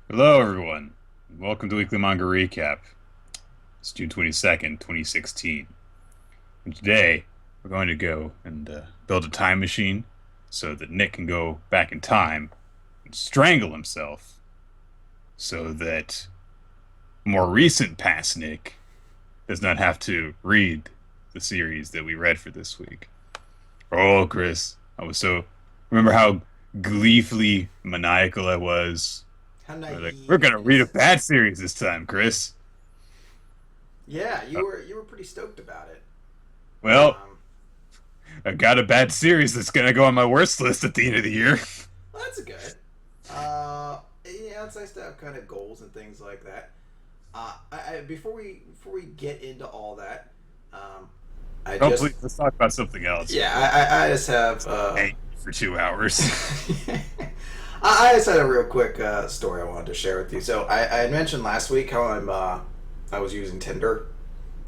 Hello, everyone. Welcome to Weekly Manga Recap. It's June 22nd, 2016. And today, we're going to go and build a time machine so that Nick can go back in time and strangle himself so that more recent past Nick does not have to read the series that we read for this week. Oh, Chris, I was so. Remember how gleefully maniacal I was? How We're naive gonna and read a bad innocent. series this time, Chris. Yeah, Uh, you were pretty stoked about it. well, Um, I got a bad series that's gonna go on my worst list at the end of the year. well, that's good. Yeah, it's nice to have kind of goals and things like that. Before we get into all that, um, I Oh, just please, let's talk about something else. yeah, I just have Hang for 2 hours. I just had a real quick story I wanted to share with you. So I had mentioned last week how I was using Tinder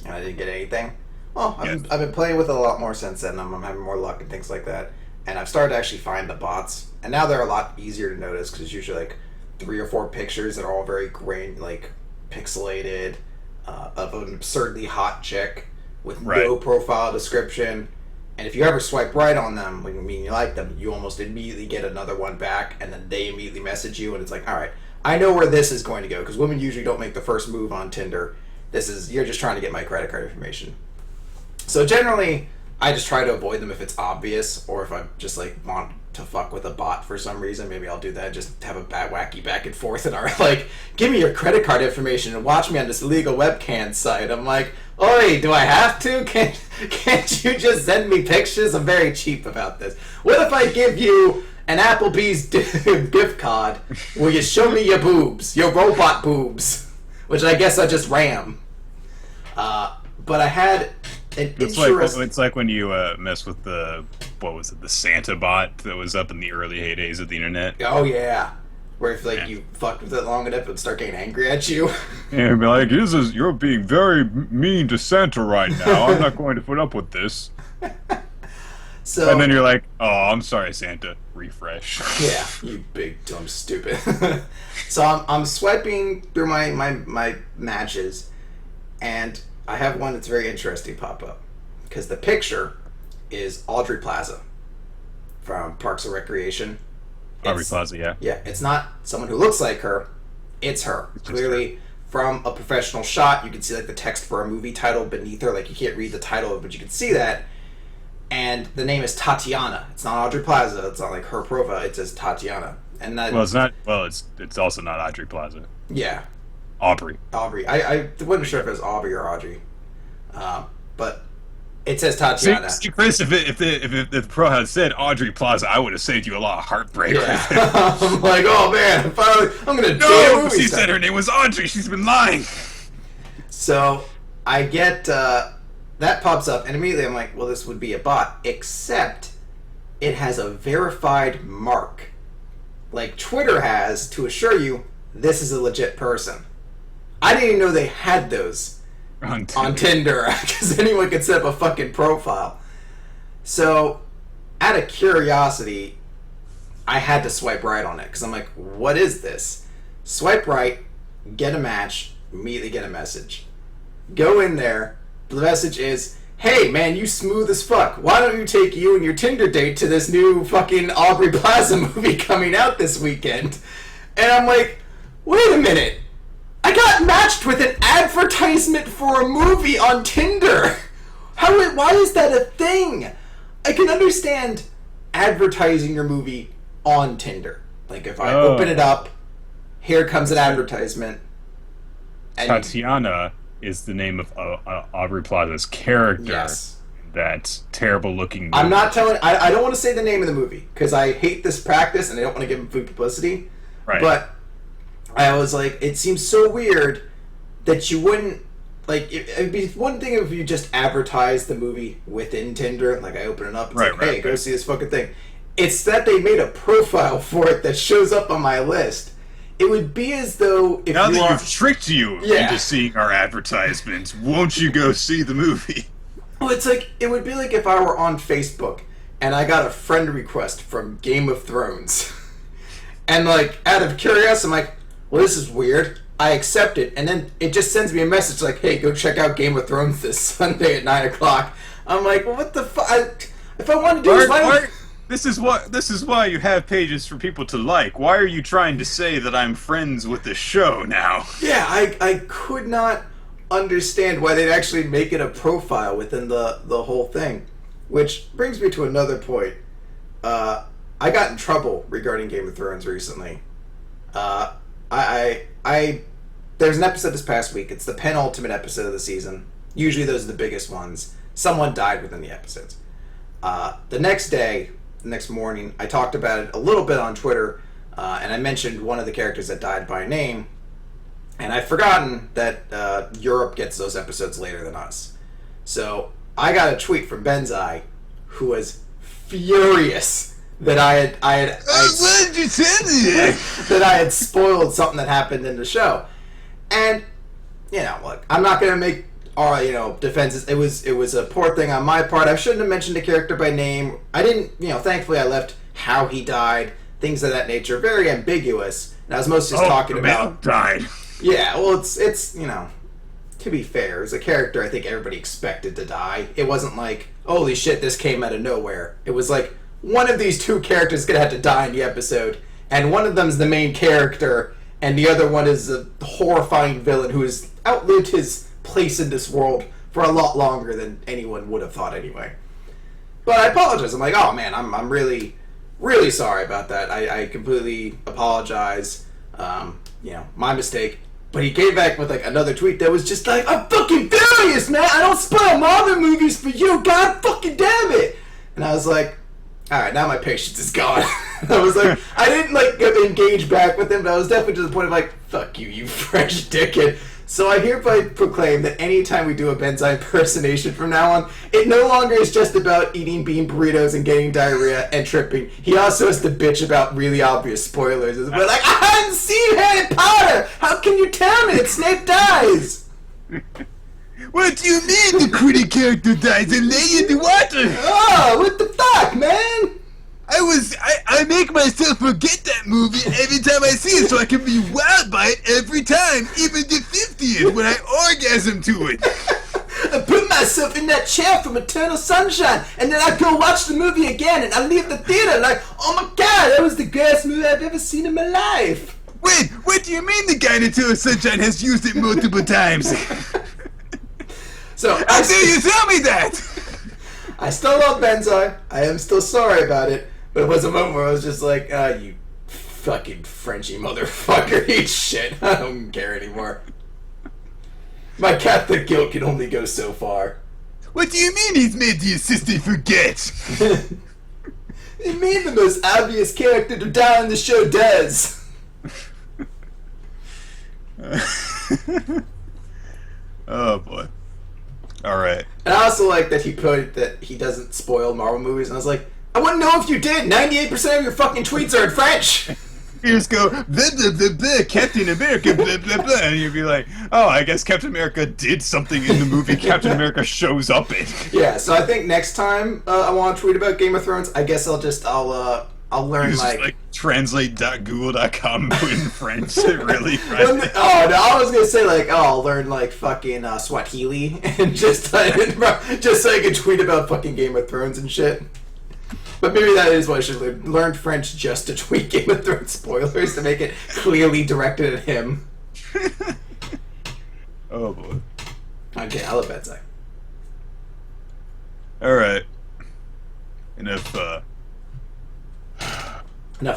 and I didn't get anything. Well, Yes, I've been playing with it a lot more since then. I'm having more luck and things like that. And I've started to actually find the bots. And now they're a lot easier to notice because it's usually like three or four pictures that are all very grain, like pixelated, of an absurdly hot chick with right. no profile description. And if you ever swipe right on them, when you mean you like them, you almost immediately get another one back, and then they immediately message you, and it's like, all right, I know where this is going to go because women usually don't make the first move on Tinder. This is you're just trying to get my credit card information. So generally, I just try to avoid them if it's obvious, or if I just like want to fuck with a bot for some reason. Maybe I'll do that. Just have a bad wacky back and forth, and are like, give me your credit card information and watch me on this illegal webcam site. I'm like, oi, do I have to? Can't you just send me pictures? I'm very cheap about this. What if I give you an Applebee's gift card? Will you show me your boobs, your robot boobs, which I guess I just ram. But I had an interest. It's like when you mess with the what was it, the Santa bot that was up in the early heydays of the internet. Oh yeah, where if like Yeah, you fucked with it long enough, it'd start getting angry at you. and be like, you're being very mean to Santa right now. I'm not going to put up with this." And then So you're like, "Oh, I'm sorry, Santa." Refresh. yeah, you big dumb stupid. So I'm swiping through my matches, and I have one that's very interesting pop up because the picture is Audrey Plaza from Parks and Recreation. Aubrey It's Plaza, yeah. Yeah, it's not someone who looks like her. It's her. It's just her. Clearly from a professional shot, you can see like the text for a movie title beneath her. Like you can't read the title, but you can see that. And the name is Tatiana. It's not Audrey Plaza. It's not like her profile. It says Tatiana. And that, Well, it's not. Well, it's also not Audrey Plaza. yeah, Aubrey. Aubrey. I wasn't sure if it was Aubrey or Audrey, but it says See, Tatiana. see, Chris, if the pro had said Audrey Plaza, I would have saved you a lot of heartbreak right Yeah, there. I'm like, oh man, finally, I'm gonna date a No, movie she star. said her name was Audrey. She's been lying. So I get that pops up, and immediately I'm like, well, this would be a bot, except it has a verified mark, like Twitter has to assure you this is a legit person. I didn't even know they had those On on Tinder. Tinder because anyone could set up a fucking profile. So, out of curiosity, I had to swipe right on it because I'm like, what is this? Swipe right, get a match, immediately get a message. Go in there. The message is, hey man, you smooth as fuck. Why don't you take you and your Tinder date to this new fucking Aubrey Plaza movie coming out this weekend? And I'm like, wait a minute. I got matched with an advertisement for a movie on Tinder. Why is that a thing? I can understand advertising your movie on Tinder. Like if I open it Oh, up, here comes an advertisement, and Tatiana is the name of Aubrey Plaza's character. yes, That terrible looking I'm movie. not telling. I don't want to say the name of the movie because I hate this practice and I don't want to give them food publicity. Right. But I was like, it seems so weird that you wouldn't like. It'd be one thing if you just advertised the movie within Tinder. Like I open it up, it's Right. like, Right. hey, go Right. see this fucking thing. It's that they made a profile for it that shows up on my list. It would be as though if Now you that are, you've tricked you yeah. into seeing our advertisements, won't you go see the movie? Well, it's like it would be like if I were on Facebook and I got a friend request from Game of Thrones, and like out of curiosity, I'm like, well, this is weird. I accept it, and then it just sends me a message like, hey, go check out Game of Thrones this Sunday at 9 o'clock. I'm like, well, what the fuck? If I want to do This is why you have pages for people to like. Why are you trying to say that I'm friends with the show now? Yeah, I could not understand why they'd actually make it a profile within the whole thing. Which brings me to another point. I got in trouble regarding Game of Thrones recently. There's an episode this past week. It's the penultimate episode of the season. Usually those are the biggest ones. Someone died within the episodes. The next morning, I talked about it a little bit on Twitter, and I mentioned one of the characters that died by name, and I'd forgotten that Europe gets those episodes later than us. So I got a tweet from Benzai, who was furious that What did you tell me? that I had spoiled something that happened in the show. And, look, I'm not going to make defenses. It was a poor thing on my part. I shouldn't have mentioned the character by name. I didn't, thankfully I left how he died, things of that nature, very ambiguous. And I was mostly just talking about... died. Yeah, well, it's to be fair, it was a character I think everybody expected to die. It wasn't like, holy shit, this came out of nowhere. It was like, one of these two characters is going to have to die in the episode, and one of them's the main character, and the other one is a horrifying villain who has outlived his place in this world for a lot longer than anyone would have thought anyway. But I apologize. I'm like, oh man, I'm really, really sorry about that. I completely apologize. My mistake. But he came back with like another tweet that was just like, I'm fucking furious, man. I don't spoil Marvel movies for you. God fucking damn it. And I was like, all right, now my patience is gone. I was like, I didn't like engage back with him, but I was definitely to the point of like, fuck you, you French dickhead. So I hereby proclaim that anytime we do a Benzai impersonation from now on, it no longer is just about eating bean burritos and getting diarrhea and tripping. He also has to bitch about really obvious spoilers. But like, I haven't seen Harry Potter! How can you tell me that Snape dies? What do you mean the pretty character dies and lay in the water? Oh, what the fuck, man? I make myself forget that movie every time I see it so I can be wowed by it every time, even the 50th when I orgasm to it. I put myself in that chair from Eternal Sunshine, and then I go watch the movie again, and I leave the theater like, oh my god, that was the greatest movie I've ever seen in my life. Wait, what do you mean the guy in Eternal Sunshine has used it multiple times? So how dare you tell me that? I still love Benzai. I am still sorry about it. But it was a moment where I was just like, you fucking Frenchy motherfucker, eat shit. I don't care anymore. My Catholic guilt can only go so far. What do you mean he's made the assistant forget? It mean the most obvious character to die on the show does. Oh boy. Alright. And I also like that he put that he doesn't spoil Marvel movies, and I was like, I wouldn't know if you did. 98% of your fucking tweets are in French. You just go, blah, blah, blah, blah, Captain America, blah, blah, blah, and you'd be like, oh, I guess Captain America did something in the movie Captain America shows up in. Yeah, so I think next time I want to tweet about Game of Thrones, I guess I'll learn like translate.google.com and put in French. Really? Oh no, I was gonna say like, I'll learn like fucking Swahili and just so I can tweet about fucking Game of Thrones and shit. But maybe that is what I should learn French just to tweet Game of Thrones spoilers to make it clearly directed at him. Oh boy. Okay, I'll let that say. Alright. Enough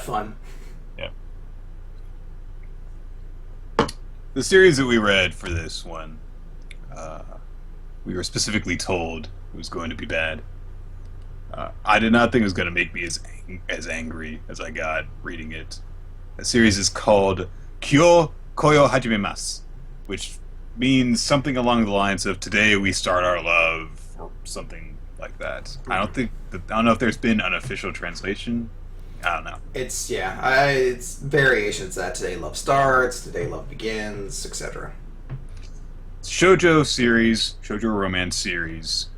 fun. Yeah. The series that we read for this one, we were specifically told it was going to be bad. I did not think it was going to make me as angry as I got reading it. The series is called Kyo Koyo Hajimemasu, which means something along the lines of "Today we start our love" or something like that. I don't know if there's been an official translation. I don't know. It's variations that today love starts, today love begins, etc. Shoujo series, shoujo romance series,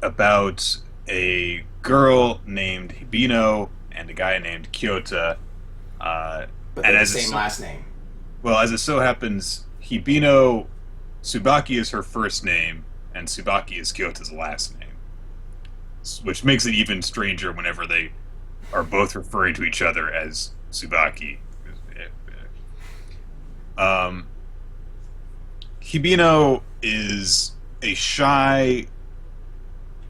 about a girl named Hibino and a guy named Kyota but And they're the as same last name. well, as it so happens, Hibino Tsubaki is her first name, and Tsubaki is Kyoto's last name, which makes it even stranger whenever they are both referring to each other as Tsubaki. Um, Hibino is a shy,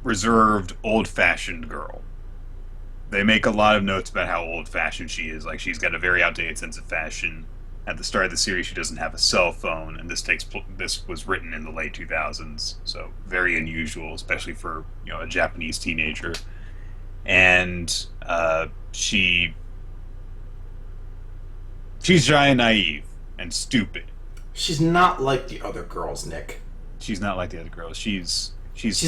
reserved, old-fashioned girl. They make a lot of notes about how old-fashioned she is. Like, she's got a very outdated sense of fashion. At the start of the series, she doesn't have a cell phone, and this was written in the late 2000s, so very unusual, especially for a Japanese teenager. And she's shy and naive and stupid. She's not like the other girls, Nick. She's not like the other girls. She's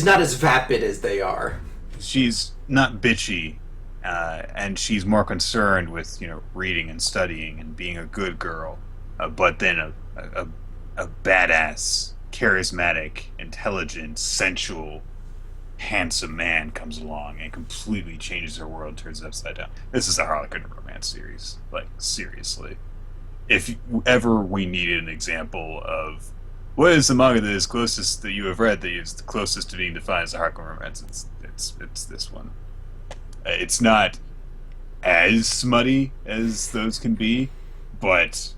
not as vapid as they are. She's not bitchy, and she's more concerned with reading and studying and being a good girl. But then a badass, charismatic, intelligent, sensual, handsome man comes along and completely changes her world, turns it upside down. This is a Harlequin romance series. Like, seriously. If ever we needed an example of what is the manga that is closest that you have read that is the closest to being defined as a Harlequin romance, it's this one. It's not as smutty as those can be, but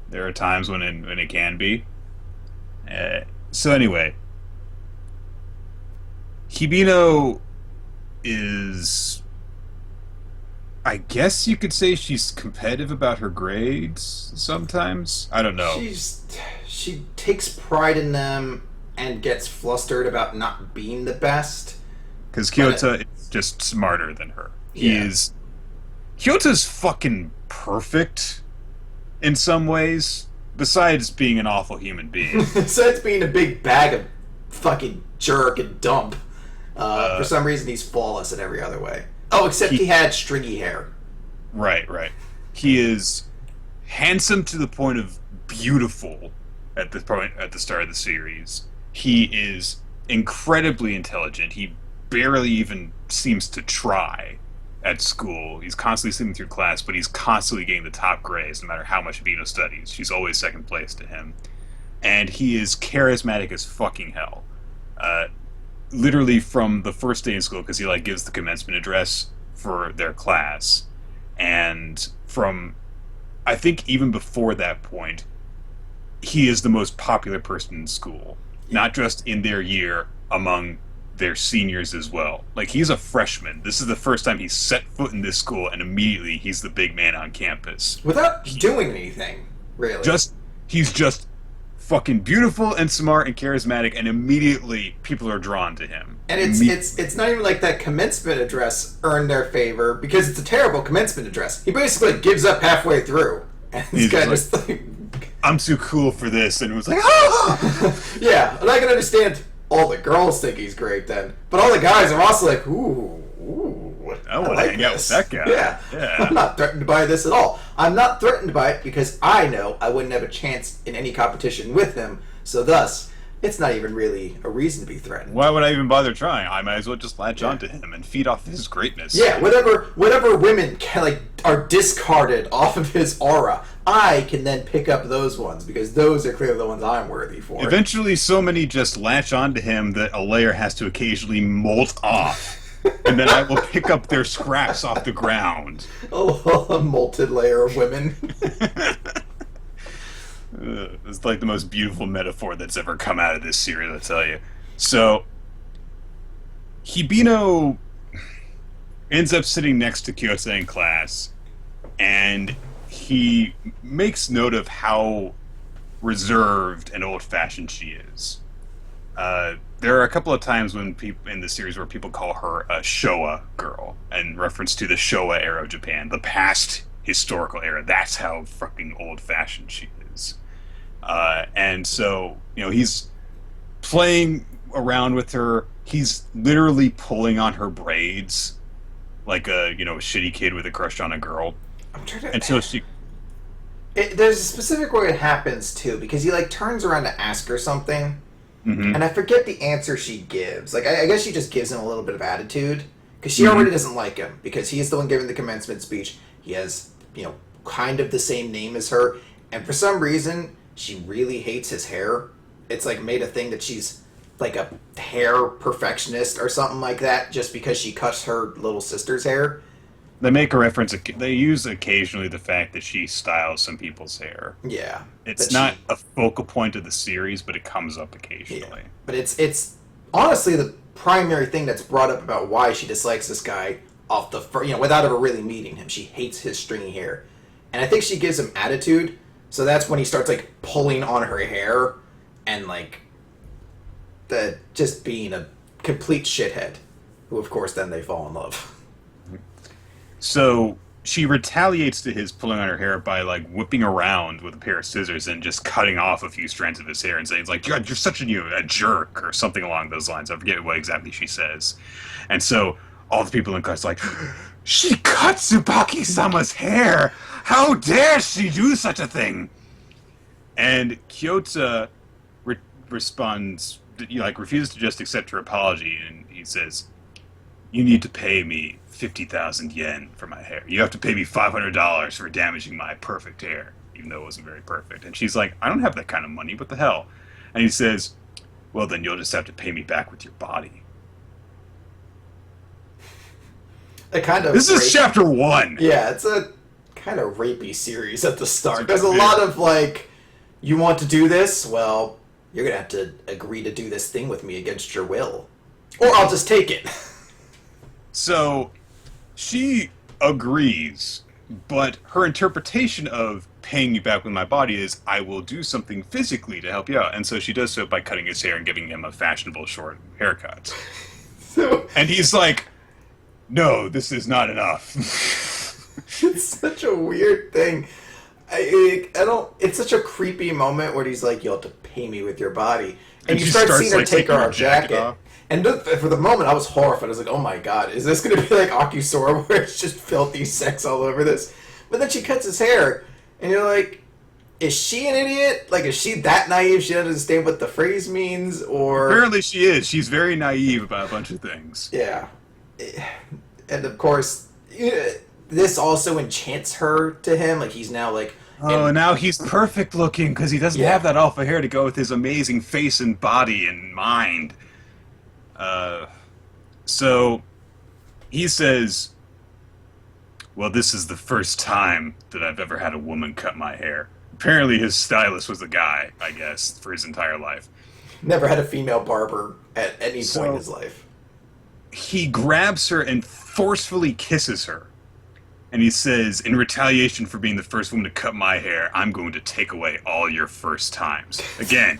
there are times when it can be. So anyway, Hibino is, I guess you could say, she's competitive about her grades sometimes. I don't know. She takes pride in them and gets flustered about not being the best. Because Kyoto is just smarter than her. Kyoto's fucking perfect in some ways, besides being an awful human being. Besides being a big bag of fucking jerk and dump. For some reason, he's flawless in every other way. Oh, except he had stringy hair. Right. He is handsome to the point of beautiful at the start of the series. He is incredibly intelligent. He barely even seems to try at school. He's constantly sitting through class, but he's constantly getting the top grades no matter how much Vino studies. She's always second place to him. And he is charismatic as fucking hell. Literally from the first day in school, because he gives the commencement address for their class, and from I think even before that point, he is the most popular person in school, not just in their year, among their seniors as well. He's a freshman. This is the first time he's set foot in this school, and immediately he's the big man on campus without doing anything, really. He's just fucking beautiful and smart and charismatic, and immediately people are drawn to him. And it's not even like that commencement address earned their favor, because it's a terrible commencement address. He basically gives up halfway through, and he's just I'm too cool for this, and it was like, ah! Yeah, and I can understand all the girls think he's great then, but all the guys are also like, ooh. I want to hang out with that guy. Yeah. I'm not threatened by this at all. I'm not threatened by it because I know I wouldn't have a chance in any competition with him, so thus, it's not even really a reason to be threatened. Why would I even bother trying? I might as well just latch onto him and feed off his greatness. Yeah, whatever women are discarded off of his aura, I can then pick up those ones, because those are clearly the ones I'm worthy for. Eventually, so many just latch onto him that a layer has to occasionally molt off. And then I will pick up their scraps off the ground. Oh, a molted layer of women. It's like the most beautiful metaphor that's ever come out of this series, I'll tell you. So, Hibino ends up sitting next to Kyoto in class, and he makes note of how reserved and old-fashioned she is. There are a couple of times when people in the series where people call her a Showa girl, in reference to the Showa era of Japan, the past historical era. That's how fucking old-fashioned she is. And so, he's playing around with her. He's literally pulling on her braids like a shitty kid with a crush on a girl. I'm trying to... Until she... there's a specific way it happens, too, because he, turns around to ask her something, mm-hmm. and I forget the answer she gives. I guess she just gives him a little bit of attitude, because she already doesn't like him, because he's the one giving the commencement speech. He has, kind of the same name as her, and for some reason she really hates his hair. It's like made a thing that she's like a hair perfectionist or something like that, just because she cuts her little sister's hair. They make a reference. They use occasionally the fact that she styles some people's hair. Yeah, It's that not she. a focal point of the series, but it comes up Yeah, occasionally. but it's honestly the primary thing that's brought up about why she dislikes this guy off the without ever really meeting him. She hates his stringy hair, and I think she gives him attitude. So that's when he starts like pulling on her hair and like the just being a complete shithead. Who of course then they fall in love. So she retaliates to his pulling on her hair by like whipping around with a pair of scissors and just cutting off a few strands of his hair and saying like you're such a jerk or something along those lines. I forget what exactly she says. And so all the people in class are like, she cut Tsubaki-sama's hair. How dare she do such a thing? And Kyoto responds, like refuses to just accept her apology, and he says, "You need to pay me 50,000 yen for my hair. You have to pay me $500 for damaging my perfect hair, even though it wasn't very perfect." And she's like, "I don't have that kind of money. What the hell?" And he says, "Well, then you'll just have to pay me back with your body." A kind of This is chapter 1. Yeah, it's a kind of rapey series at the start. There's a lot of like, you want to do this? Well, you're gonna have to agree to do this thing with me against your will, or I'll just take it. So she agrees, but her interpretation of paying you back with my body is I will do something physically to help you out. And so she does so by cutting his hair and giving him a fashionable short haircut. So And he's like, no, this is not enough. it's such a weird thing. I don't. It's such a creepy moment where he's like, "You'll have to pay me with your body," and you she start starts, seeing her like, take taking her her jacket jacket. off. And for the moment, I was horrified. I was like, "Oh my god, is this going to be like Akisora, where it's just filthy sex all over this?" But then she cuts his hair, and you're like, "Is she an idiot? Like, is she that naive? She doesn't understand what the phrase means, or Apparently she is. She's very naive about a bunch of things. yeah." And of course, this also enchants her to him. Like he's now like, Oh, and now he's perfect looking because he doesn't Yeah. have that alpha hair to go with his amazing face and body and mind. So he says, well, this is the first time that I've ever had a woman cut my hair. Apparently his stylist was a guy, I guess, for his entire life. never had a female barber at any point So- in his life. He grabs her and forcefully kisses her. And he says, in retaliation for being the first woman to cut my hair, I'm going to take away all your first times. Again,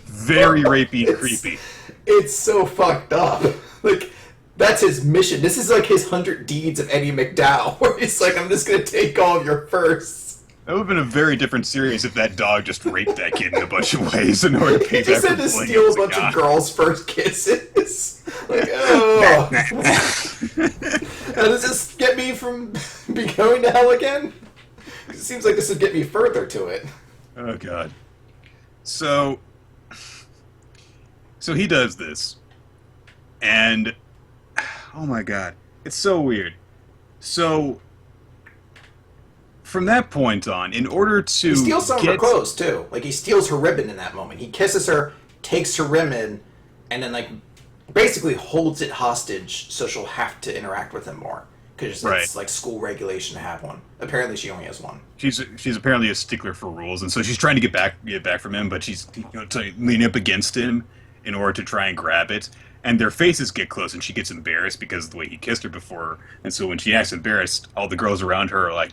very rapey and It's- creepy. It's so fucked up. Like, that's his mission. This is like his 100 Deeds of Eddie McDowell, where he's like, I'm just gonna take all of your firsts. That would have been a very different series if that dog just raped that kid in a bunch of ways in order to pay He just back had for to playing steal as a bunch guy. of girls' first kisses. Like, oh. Now, does this get me from going to hell again? It seems like this would get me further to it. Oh god. So he does this. And oh my god. It's so weird. So from that point on, in order to He steals some of her get clothes, too. Like, he steals her ribbon in that moment. He kisses her, takes her ribbon, and then, like, basically holds it hostage so she'll have to interact with him more. Because Right. it's, like, school regulation to have one. Apparently, she only has one. she's apparently a stickler for rules, and so she's trying to get back from him, but she's leaning up against him in order to try and grab it. And their faces get close, and she gets embarrassed because of the way he kissed her before. And so when she acts embarrassed, all the girls around her are like,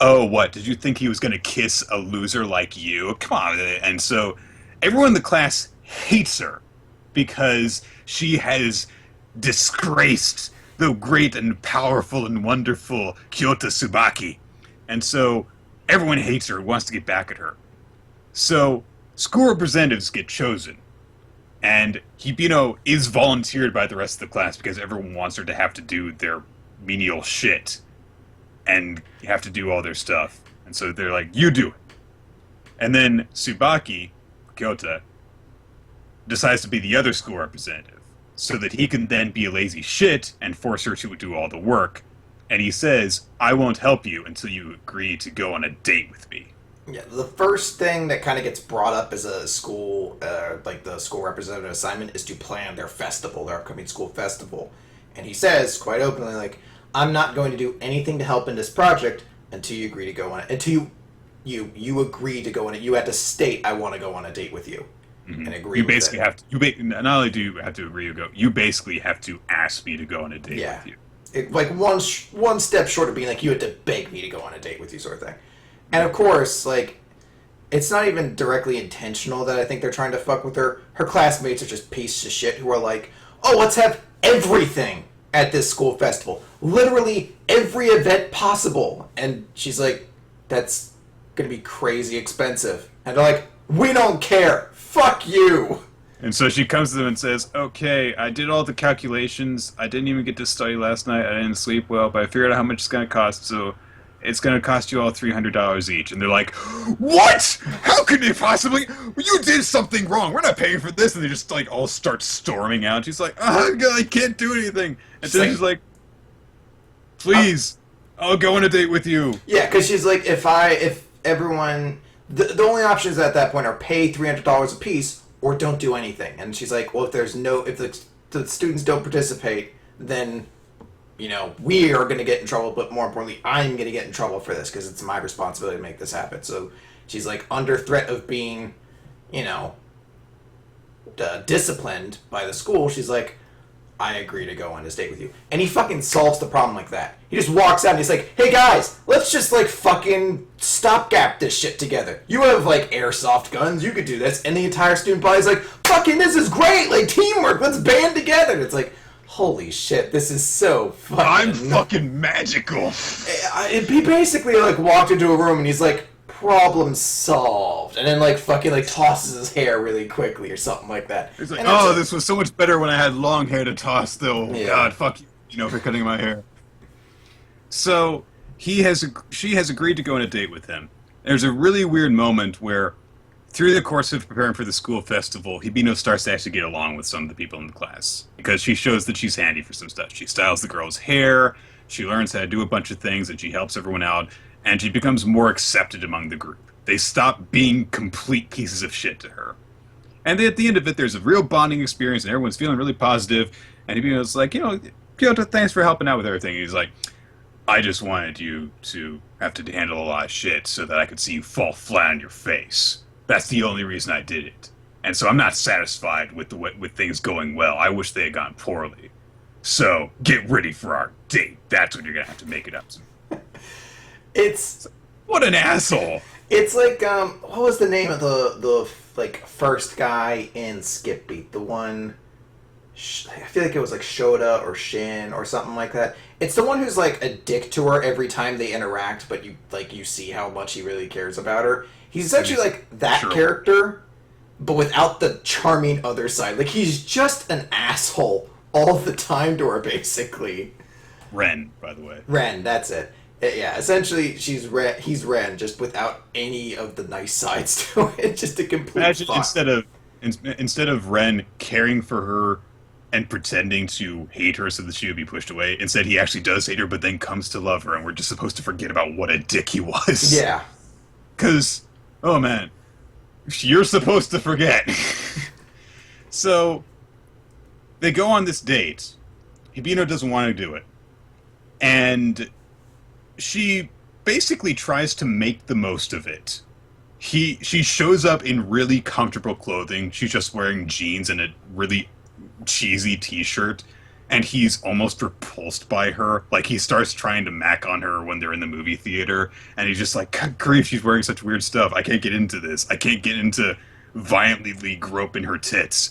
"Oh, what? Did you think he was going to kiss a loser like you? Come on!" And so everyone in the class hates her because she has disgraced the great and powerful and wonderful Kyoto Tsubaki. And so everyone hates her and wants to get back at her. So school representatives get chosen. And Hibino is volunteered by the rest of the class because everyone wants her to have to do their menial shit and have to do all their stuff. And so they're like, you do it. And then Tsubaki, Kyoto, decides to be the other school representative so that he can then be a lazy shit and force her to do all the work And he says, I won't help you until you agree to go on a date with me. Yeah, the first thing that kind of gets brought up as a school, like the school representative assignment, is to plan their festival, their upcoming school festival. And he says quite openly, like, I'm not going to do anything to help in this project until you agree to go on it. Until you agree to go on it. You had to state, I want to go on a date with you, and agree You with basically it. have to. Not only do you have to agree to go, you basically have to ask me to go on a date Yeah. with you. Like one step short of being like, you had to beg me to go on a date with you, sort of thing. And of course, like, it's not even directly intentional that I think they're trying to fuck with her. Her classmates are just pieces of shit who are like, oh, let's have everything at this school festival. Literally every event possible. And she's like, that's going to be crazy expensive. And they're like, we don't care. Fuck you. And so she comes to them and says, "Okay, I did all the calculations. I didn't even get to study last night. I didn't sleep well, but I figured out how much it's going to cost. So it's going to cost you all $300 each." And they're like, "What? How could they possibly? You did something wrong. We're not paying for this." And they just like all start storming out. She's like, I can't do anything." And then she's like, "Please, I'll go on a date with you." Yeah, because she's like, if everyone, the only options at that point are pay $300 a piece or don't do anything. And she's like, well, if the students don't participate, then we are going to get in trouble. But more importantly, I'm going to get in trouble for this because it's my responsibility to make this happen. So she's like under threat of being, you know, disciplined by the school. She's like, I agree to go on this date with you. And he fucking solves the problem like that. He just walks out and he's like, hey guys, let's just like fucking stopgap this shit together. You have like airsoft guns, you could do this. And the entire student body's like, fucking this is great, like teamwork, let's band together. And it's like, holy shit, this is so fucking... I'm fucking magical. He basically like walked into a room and he's like, problem solved, and then like fucking like tosses his hair really quickly or something like that. It's like, And oh, it's this was so much better when I had long hair to toss. Still, Yeah. God, fuck you, for cutting my hair. So she has agreed to go on a date with him. There's a really weird moment where, through the course of preparing for the school festival, Hibino starts to actually get along with some of the people in the class because she shows that she's handy for some stuff. She styles the girl's hair. She learns how to do a bunch of things, and she helps everyone out. And she becomes more accepted among the group. They stop being complete pieces of shit to her. And then at the end of it, there's a real bonding experience, and everyone's feeling really positive. And Hibino's like, Kyoto, thanks for helping out with everything. And he's like, I just wanted you to have to handle a lot of shit so that I could see you fall flat on your face. That's the only reason I did it. And so I'm not satisfied with with things going well. I wish they had gone poorly. So get ready for our date. That's when you're gonna have to make it up to me. it's What an asshole! it's like what was the name of the like first guy in Skip Beat? The one I feel like it was like Shoda or Shin or something like that. It's the one who's like a dick to her every time they interact, but you see how much he really cares about her. He's essentially like that Sure. character, but without the charming other side. Like he's just an asshole all the time to her, basically. Ren, by the way. Ren, that's it. Yeah, essentially he's Ren, just without any of the nice sides to it. Just a complete Imagine fuck. instead of Ren caring for her and pretending to hate her so that she would be pushed away, instead he actually does hate her, but then comes to love her, and we're just supposed to forget about what a dick he was. Yeah. Because, oh man, you're supposed to forget. So, they go on this date. Hibino doesn't want to do it. And she basically tries to make the most of it. She shows up in really comfortable clothing. She's just wearing jeans and a really cheesy t-shirt. And he's almost repulsed by her. Like, he starts trying to mac on her when they're in the movie theater. And he's just like, God grief, she's wearing such weird stuff. I can't get into this. I can't get into violently groping her tits.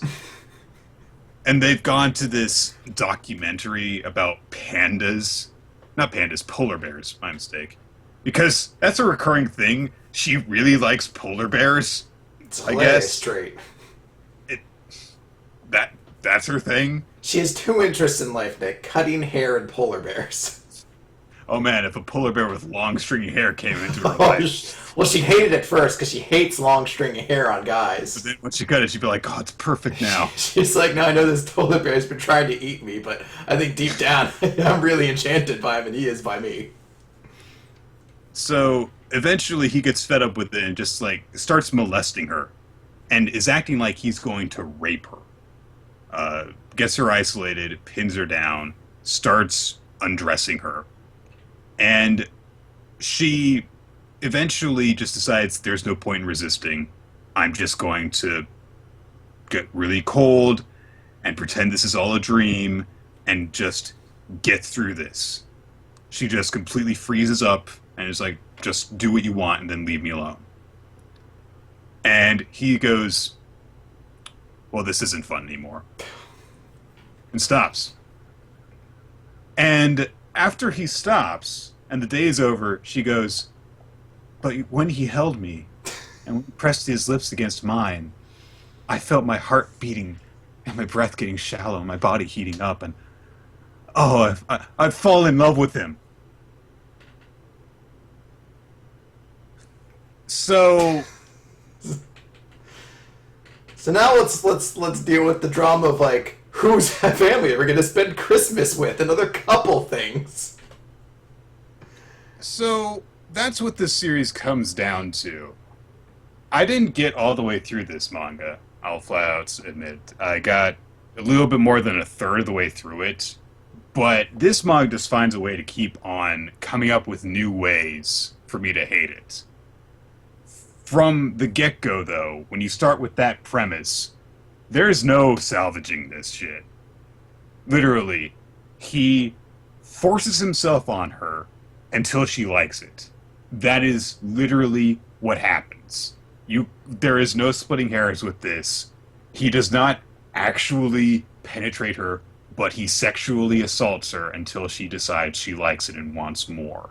And they've gone to this documentary about pandas. Not pandas, polar bears. My mistake. Because that's a recurring thing. She really likes polar bears. It's I hilarious guess. straight. That's her thing. She has two interests in life, Nick: cutting hair and polar bears. Oh man, if a polar bear with long stringy hair came into her Oh, life. Well, she hated it first because she hates long stringy hair on But guys. then when she got it, she'd be like, "Oh, it's perfect now." She's like, now I know this polar bear has been trying to eat me, but I think deep down I'm really enchanted by him and he is by me. So eventually, he gets fed up with it and just like starts molesting her, and is acting like he's going to rape her. Gets her isolated, pins her down, starts undressing her, and she eventually just decides there's no point in resisting. I'm just going to get really cold and pretend this is all a dream and just get through this. She just completely freezes up and is like, just do what you want and then leave me alone. And he goes, well, this isn't fun anymore, and stops. And after he stops and the day is over, she goes, but when he held me and pressed his lips against mine, I felt my heart beating and my breath getting shallow and my body heating up. And oh, I've fallen in love with him. So, So now let's deal with the drama of like whose family are we gonna spend Christmas with and other couple things. so that's what this series comes down to. I didn't get all the way through this manga. I'll flat out admit. I got a little bit more than a third of the way through it. But this manga just finds a way to keep on coming up with new ways for me to hate it. From the get-go, though, when you start with that premise, there's no salvaging this shit. Literally, he forces himself on her until she likes it. That is literally what happens. There is no splitting hairs with this. He does not actually penetrate her, but he sexually assaults her until she decides she likes it and wants more.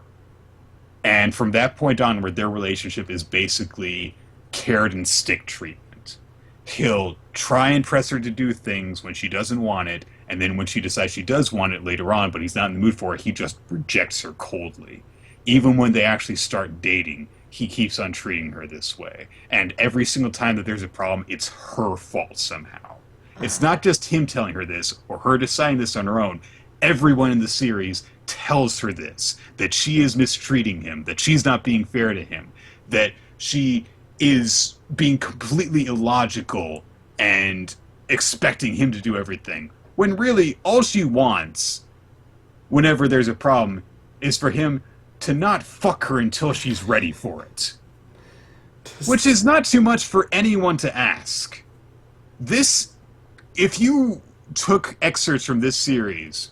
And from that point onward, their relationship is basically carrot and stick treatment. He'll try and press her to do things when she doesn't want it, and then when she decides she does want it later on, but he's not in the mood for it, he just rejects her coldly. Even when they actually start dating, he keeps on treating her this way. And every single time that there's a problem, it's her fault somehow. It's not just him telling her this, or her deciding this on her own. Everyone in the series tells her this, that she is mistreating him, that she's not being fair to him, that she is being completely illogical and expecting him to do everything. When really, all she wants, whenever there's a problem, is for him to not fuck her until she's ready for it. Which is not too much for anyone to ask. If you took excerpts from this series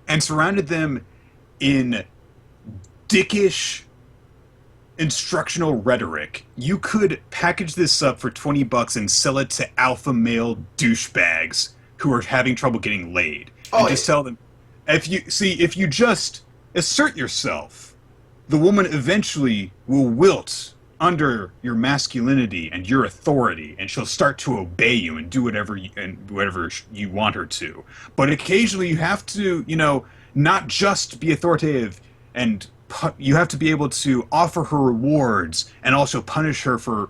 and surrounded them in dickish instructional rhetoric, you could package this up for $20 and sell it to alpha male douchebags who are having trouble getting laid. And just tell them, if you just assert yourself, the woman eventually will wilt under your masculinity and your authority, and she'll start to obey you and do whatever you want her to. But occasionally you have to, not just be authoritative, and you have to be able to offer her rewards and also punish her for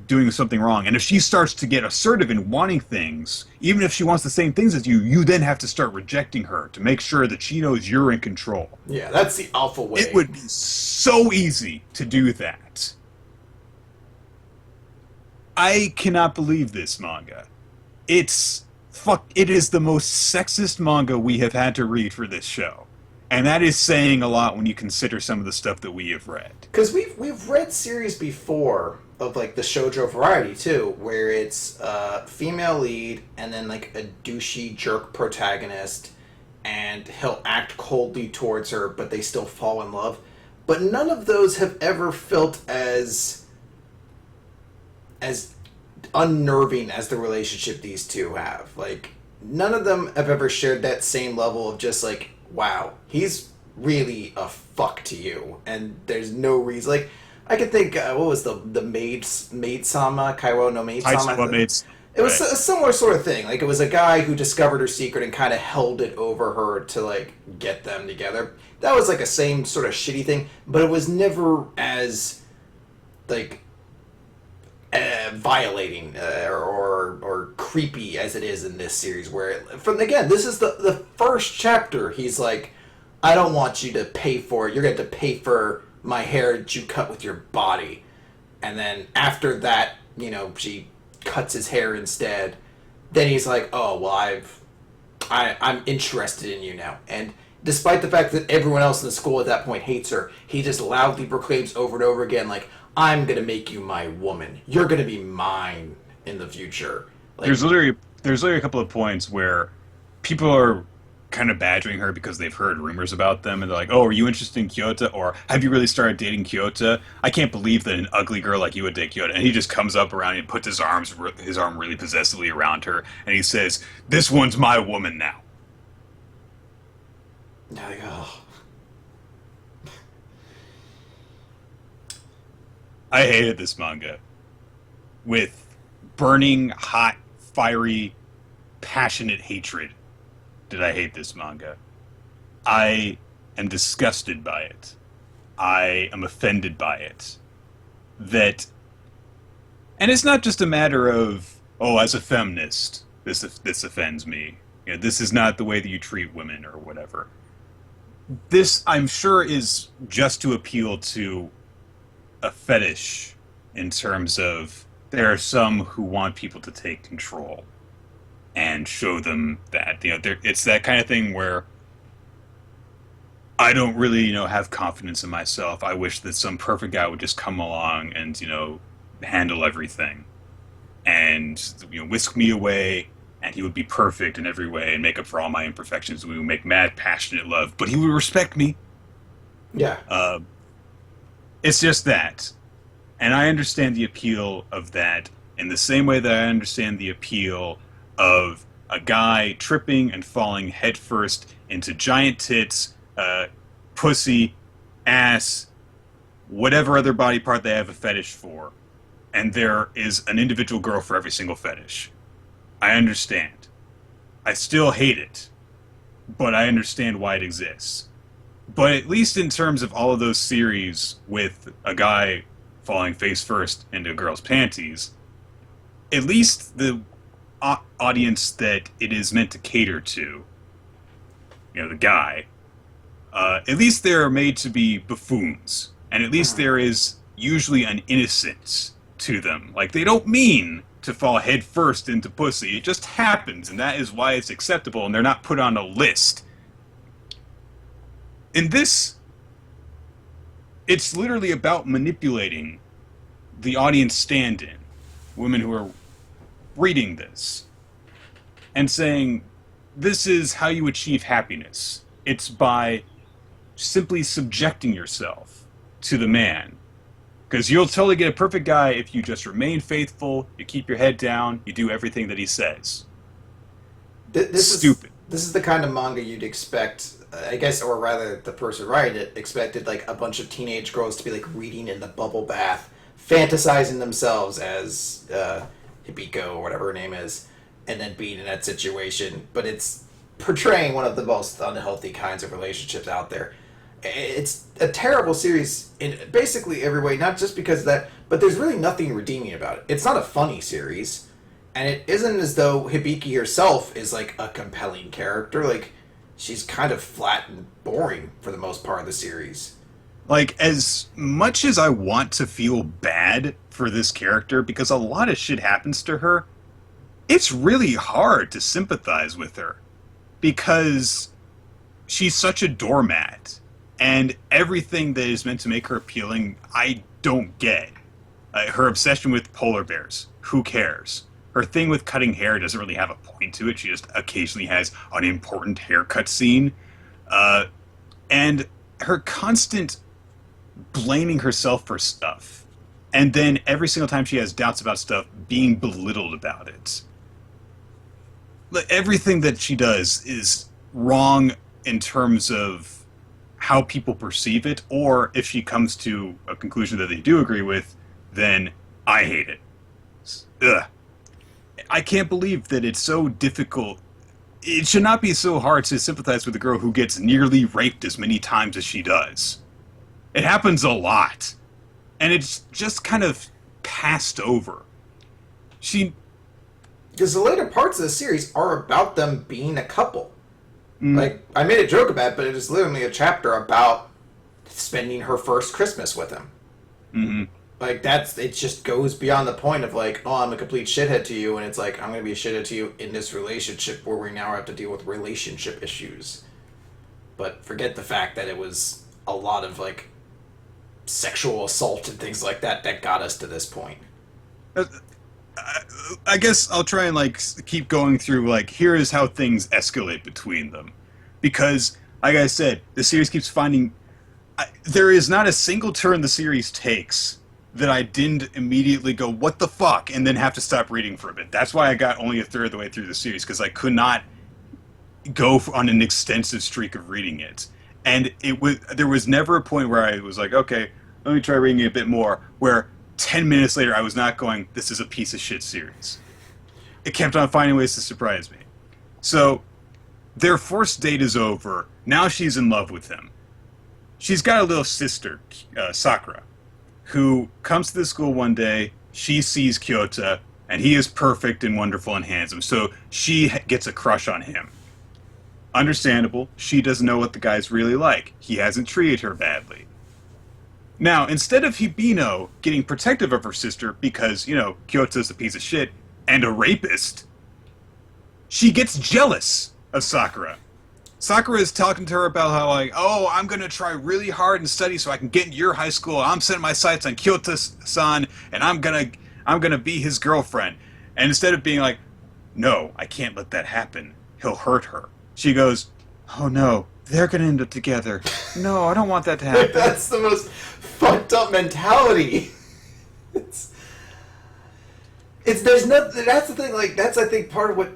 doing something wrong. And if she starts to get assertive in wanting things, even if she wants the same things as you, you then have to start rejecting her to make sure that she knows you're in control. Yeah, that's the alpha way. It would be so easy to do that. I cannot believe this manga. It is the most sexist manga we have had to read for this show. And that is saying a lot when you consider some of the stuff that we have read. Because we've read series before of like the shoujo variety too, where it's a female lead and then like a douchey jerk protagonist, and he'll act coldly towards her, but they still fall in love. But none of those have ever felt as unnerving as the relationship these two have. Like, none of them have ever shared that same level of just like, wow, he's really a fuck to you, and there's no reason. Like, I could think, what was the maid sama, Kairo no maid sama? It was Right. a similar sort of thing. Like, it was a guy who discovered her secret and kind of held it over her to, like, get them together. That was, like, a same sort of shitty thing, but it was never as, like, violating or creepy as it is in this series. Where, from again, this is the first chapter. He's like, I don't want you to pay for it. You're going to have to pay for my hair that you cut with your body. And then after that, she cuts his hair instead. Then he's like, oh, well, I'm interested in you now. And despite the fact that everyone else in the school at that point hates her, he just loudly proclaims over and over again, like, I'm gonna make you my woman. You're gonna be mine in the future. Like, There's literally a couple of points where people are kind of badgering her because they've heard rumors about them, and they're like, "Oh, are you interested in Kyoto? Or have you really started dating Kyoto? I can't believe that an ugly girl like you would date Kyoto." And he just comes up around and puts his arm really possessively around her, and he says, "This one's my woman now." like, oh. I hated this manga with burning, hot, fiery, passionate hatred. Did I hate this manga? I am disgusted by it. I am offended by it. That, and it's not just a matter of, oh, as a feminist, this offends me. This is not the way that you treat women or whatever. This, I'm sure, is just to appeal to a fetish in terms of there are some who want people to take control and show them that it's that kind of thing where I don't really have confidence in myself. I wish that some perfect guy would just come along and handle everything and whisk me away, and he would be perfect in every way and make up for all my imperfections. We would make mad passionate love, but he would respect me. Yeah. It's just that. And I understand the appeal of that in the same way that I understand the appeal of a guy tripping and falling headfirst into giant tits, pussy, ass, whatever other body part they have a fetish for. And there is an individual girl for every single fetish. I understand. I still hate it, but I understand why it exists. But at least in terms of all of those series with a guy falling face first into a girl's panties, at least the audience that it is meant to cater to, the guy, at least they're made to be buffoons. And at least there is usually an innocence to them. Like, they don't mean to fall head first into pussy. It just happens, and that is why it's acceptable, and they're not put on a list. In this, it's literally about manipulating the audience stand-in, women who are reading this, and saying, this is how you achieve happiness. It's by simply subjecting yourself to the man. Because you'll totally get a perfect guy if you just remain faithful, you keep your head down, you do everything that he says. Stupid. This is the kind of manga you'd expect, I guess, or rather, the person writing it expected like a bunch of teenage girls to be like reading in the bubble bath, fantasizing themselves as Hibiko or whatever her name is, and then being in that situation. But it's portraying one of the most unhealthy kinds of relationships out there. It's a terrible series in basically every way, not just because of that, but there's really nothing redeeming about it. It's not a funny series, and it isn't as though Hibiki herself is like a compelling character. Like, she's kind of flat and boring for the most part of the series. Like, as much as I want to feel bad for this character, because a lot of shit happens to her, it's really hard to sympathize with her. Because she's such a doormat. And everything that is meant to make her appealing, I don't get. Her obsession with polar bears, who cares? Her thing with cutting hair doesn't really have a point to it. She just occasionally has an important haircut scene. And her constant blaming herself for stuff. And then every single time she has doubts about stuff, being belittled about it. Everything that she does is wrong in terms of how people perceive it, or if she comes to a conclusion that they do agree with, then I hate it. Ugh. I can't believe that it's so difficult. It should not be so hard to sympathize with a girl who gets nearly raped as many times as she does. It happens a lot. And it's just kind of passed over. She. Because the later parts of the series are about them being a couple. Mm, Like, I made a joke about it, but it is literally a chapter about spending her first Christmas with him. mm-hmm. Like, it just goes beyond the point of, like, oh, I'm a complete shithead to you, and it's like, I'm going to be a shithead to you in this relationship where we now have to deal with relationship issues. But forget the fact that it was a lot of, like, sexual assault and things like that that got us to this point. I guess I'll try and like keep going through like here is how things escalate between them, because like I said, the series keeps finding there is not a single turn the series takes that I didn't immediately go what the fuck and then have to stop reading for a bit. That's why I got only a third of the way through the series because I could not go on an extensive streak of reading it, and there was never a point where I was like okay let me try reading it a bit more where 10 minutes later, I was not going, this is a piece of shit series. It kept on finding ways to surprise me. So, their first date is over. Now she's in love with him. She's got a little sister, Sakura, who comes to the school one day. She sees Kyoto, and he is perfect and wonderful and handsome. So, she gets a crush on him. Understandable. She doesn't know what the guy's really like. He hasn't treated her badly. Now, instead of Hibino getting protective of her sister because, Kyoto's a piece of shit and a rapist, she gets jealous of Sakura. Sakura is talking to her about how, like, oh, I'm going to try really hard and study so I can get into your high school. I'm setting my sights on Kyoto-san, and I'm gonna be his girlfriend. And instead of being like, no, I can't let that happen. He'll hurt her. She goes, oh no, they're going to end up together. No, I don't want that to happen. That's the most fucked up mentality. It's there's no that's the thing, like that's I think part of what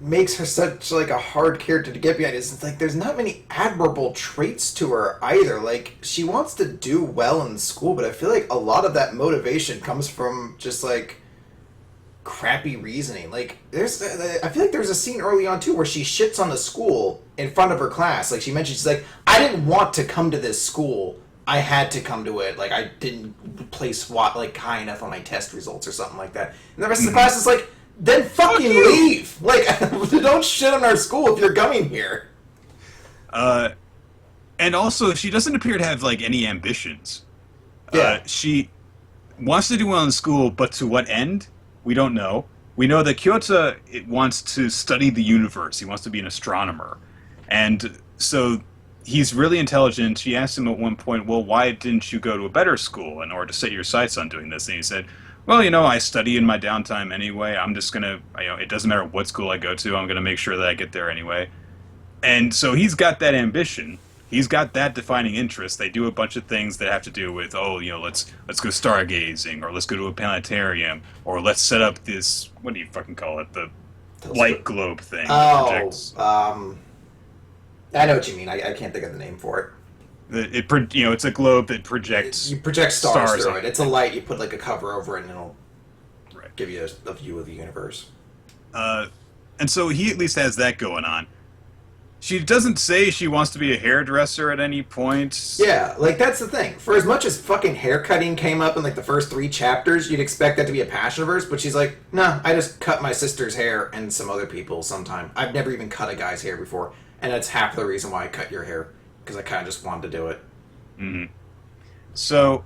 makes her such like a hard character to get behind is it's like there's not many admirable traits to her either. Like she wants to do well in school, but I feel like a lot of that motivation comes from just like crappy reasoning. Like I feel like there's a scene early on too where she shits on the school in front of her class. Like she mentioned, she's like, I didn't want to come to this school. I had to come to it. Like I didn't place like high enough on my test results or something like that. And the rest of the class is like, then fucking leave. Like don't shit on our school if you're coming here. And also she doesn't appear to have like any ambitions. Yeah. She wants to do well in school, but to what end? We don't know. We know that Kyoto wants to study the universe. He wants to be an astronomer. And so he's really intelligent. She asked him at one point, well, why didn't you go to a better school in order to set your sights on doing this? And he said, well, I study in my downtime anyway. I'm just going to, it doesn't matter what school I go to. I'm going to make sure that I get there anyway. And so he's got that ambition. He's got that defining interest. They do a bunch of things that have to do with, let's go stargazing, or let's go to a planetarium, or let's set up this, what do you fucking call it, the light globe thing. Oh, I know what you mean. I can't think of the name for it. It's a globe that projects. You project stars through on it. It's a light. You put like a cover over it, and it'll right. give you a view of the universe. And so he at least has that going on. She doesn't say she wants to be a hairdresser at any point. Yeah, like that's the thing. For as much as fucking haircutting came up in like the first 3 chapters, you'd expect that to be a passion of hers, but she's like, nah, I just cut my sister's hair and some other people sometime. I've never even cut a guy's hair before, and that's half the reason why I cut your hair, because I kind of just wanted to do it. Mm-hmm. So,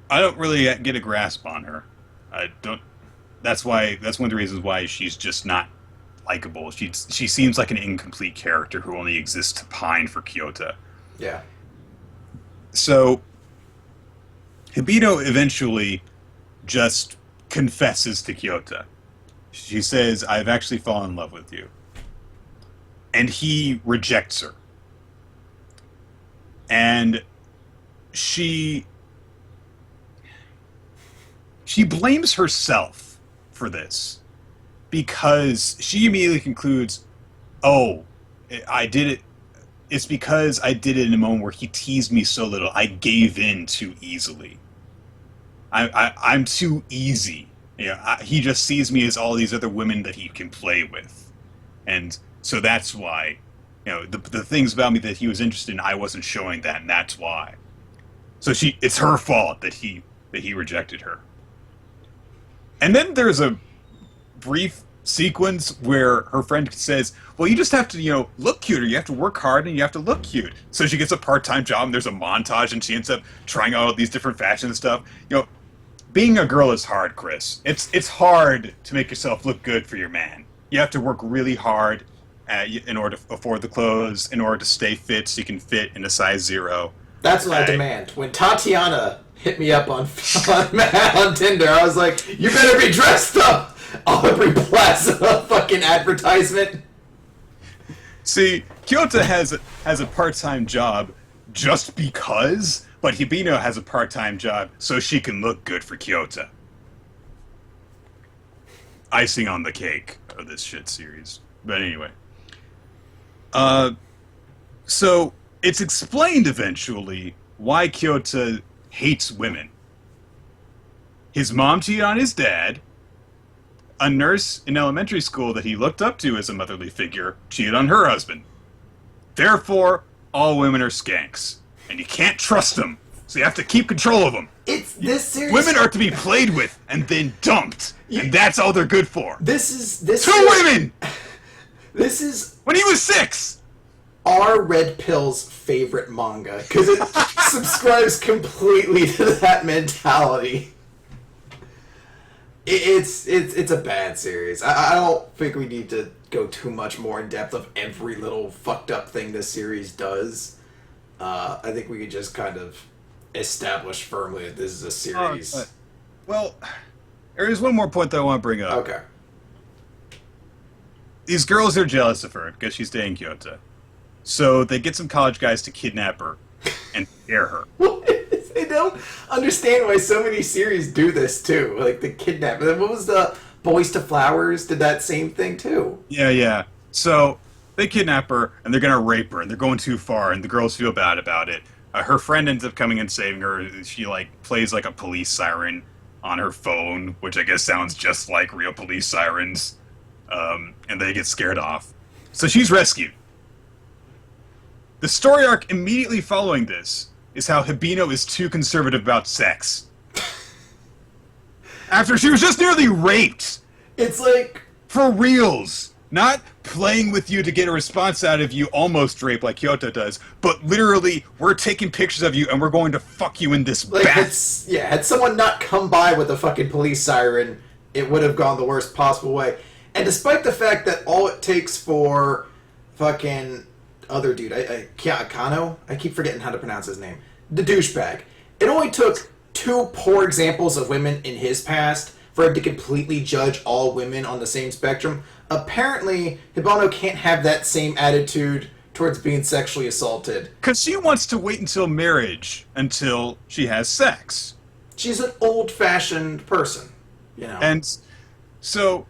I don't really get a grasp on her. I don't. That's one of the reasons why she's just not likable. She seems like an incomplete character who only exists to pine for Kyoto. Yeah. So, Hibino eventually just confesses to Kyoto. She says, I've actually fallen in love with you. And he rejects her. And she blames herself for this. Because she immediately concludes, oh, I did it. It's because I did it in a moment where he teased me so little. I gave in too easily. I'm too easy. He just sees me as all these other women that he can play with, and so that's why, the things about me that he was interested in, I wasn't showing that, and that's why. So it's her fault that he rejected her. And then there's a brief sequence where her friend says, well, you just have to, look cuter. You have to work hard and you have to look cute. So she gets a part-time job and there's a montage and she ends up trying out all these different fashion and stuff. Being a girl is hard, Chris. It's hard to make yourself look good for your man. You have to work really hard in order to afford the clothes, in order to stay fit so you can fit in a size 0. That's what I demand. When Tatiana hit me up on Tinder, I was like, you better be dressed up! Aubrey Plaza fucking advertisement. See, Kyoto has a part-time job just because, but Hibino has a part-time job so she can look good for Kyoto. Icing on the cake of this shit series. But anyway. So it's explained eventually why Kyoto hates women. His mom cheated on his dad. A nurse in elementary school that he looked up to as a motherly figure cheated on her husband. Therefore, all women are skanks. And you can't trust them, so you have to keep control of them. This series... Women are to be played with and then dumped. And that's all they're good for. This Two women! This is... When he was 6! Our Red Pill's favorite manga, because it subscribes completely to that mentality. It's a bad series. I don't think we need to go too much more in depth of every little fucked up thing this series does. I think we could just kind of establish firmly that this is a series. Well, there is one more point that I want to bring up. Okay. These girls are jealous of her because she's dating Kyoto. So they get some college guys to kidnap her and scare her. I don't understand why so many series do this too. Like the kidnap. What was the Boys to Flowers? Did that same thing too? Yeah. So they kidnap her and they're gonna rape her and they're going too far and the girls feel bad about it. Her friend ends up coming and saving her. She plays like a police siren on her phone, which I guess sounds just like real police sirens. And they get scared off. So she's rescued. The story arc immediately following this is how Hibino is too conservative about sex. After she was just nearly raped. It's like... For reals. Not playing with you to get a response out of you, almost rape like Kyoto does, but literally, we're taking pictures of you and we're going to fuck you in this bath. Had someone not come by with a fucking police siren, it would have gone the worst possible way. And despite the fact that all it takes for fucking... other dude, Kano? I keep forgetting how to pronounce his name. The douchebag. It only took 2 poor examples of women in his past for him to completely judge all women on the same spectrum. Apparently, Hibano can't have that same attitude towards being sexually assaulted. Because she wants to wait until marriage, until she has sex. She's an old-fashioned person, And so...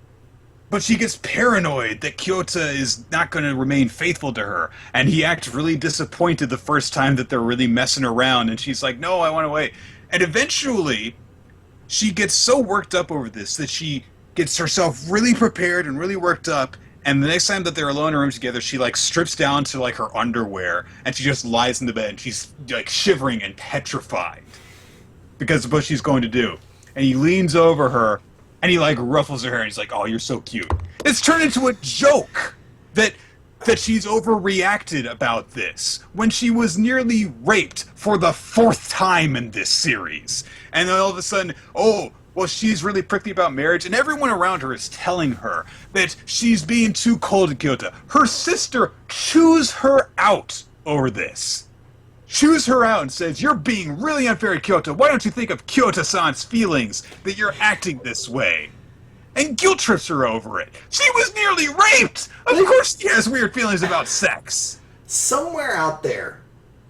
But she gets paranoid that Kyoto is not going to remain faithful to her. And he acts really disappointed the first time that they're really messing around. And she's like, no, I want to wait. And eventually, she gets so worked up over this that she gets herself really prepared and really worked up. And the next time that they're alone in a room together, she strips down to her underwear. And she just lies in the bed. And she's shivering and petrified. Because of what she's going to do. And he leans over her. And he ruffles her hair and he's like, oh, you're so cute. It's turned into a joke that she's overreacted about this when she was nearly raped for the 4th time in this series. And then all of a sudden, oh, well, she's really prickly about marriage. And everyone around her is telling her that she's being too cold to Kyoto. Her sister chews her out over this. Chews her out and says, you're being really unfair to Kyoto. Why don't you think of Kyoto-san's feelings that you're acting this way? And guilt trips her over it. She was nearly raped! Of course she has weird feelings about sex. Somewhere out there,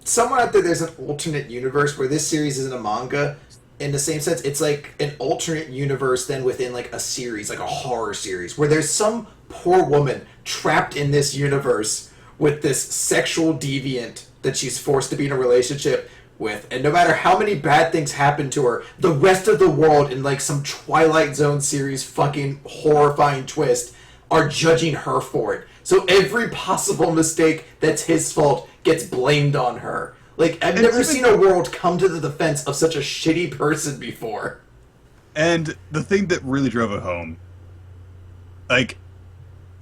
there's an alternate universe where this series isn't a manga. In the same sense, it's like an alternate universe then within a series, like a horror series, where there's some poor woman trapped in this universe with this sexual deviant that she's forced to be in a relationship with, and no matter how many bad things happen to her, the rest of the world in like some Twilight Zone series fucking horrifying twist are judging her for it. So every possible mistake that's his fault gets blamed on her. Like, I've never seen a world come to the defense of such a shitty person before. And the thing that really drove it home, like,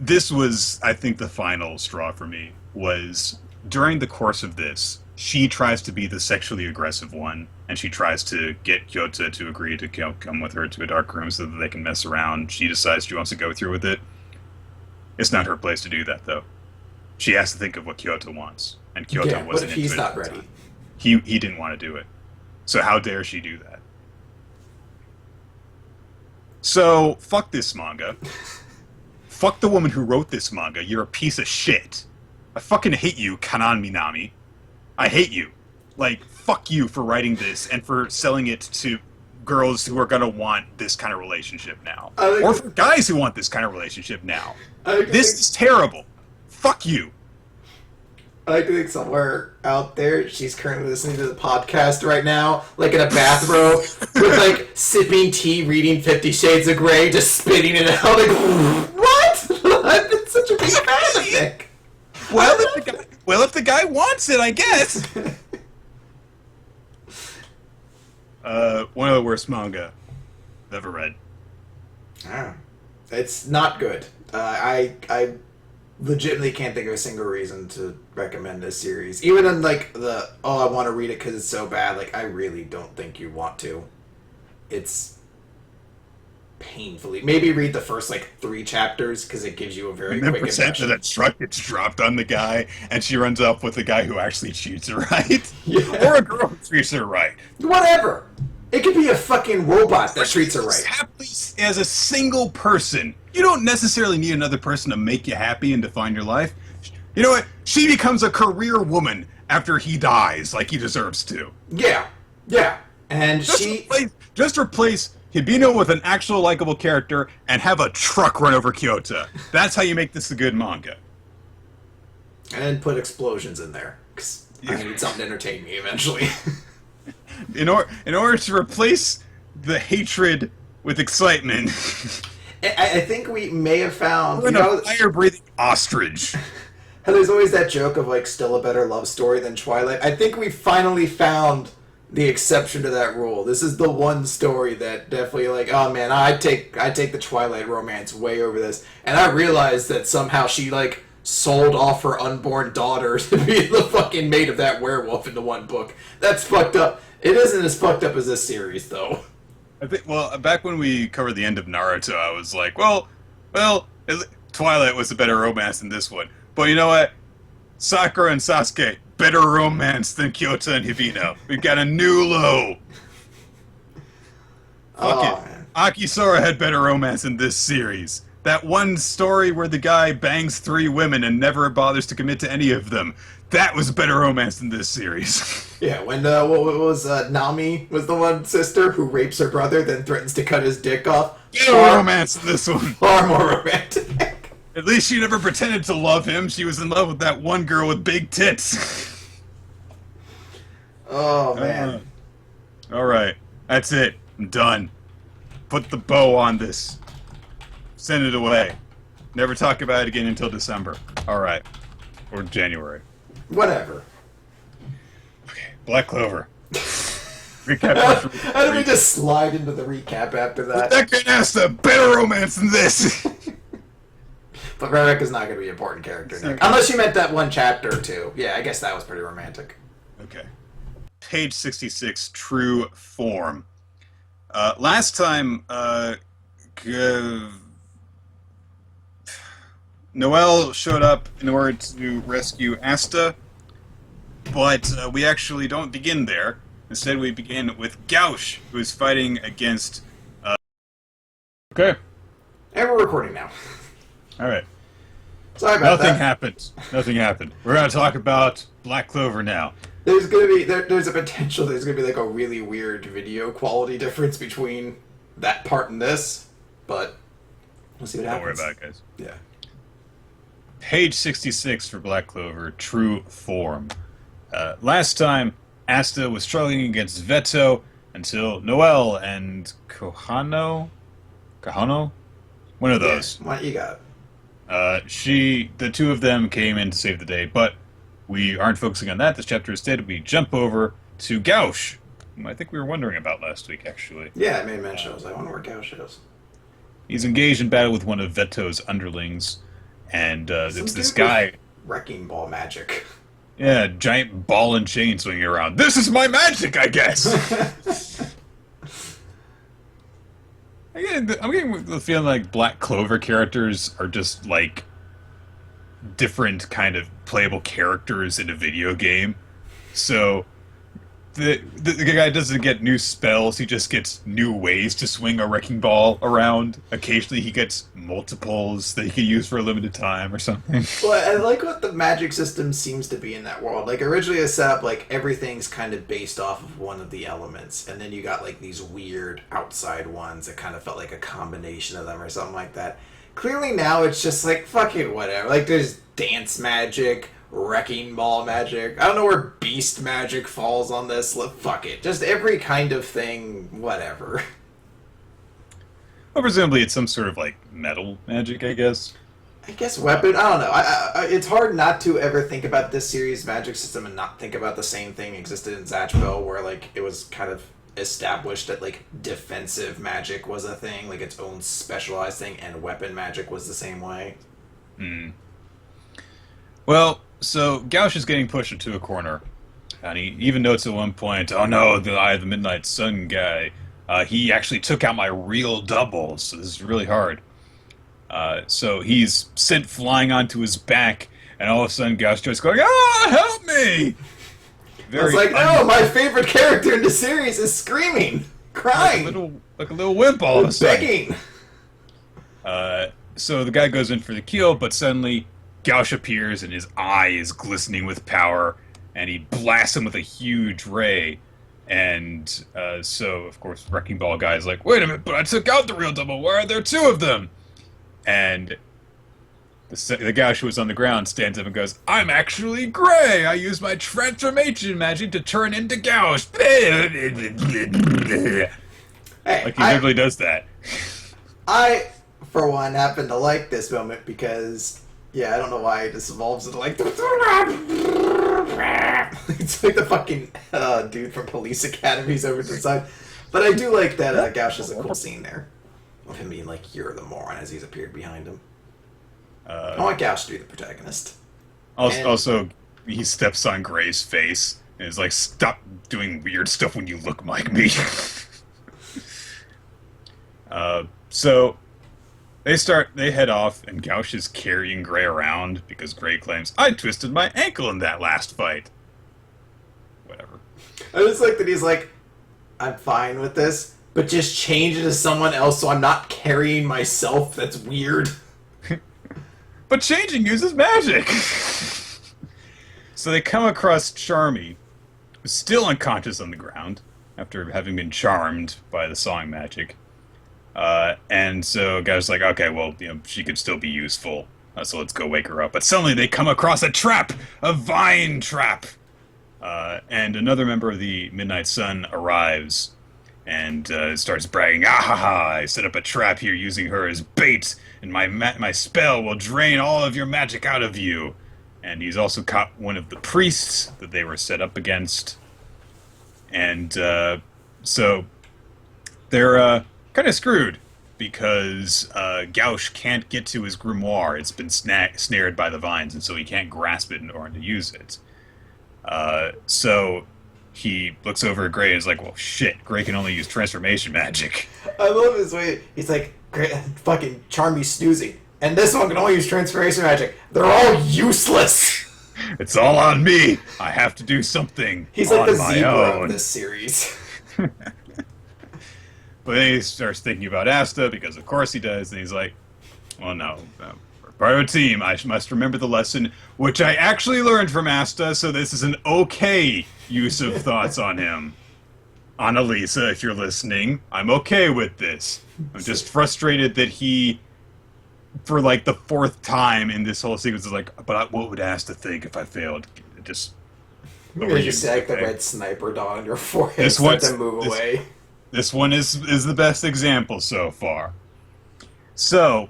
this was, I think, the final straw for me, was during the course of this, she tries to be the sexually aggressive one, and she tries to get Kyoto to agree to come with her to a dark room so that they can mess around. She decides she wants to go through with it. It's not her place to do that, though. She has to think of what Kyoto wants, and Kyoto wasn't into it. What if he's not ready? He didn't want to do it. So how dare she do that? So, fuck this manga. Fuck the woman who wrote this manga. You're a piece of shit. I fucking hate you, Kanan Minami. I hate you. Like, fuck you for writing this and for selling it to girls who are gonna want this kind of relationship now. Or for guys who want this kind of relationship now. This is terrible. Fuck you. I like to think somewhere out there she's currently listening to the podcast right now, like in a bathrobe, with like sipping tea, reading 50 Shades of Grey, just spitting it out. Like, what? I've been such a big fan of Nick. Well, if the guy wants it, I guess. One of the worst manga I've ever read. It's not good. I legitimately can't think of a single reason to recommend this series. Even in like I want to read it because it's so bad, like I really don't think you want to. It's painfully. Maybe read the first like 3 chapters because it gives you a very quick impression. That truck gets dropped on the guy and she runs up with the guy who actually treats her right. Yeah. Or a girl who treats her right. Whatever. It could be a fucking robot that treats her right. Happily as a single person. You don't necessarily need another person to make you happy and define your life. You know what? She becomes a career woman after he dies, like he deserves to. Yeah. Yeah. And just replace Hibino with an actual likable character and have a truck run over Kyoto. That's how you make this a good manga. And put explosions in there. Because I need something to entertain me eventually. In order to replace the hatred with excitement. I think we may have found... a fire-breathing ostrich. There's always that joke of, like, still a better love story than Twilight. I think we finally found the exception to that rule. This is the one story that definitely, like, oh, man, I take the Twilight romance way over this. And I realized that somehow she, like, sold off her unborn daughter to be the fucking mate of that werewolf in the one book. That's fucked up. It isn't as fucked up as this series, though. I think, back when we covered the end of Naruto, I was like, well, Twilight was a better romance than this one. But you know what? Sakura and Sasuke, better romance than Kyoto and Hibino. We've got a new low. Fuck it. Man. Akisora had better romance in this series. That one story where the guy bangs 3 women and never bothers to commit to any of them. That was a better romance than this series. Yeah, when what was Nami was the one sister who rapes her brother, then threatens to cut his dick off. Better romance than this one. Far more romantic. At least she never pretended to love him. She was in love with that one girl with big tits. Oh, man. All right. That's it. I'm done. Put the bow on this. Send it away. Never talk about it again until December. All right. Or January. Whatever. Okay. Black Clover. Recap. How did we just slide into the recap after that? That guy has a better romance than this. But Rebecca's not going to be an important character, Nick. Unless you meant that one chapter or two. Yeah, I guess that was pretty romantic. Okay. Page 66, True Form. Last time, Noelle showed up in order to rescue Asta, but we actually don't begin there. Instead, we begin with Gauche, who is fighting against... Okay. And we're recording now. Alright. Sorry about that. Nothing happened. We're going to talk about Black Clover now. There's going to be... There's a potential there's going to be like a really weird video quality difference between that part and this, but we'll see what happens. Don't worry about it, guys. Yeah. Page 66 for Black Clover, True Form. Last time, Asta was struggling against Veto until Noel and Kahano, one of Yeah, those. what you got? The two of them came in to save the day, but we aren't focusing on that. This chapter instead, we jump over to Gauche, whom I think we were wondering about last week, actually. Yeah, I made mention. I was like, I wonder where Gauche is. He's engaged in battle with one of Veto's underlings, and Some it's this dude with guy. wrecking ball magic. Yeah, giant ball and chain swinging around. This is my magic, I guess. I'm getting the feeling like Black Clover characters are just like different kind of playable characters in a video game. So the guy doesn't get new spells, he just gets new ways to swing a wrecking ball around. Occasionally he gets multiples that he can use for a limited time or something. Well, I like what the magic system seems to be in that world. Like, originally it's set up like everything's kind of based off of one of the elements, and then you got like these weird outside ones that kind of felt like a combination of them or something like that. Clearly now it's just like, fucking whatever. Like, there's dance magic, wrecking ball magic. I don't know where beast magic falls on this. Fuck it. Just every kind of thing, whatever. Well, presumably it's some sort of like metal magic, I guess. I guess weapon. I don't know. It's hard not to ever think about this series' magic system and not think about the same thing existed in Zatchbell, where like it was kind of established that like defensive magic was a thing, like its own specialized thing, and weapon magic was the same way. Hmm. Well, so Gauche is getting pushed into a corner, and he even notes at one point, "Oh no, the Eye of the Midnight Sun guy. He actually took out my real double, so this is really hard." So he's sent flying onto his back, and all of a sudden Gauche starts going, "Ah, help me!" I was like, no, my favorite character in the series is screaming, crying, like a little wimp all of a sudden. begging. So the guy goes in for the kill, but suddenly Gauche appears, and his eye is glistening with power, and he blasts him with a huge ray. And so, of course, Wrecking Ball guy is like, "Wait a minute, but I took out the real double. Why are there two of them?" And the Gauche who was on the ground stands up and goes, "I'm actually gray. I use my transformation magic to turn into Gauche." Hey, Like he literally does that. I, for one, happen to like this moment because, yeah, I don't know why it just evolves into like. It's like the fucking dude from Police Academy's over to the side. But I do like that Gauche has a cool scene there. Of him being like, "You're the moron," as he's appeared behind him. I want Gauche to be the protagonist. Also, he steps on Gray's face and is like, "Stop doing weird stuff when you look like me." So they head off, and Gauche is carrying Gray around because Gray claims, "I twisted my ankle in that last fight." Whatever. I just like that he's like, "I'm fine with this, but just change it to someone else so I'm not carrying myself. That's weird." But changing uses magic! So they come across Charmy, who's still unconscious on the ground, after having been charmed by the sawing magic. And so Guy's like, "Okay, well, she could still be useful, so let's go wake her up." But suddenly they come across a trap! A vine trap! And another member of the Midnight Sun arrives, and starts bragging, "Ah ha ha, I set up a trap here using her as bait, and my spell will drain all of your magic out of you." And he's also caught one of the priests that they were set up against. And so they're kind of screwed, because Gauche can't get to his grimoire. It's been snared by the vines, and so he can't grasp it in order to use it. So he looks over at Gray and is like, "Well, shit, Gray can only use transformation magic." I love his way. He's like, "Great, fucking Charmy's snoozing, and this one can only use transformation magic. They're all useless." It's all on me. I have to do something. He's like on the my zebra own. of this series. But then he starts thinking about Asta, because of course he does, and he's like, "Well, no, we're part of a team. I must remember the lesson, which I actually learned from Asta, so this is an okay use of thoughts on him. Annalisa, if you're listening, I'm okay with this. I'm just frustrated that he, for like the fourth time in this whole sequence, is like, but what would Asta think if I failed? Just You just see like the red sniper dot on your forehead, This start one's to move this, away. this one is the best example so far. So,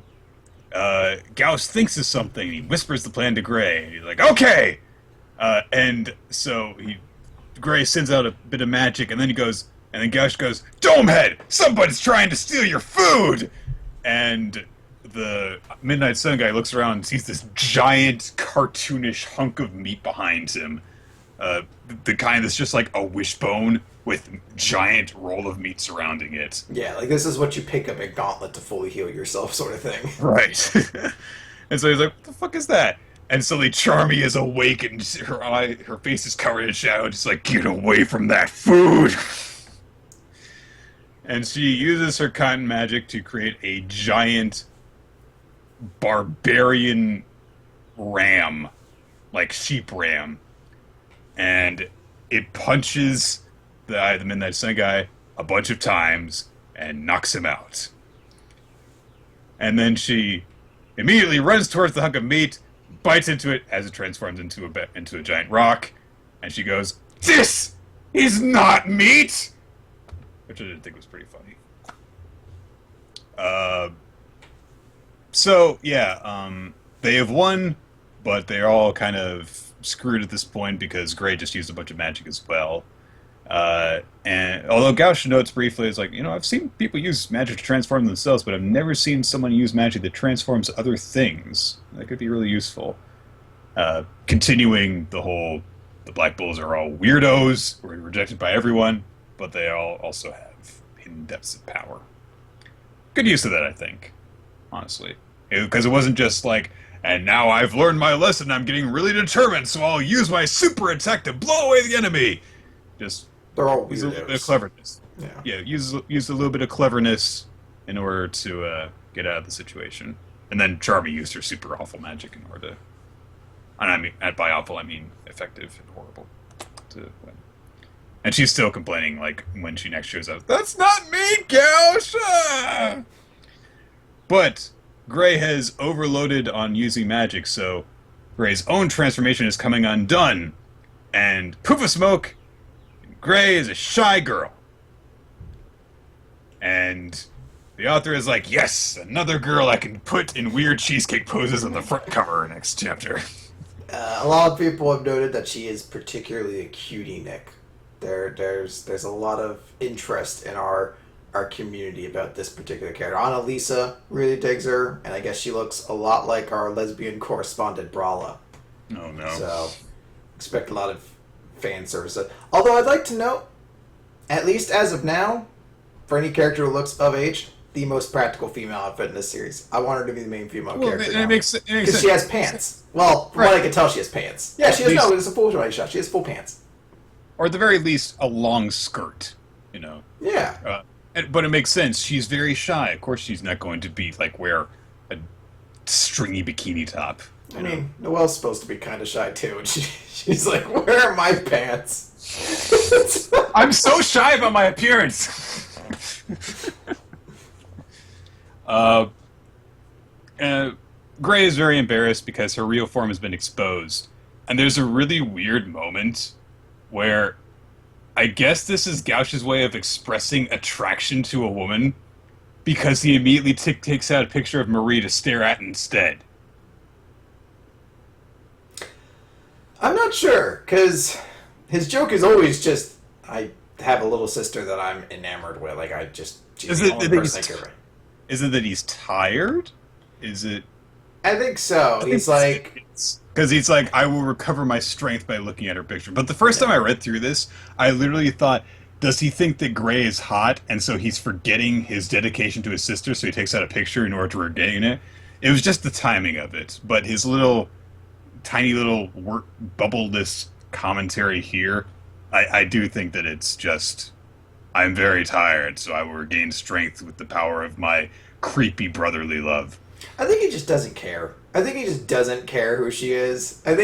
Gauss thinks of something. He whispers the plan to Gray. And he's like, "Okay." And so Gray sends out a bit of magic, and then and then Gauss goes, "Domehead, somebody's trying to steal your food!" And the Midnight Sun guy looks around and sees this giant, cartoonish hunk of meat behind him. The kind that's just like a wishbone with giant roll of meat surrounding it. Yeah, like this is what you pick up a gauntlet to fully heal yourself, sort of thing. Right. And so he's like, "What the fuck is that?" And suddenly Charmy is awake and her face is covered in shadow, just like, "Get away from that food!" And she uses her cotton magic to create a giant barbarian ram, like sheep ram. And it punches the Midnight Sun guy a bunch of times and knocks him out. And then she immediately runs towards the hunk of meat, bites into it as it transforms into a giant rock, and she goes, "This is not meat!" Which I did think was pretty funny. They have won, but they're all kind of screwed at this point because Gray just used a bunch of magic as well. And although Gauss notes briefly, is like, I've seen people use magic to transform themselves, but I've never seen someone use magic that transforms other things. That could be really useful. Continuing the Black Bulls are all weirdos, were rejected by everyone, but they all also have hidden depths of power. Good use of that, I think, honestly. Because it wasn't just like, "And now I've learned my lesson, I'm getting really determined, so I'll use my super attack to blow away the enemy." Just They're all use a little bit of weirdos. cleverness. Yeah. Use a little bit of cleverness in order to get out of the situation. And then Charmy used her super awful magic in order to... And I mean, by awful, I mean effective and horrible to win. And she's still complaining, like, when she next shows up, "That's not me, Gauss!" Ah! But Gray has overloaded on using magic, so Gray's own transformation is coming undone. And poof of smoke, Gray is a shy girl. And the author is like, "Yes, another girl I can put in weird cheesecake poses on the front cover next chapter." A lot of people have noted that she is particularly a cutie, Nick. There's a lot of interest in our community about this particular character. Annalisa really digs her, and I guess she looks a lot like our lesbian correspondent Brawla. Oh no. So expect a lot of fan service. Although I'd like to note, at least as of now, for any character who looks of age, the most practical female outfit in this series. I want her to be the main female character. It makes sense. Because she has pants. Well, from what I can tell, she has pants. Yeah, she has. No, it's a full shot. She has full pants. Or at the very least, a long skirt. Yeah. But it makes sense. She's very shy. Of course, she's not going to be like wear a stringy bikini top. I mean, Noelle's supposed to be kind of shy too, and she's like, "Where are my pants?" I'm so shy about my appearance. Gray is very embarrassed because her real form has been exposed. And there's a really weird moment where I guess this is Gauch's way of expressing attraction to a woman because he immediately takes out a picture of Marie to stare at instead. I'm not sure, because his joke is always just, "I have a little sister that I'm enamored with. Like, she's the only person I care about." Is it that he's tired? Is it... I think so. He's like... Because he's like, "I will recover my strength by looking at her picture." But the first time I read through this, I literally thought, does he think that Gray is hot, and so he's forgetting his dedication to his sister, so he takes out a picture in order to regain it? It was just the timing of it. But his tiny little bubbledness commentary here, I do think that it's just, "I'm very tired, so I will regain strength with the power of my creepy brotherly love." I think he just doesn't care. I think he just doesn't care who she is. I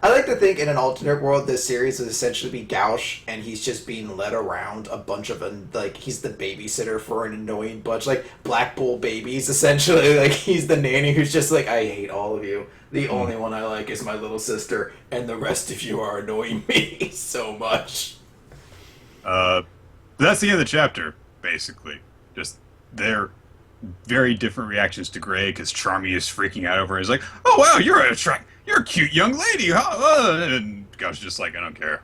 like to think in an alternate world this series would essentially be Gauche and he's just being led around a bunch of like he's the babysitter for an annoying bunch like Black Bull babies essentially. Like he's the nanny who's just like, I hate all of you. The only one I like is my little sister and the rest of you are annoying me so much. That's the end of the chapter, basically. Just their very different reactions to Gray because Charmy is freaking out over it. He's like, "Oh wow, you're a cute young lady, huh?" And Gauche just like, "I don't care."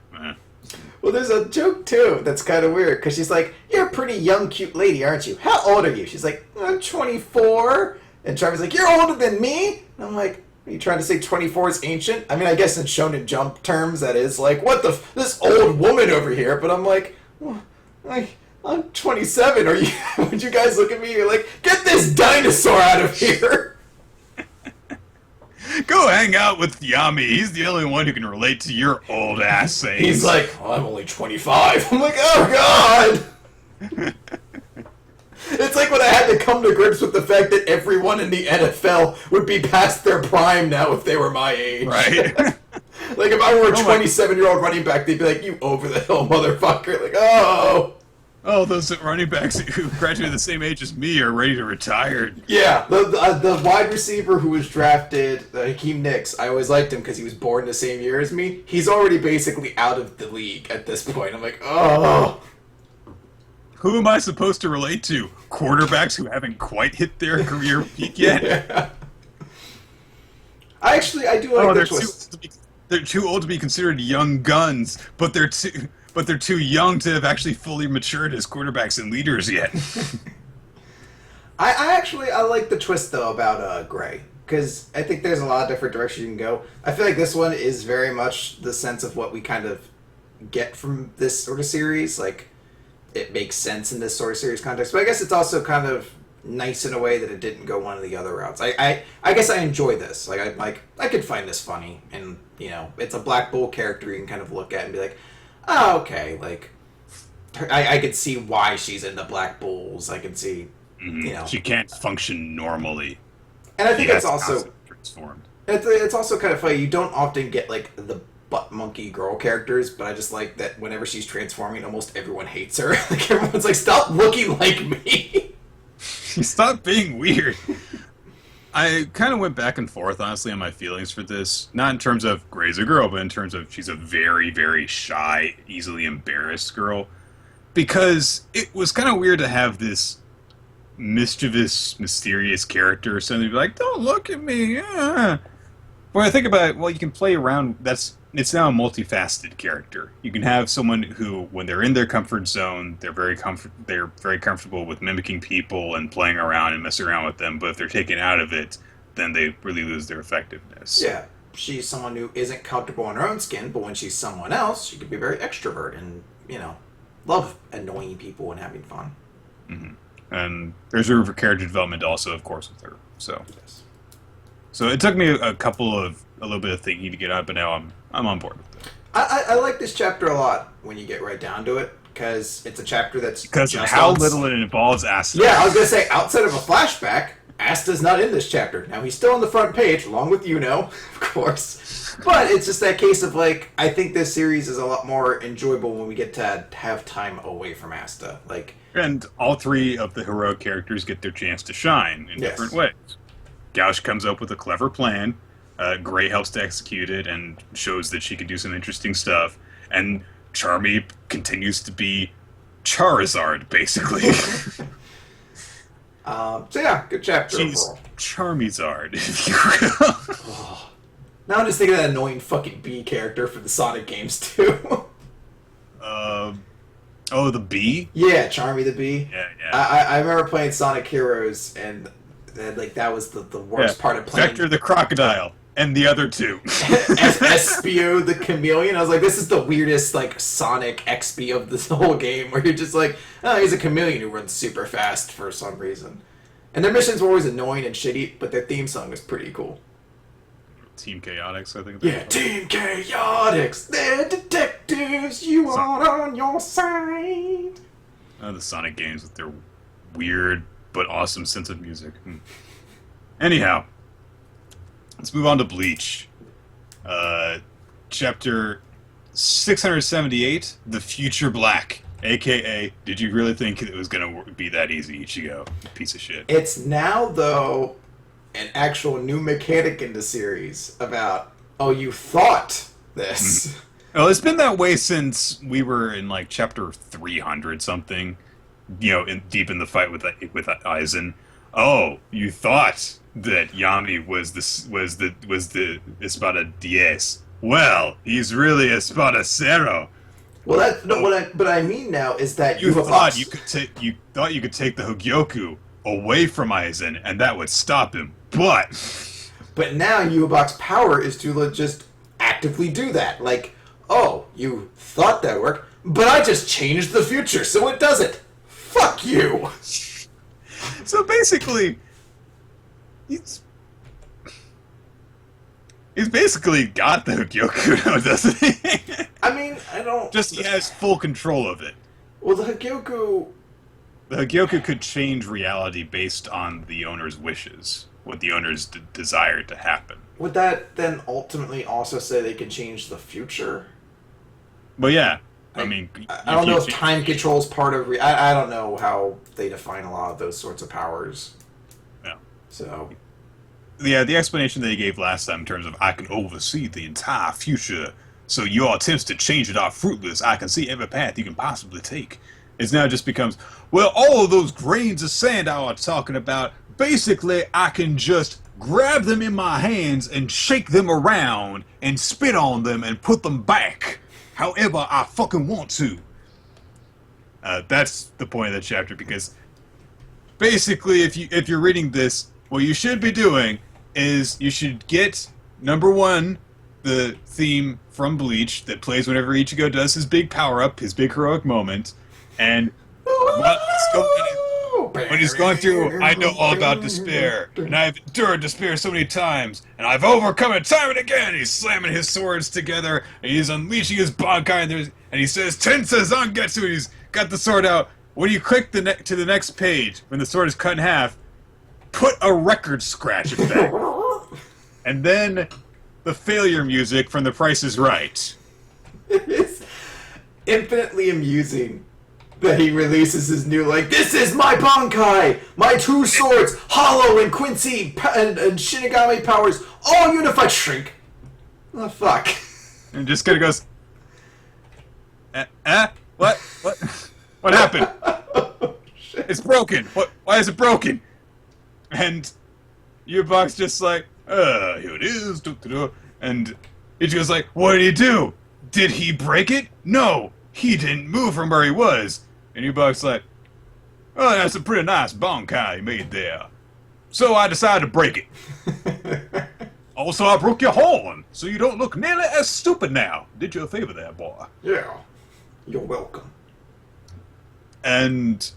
Well, there's a joke too that's kind of weird because she's like, "You're a pretty young, cute lady, aren't you? How old are you?" She's like, "I'm 24." And Charmy's like, "You're older than me." And I'm like, "Are you trying to say 24 is ancient?" I mean, I guess in Shonen Jump terms, that is like, what the this old woman over here. But I'm like, well, I'm 27. Are you? Would you guys look at me? You're like, get this dinosaur out of here. Go hang out with Yami. He's the only one who can relate to your old ass sayings. He's like, oh, I'm only 25. I'm like, oh god. It's like when I had to come to grips with the fact that everyone in the NFL would be past their prime now if they were my age. Right. Like if I were a 27-year-old running back, they'd be like, you over the hill motherfucker. Like, oh. Oh, those running backs who graduated the same age as me are ready to retire. Yeah, the wide receiver who was drafted, Hakeem Nicks, I always liked him because he was born the same year as me. He's already basically out of the league at this point. I'm like, oh. Who am I supposed to relate to? Quarterbacks who haven't quite hit their career peak yet? Yeah. I do like the twist. They're too old to be considered young guns, but they're too young to have actually fully matured as quarterbacks and leaders yet. I like the twist though about Gray because I think there's a lot of different directions you can go. I feel like this one is very much the sense of what we kind of get from this sort of series. Like it makes sense in this sort of series context, but I guess it's also kind of nice in a way that it didn't go one of the other routes. I guess I enjoy this. I could find this funny, and it's a Black Bull character you can kind of look at and be like, oh, okay, like, I could see why she's into Black Bulls. I can see, She can't function normally. And I think it's also transformed. It's also kind of funny. You don't often get, like, the butt monkey girl characters, but I just like that whenever she's transforming, almost everyone hates her. Like, everyone's like, stop looking like me! Stop being weird. I kind of went back and forth, honestly, on my feelings for this. Not in terms of Gray's a girl, but in terms of she's a very, very shy, easily embarrassed girl. Because it was kind of weird to have this mischievous, mysterious character suddenly be like, don't look at me. When I think about it, well, you can play around. It's now a multifaceted character. You can have someone who, when they're in their comfort zone, they're very comfortable with mimicking people and playing around and messing around with them. But if they're taken out of it, then they really lose their effectiveness. Yeah, she's someone who isn't comfortable in her own skin, but when she's someone else, she can be very extrovert and love annoying people and having fun. Mm-hmm. And there's room for character development also, of course, with her. So. Yes. So it took me a little bit of thinking to get out, but now I'm on board with it. I like this chapter a lot when you get right down to it, because it's a chapter that's because of how little it involves Asta. Yeah, I was gonna say outside of a flashback, Asta's not in this chapter. Now he's still on the front page, along with of course. But it's just that case of like, I think this series is a lot more enjoyable when we get to have time away from Asta. And all three of the heroic characters get their chance to shine in different ways. Gauche comes up with a clever plan. Gray helps to execute it and shows that she can do some interesting stuff. And Charmy continues to be Charizard, basically. So yeah, good chapter She's overall. Charmizard, if you will. Now I'm just thinking of that annoying fucking bee character for the Sonic games too. The bee? Yeah, Charmy the bee. Yeah. I remember playing Sonic Heroes and that was the worst part of playing. Vector the crocodile and the other two. Espio the chameleon. I was like, this is the weirdest Sonic XP of this whole game, where you're just like, oh, he's a chameleon who runs super fast for some reason. And their missions were always annoying and shitty, but their theme song was pretty cool. Team Chaotix, I think. Yeah, Team Chaotix. They're detectives. You are on your side. The Sonic games with their weird but awesome sense of music. Anyhow, let's move on to Bleach. Chapter 678, The Future Black. AKA, did you really think it was going to be that easy, Ichigo? You piece of shit. It's now, though, an actual new mechanic in the series about, oh, you thought this. Well, it's been that way since we were in, like, chapter 300 something. You know, deep in the fight with Aizen. Oh, you thought that Yami was the Espada Diez. Well, he's really Espada Cero. Well, that no, what I mean now is that You thought you could take you take the Hogyoku away from Aizen, and that would stop him. But now Yuba's power is to just actively do that. Like, oh, you thought that worked, but I just changed the future, so it doesn't. Fuck you. So basically, he's basically got the Hogyoku, doesn't he? I mean, I don't... Just he has full control of it. Well, the Hogyoku... The Hogyoku could change reality based on the owner's wishes, what the owners desired to happen. Would that then ultimately also say they can change the future? Well, yeah. I mean... I don't know if time control is part of... I don't know how they define a lot of those sorts of powers. Yeah. So... Yeah, the explanation that he gave last time in terms of I can oversee the entire future, so your attempts to change it are fruitless. I can see every path you can possibly take. It now just becomes, well, all of those grains of sand I was talking about, basically I can just grab them in my hands and shake them around and spit on them and put them back however I fucking want to. That's the point of the chapter, because basically if you're reading this, what you should be doing is you should get, number one, the theme from Bleach that plays whenever Ichigo does his big power-up, his big heroic moment, and when he's going through, I know all about despair, and I've endured despair so many times, and I've overcome it time and again. He's slamming his swords together, and he's unleashing his Bankai, and he says, Tensa Zangetsu, and he's got the sword out. When you click to the next page, when the sword is cut in half, put a record scratch effect. And then the failure music from The Price is Right. It's infinitely amusing that he releases his new, like, this is my Bankai! My two swords, Hollow and Quincy and Shinigami powers, all unified. Shrink. Oh, fuck. And just kind of goes, What? What happened? Oh, shit. It's broken. Why is it broken? And Yubok's just like, here it is. And Ichigo's like, what did he do? Did he break it? No, he didn't move from where he was. And Yubok's like, oh, that's a pretty nice Bankai you made there. So I decided to break it. Also, I broke your horn, so you don't look nearly as stupid now. Did you a favor there, boy. Yeah. You're welcome. And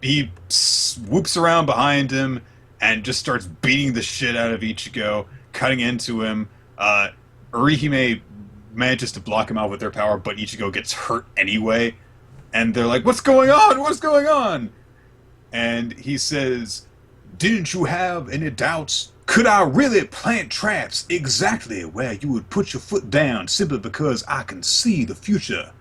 he swoops around behind him and just starts beating the shit out of Ichigo, cutting into him. Orihime manages to block him out with their power, but Ichigo gets hurt anyway. And they're like, what's going on? What's going on? And he says, didn't you have any doubts? Could I really plant traps exactly where you would put your foot down simply because I can see the future?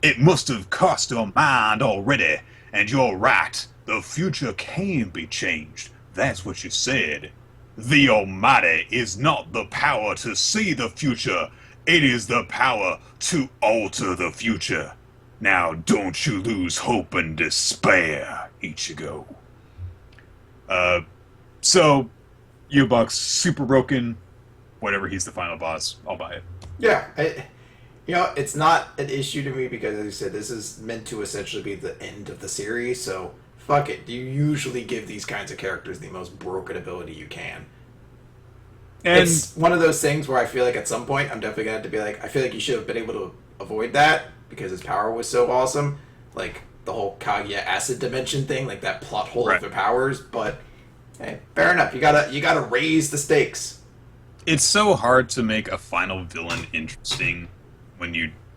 It must have crossed your mind already. And you're right, the future can be changed. That's what you said. The Almighty is not the power to see the future. It is the power to alter the future. Now don't you lose hope and despair, Ichigo. So, Yubok's super broken. Whatever, he's the final boss. I'll buy it. Yeah, it's not an issue to me because, as you said, this is meant to essentially be the end of the series, so fuck it. You usually give these kinds of characters the most broken ability you can. And it's one of those things where I feel like at some point I'm definitely going to have to be like, I feel like you should have been able to avoid that because his power was so awesome. Like, the whole Kaguya acid dimension thing, like that plot hole of their powers, but hey, fair enough. You gotta raise the stakes. It's so hard to make a final villain interesting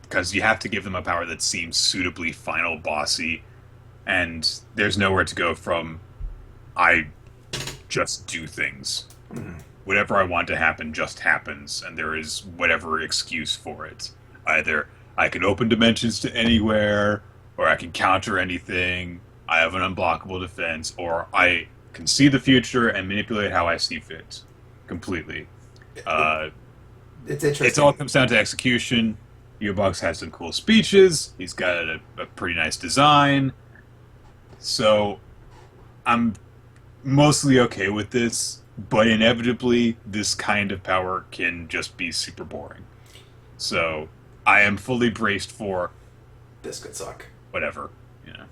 because you have to give them a power that seems suitably final bossy, and there's nowhere to go from I just do things. Mhm. Whatever I want to happen just happens, and there is whatever excuse for it. Either I can open dimensions to anywhere, or I can counter anything. I have an unblockable defense, or I can see the future and manipulate how I see fit. Completely. It, Uh, it's it all interesting. comes down to execution. Gearbox has some cool speeches. He's got a pretty nice design. So I'm mostly okay with this, but inevitably, this kind of power can just be super boring. So I am fully braced for This could suck. whatever, you know.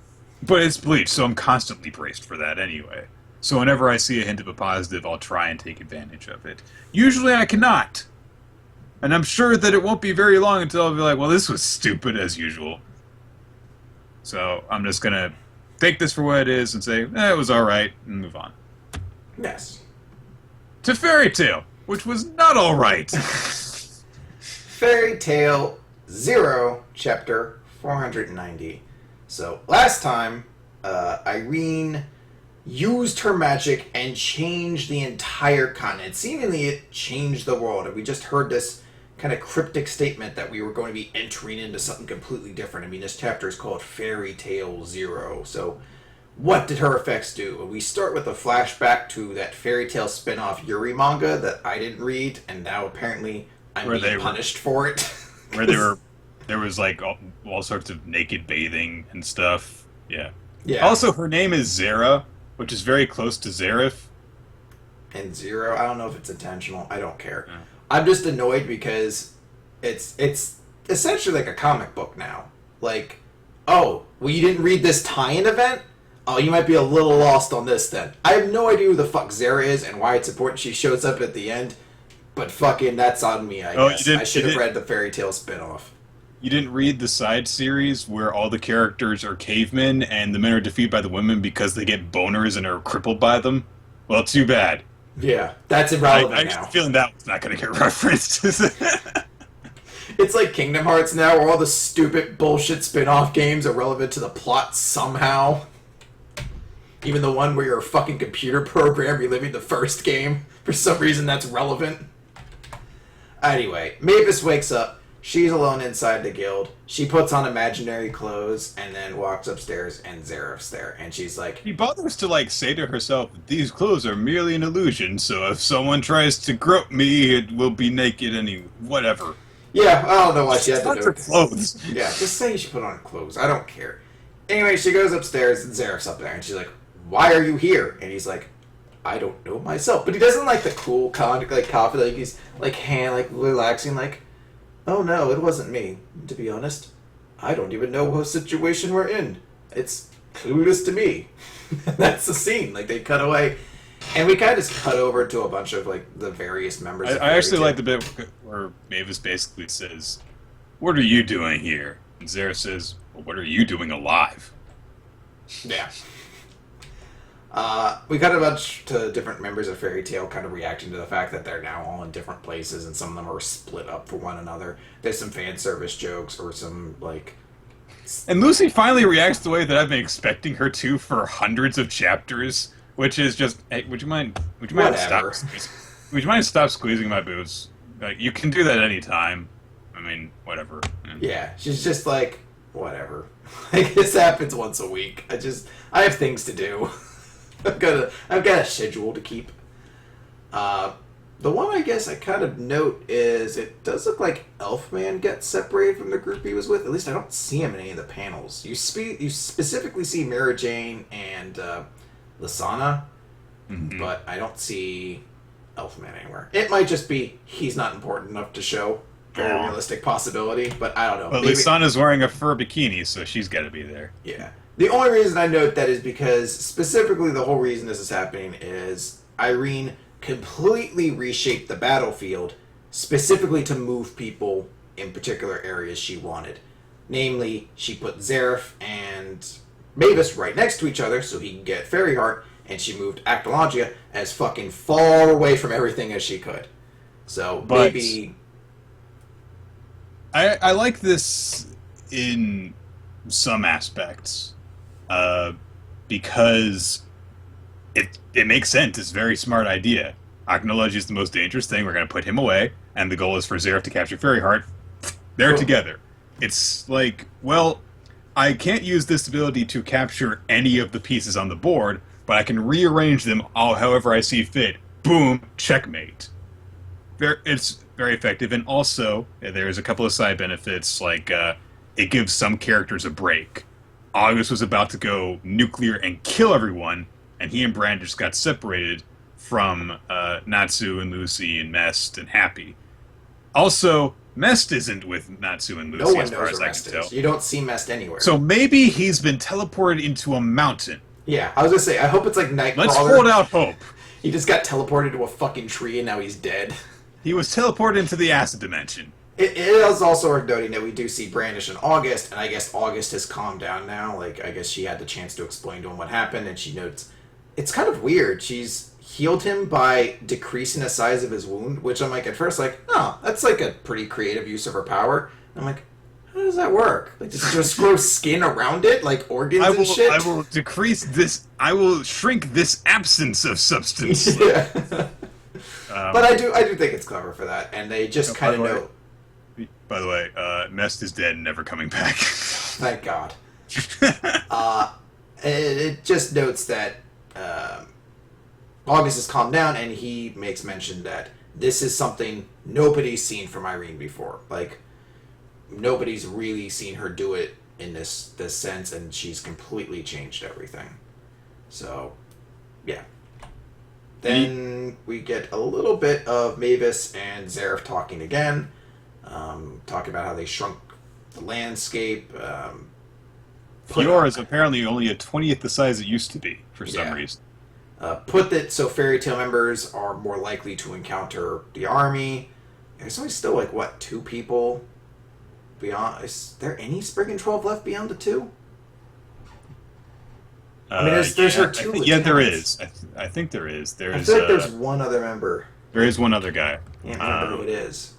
But it's Bleach, so I'm constantly braced for that anyway. So whenever I see a hint of a positive, I'll try and take advantage of it. Usually I cannot. And I'm sure that it won't be very long until I'll be like, well, this was stupid as usual. So I'm just gonna take this for what it is and say, it was alright, and move on. Yes. To Fairy Tail, which was not alright. Fairy Tail Zero, Chapter 490. So, last time, Irene used her magic and changed the entire continent. Seemingly, it changed the world. And we just heard this kind of cryptic statement that we were going to be entering into something completely different. I mean, this chapter is called Fairy Tail Zero. So, what did her effects do? We start with a flashback to that Fairy Tail spin-off Yuri manga that I didn't read, and now apparently I'm Where they being were- punished for it. Where there was like all sorts of naked bathing and stuff. Yeah. Yeah. Also, her name is Zera, which is very close to Zareth. And Zero, I don't know if it's intentional. I don't care. Yeah. I'm just annoyed because it's essentially like a comic book now. Like, oh, well, you didn't read this tie-in event? Oh, you might be a little lost on this then. I have no idea who the fuck Zera is and why it's important she shows up at the end, but fucking that's on me, I Oh, guess. you didn't- I should you have didn't- read the Fairy Tail spin-off. You didn't read the side series where all the characters are cavemen and the men are defeated by the women because they get boners and are crippled by them? Well, too bad. Yeah, that's I irrelevant have now. a feeling that was not going to get referenced. It's like Kingdom Hearts now, where all the stupid bullshit spin-off games are relevant to the plot somehow. Even the one where you're a fucking computer program reliving the first game. For some reason, that's relevant. Anyway, Mavis wakes up. She's alone inside the guild. She puts on imaginary clothes and then walks upstairs, and Zareth's there. And she's like, She bothers to say to herself, these clothes are merely an illusion, so if someone tries to grope me, it will be naked whatever. yeah, I don't know why she had to Not do her it. clothes. Yeah, just say she put on clothes. I don't care. Anyway, she goes upstairs, and Zareth's up there, and she's like, why are you here? And he's like, I don't know myself. But he doesn't like the cool coffee, like he's relaxing, like, oh no, it wasn't me. To be honest, I don't even know what situation we're in. It's clueless to me. That's the scene. Like, they cut away, and we kind of just cut over to a bunch of the various members. of I actually Fairy like the Tail. bit where Mavis basically says, what are you doing here? And Zara says, well, what are you doing alive? Yeah. We got a bunch to different members of Fairy Tail kind of reacting to the fact that they're now all in different places and some of them are split up for one another. There's some fan service jokes or some, And Lucy finally reacts the way that I've been expecting her to for hundreds of chapters, which is just, hey, would you mind Whatever. would you mind stop squeezing my boobs? Like, you can do that anytime. I mean, whatever. Yeah, she's just like, whatever. Like, this happens once a week. I have things to do. I've got a schedule to keep. The one I guess I kind of note is it does look like Elfman gets separated from the group he was with. At least I don't see him in any of the panels. You specifically see Mara Jane and Lasana, Mhm. but I don't see Elfman anywhere. It might just be he's not important enough to show. Very Aw. realistic possibility, but I don't know. But Maybe- Lisana's wearing a fur bikini, so she's got to be there. Yeah. The only reason I note that is because specifically the whole reason this is happening is Irene completely reshaped the battlefield specifically to move people in particular areas she wanted. Namely, she put Zareth and Mavis right next to each other so he can get Fairy Heart, and she moved Actologia as fucking far away from everything as she could. So But- maybe... I like this in some aspects, because it makes sense. It's a very smart idea. Acknowledge is the most dangerous thing. We're going to put him away, and the goal is for Zeref to capture Fairy Heart. They're together. It's like, well, I can't use this ability to capture any of the pieces on the board, but I can rearrange them all however I see fit. Boom, checkmate. It's very effective, and also there's a couple of side benefits, like it gives some characters a break. August was about to go nuclear and kill everyone, and he and Brand just got separated from Natsu and Lucy and Mest and Happy. Also, Mest isn't with Natsu and Lucy, No one as far knows as where I can Mest tell. is. You don't see Mest anywhere. So maybe he's been teleported into a mountain. Yeah, I was gonna say, I hope it's like Nightcrawler. Let's hold out hope. He just got teleported to a fucking tree and now he's dead. He was teleported into the acid dimension. It is also worth noting that we do see Brandish in August, and I guess August has calmed down now. Like, I guess she had the chance to explain to him what happened, and she notes it's kind of weird. She's healed him by decreasing the size of his wound, which I'm like, at first, like, oh, that's like a pretty creative use of her power. And I'm like, how does that work? Like, does she just grow skin around it, like organs and shit? I will decrease this. I will shrink this absence of substance. Yeah. But I do think it's clever for that, and they just kind of know. By the way, Mest is dead and never coming back. Thank God. It just notes that August has calmed down, and he makes mention that this is something nobody's seen from Irene before. Like, nobody's really seen her do it in this sense, and she's completely changed everything. So, yeah. Then we get a little bit of Mavis and Zeref talking again. Talking about how they shrunk the landscape. Fiora is apparently only a 20th the size it used to be, for some reason. Put that so Fairy Tail members are more likely to encounter the army. There's only still, like, what, 2 people beyond? Is there any Sprig and 12 left beyond the 2? I mean, there's her 2 lieutenants. Yeah, there is. I think there is. I feel like there's one other member. There is one other guy. I can't remember who it is.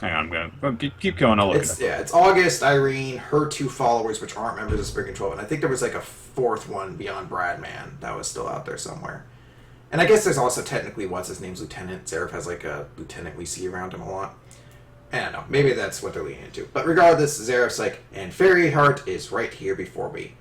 Hang on, I'm going to keep going. I'll look it up. Yeah, it's August, Irene, her 2 followers, which aren't members of Sprig and 12, and I think there was like a 4th one beyond Bradman that was still out there somewhere. And I guess there's also technically what's-his-name's lieutenant. Zeref has like a lieutenant we see around him a lot. I don't know. Maybe that's what they're leaning into. But regardless, Zeref's like, and Fairy Heart is right here before me.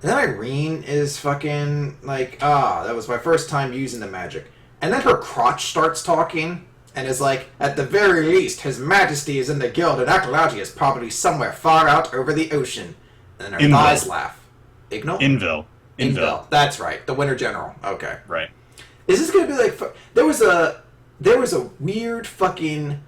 And then Irene is fucking like, that was my first time using the magic. And then her crotch starts talking and is like, at the very least, His Majesty is in the guild and Akalaji is probably somewhere far out over the ocean. And then her thighs laugh. Ignal? Invel. That's right. The Winter General. Okay. Right. Is this going to be like... There was a weird fucking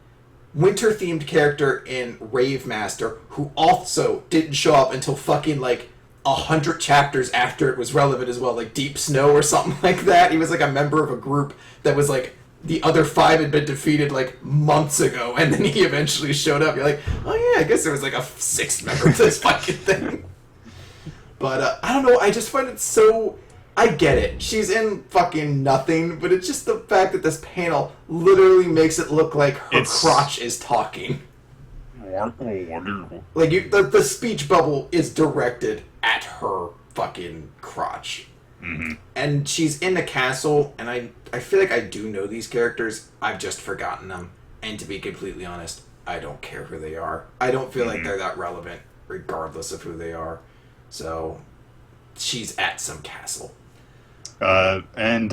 winter-themed character in Rave Master who also didn't show up until fucking, like, 100 chapters after it was relevant as well. Like Deep Snow or something like that. He was, like, a member of a group that was, like... The other 5 had been defeated, like, months ago, and then he eventually showed up. You're like, oh yeah, I guess there was, like, a 6th member of this fucking thing. But, I don't know, I just find it so... I get it. She's in fucking nothing, but it's just the fact that this panel literally makes it look like her crotch is talking. Like, the speech bubble is directed at her fucking crotch. Mm-hmm. And she's in the castle, and I feel like I do know these characters. I've just forgotten them. And to be completely honest, I don't care who they are. I don't feel like they're that relevant, regardless of who they are. So, she's at some castle. And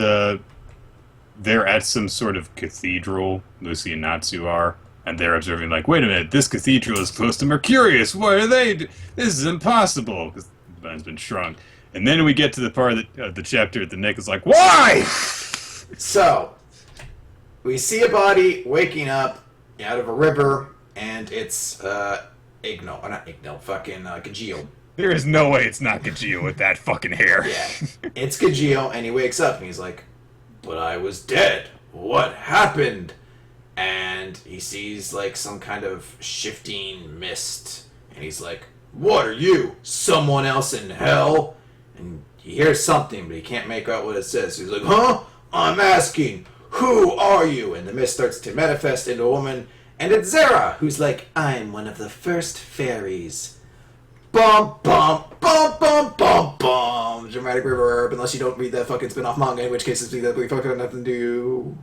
they're at some sort of cathedral, Lucy and Natsu are, and they're observing, like, wait a minute, this cathedral is close to Mercurius. What are they? This is impossible, because the land's been shrunk. And then we get to the part of the chapter that Nick is like, why? So, we see a body waking up out of a river, and it's, not Ignal, fucking, Gajeel. There is no way it's not Gajeel with that fucking hair. Yeah, it's Gajeel, and he wakes up, and he's like, but I was dead. What happened? And he sees, like, some kind of shifting mist, and he's like, what are you? Someone else in hell? And he hears something, but he can't make out what it says. So he's like, huh? I'm asking, who are you? And the mist starts to manifest into a woman, and it's Zera, who's like, I'm one of the first fairies. Bum, bum, bum, bum, bum, bum. Dramatic reverb, unless you don't read that fucking spin-off manga, in which case it's because we fucking have nothing to do.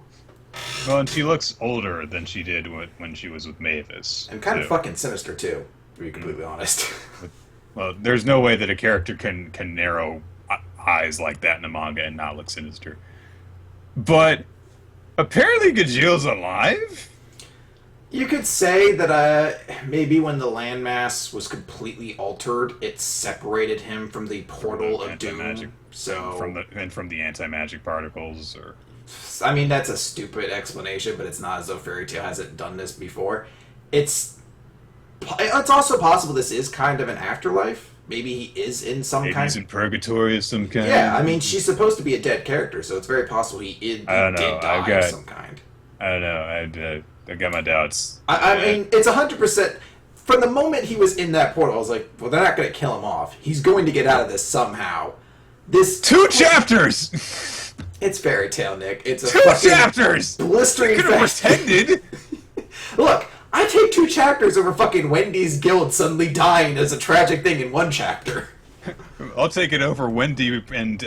Well, and she looks older than she did when she was with Mavis. And kind of fucking sinister, too, to be completely honest. Well, there's no way that a character can narrow eyes like that in a manga and not look sinister. But apparently Gajil's alive? You could say that maybe when the landmass was completely altered, it separated him from the portal of doom. So from the anti-magic particles, or I mean, that's a stupid explanation, but it's not as though Fairy Tail hasn't done this before. It's also possible this is kind of an afterlife. Maybe he is in some maybe kind. He's in purgatory of some kind. Yeah, I mean, she's supposed to be a dead character, so it's very possible he did die of some kind. I don't know. I got my doubts. I mean, it's 100%. From the moment he was in that portal, I was like, well, they're not going to kill him off. He's going to get out of this somehow. This 2 chapters! It's Fairy Tail, Nick. It's a 2 fucking chapters! blistering could have pretended! Look, I take 2 chapters over fucking Wendy's guild suddenly dying as a tragic thing in 1 chapter. I'll take it over Wendy and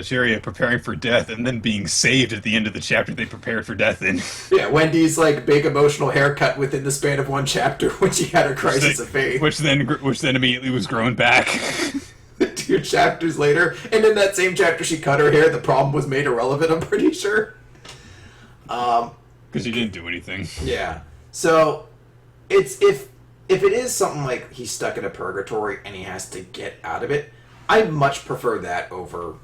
Sharia preparing for death and then being saved at the end of the chapter they prepared for death in. Yeah, Wendy's like big emotional haircut within the span of 1 chapter when she had her crisis of faith. Which then immediately was grown back. 2 chapters later, and in that same chapter she cut her hair, the problem was made irrelevant, I'm pretty sure. Because she didn't do anything. Yeah. So, it's if it is something like he's stuck in a purgatory and he has to get out of it, I much prefer that over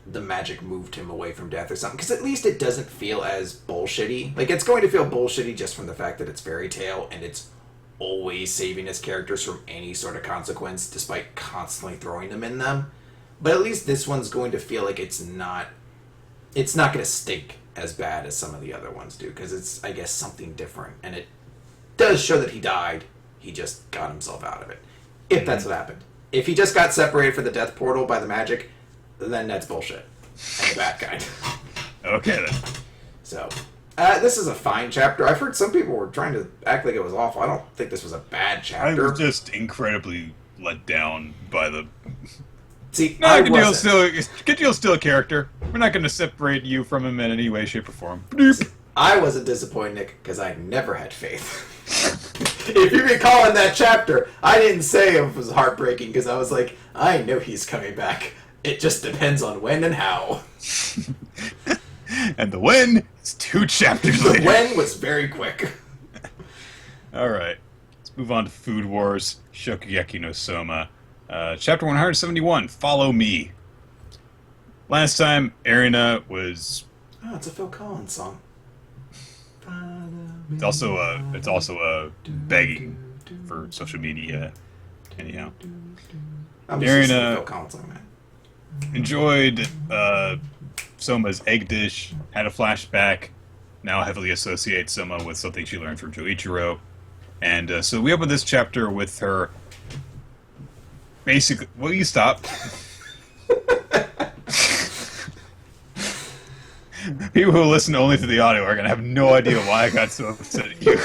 the magic moved him away from death or something, because at least it doesn't feel as bullshitty. Like, it's going to feel bullshitty just from the fact that it's Fairy Tail and it's always saving its characters from any sort of consequence despite constantly throwing them in them. But at least this one's going to feel like it's not going to stink as bad as some of the other ones do, because it's, I guess, something different. And it does show that he died. He just got himself out of it. If that's what happened. If he just got separated from the death portal by the magic, then that's bullshit. And the bad kind. Okay, then. So, this is a fine chapter. I've heard some people were trying to act like it was awful. I don't think this was a bad chapter. I was just incredibly let down by the... See, no, Gajil's still a character. We're not going to separate you from him in any way, shape, or form. I wasn't disappointed, Nick, because I never had faith. If you recall in that chapter, I didn't say it was heartbreaking, because I was like, I know he's coming back. It just depends on when and how. And the when is 2 chapters later. The when was very quick. Alright. Let's move on to Food Wars, Shokugeki no Soma. Chapter 171, Follow Me. Last time, Erina was... Oh, it's a Phil Collins song. It's also a begging for social media. Anyhow, I'm just listening to Phil Collins song, man. Enjoyed Soma's egg dish. Had a flashback. Now heavily associates Soma with something she learned from Joichiro, and so we open this chapter with her. Basically, will you stop? People who listen only to the audio are going to have no idea why I got so upset at you.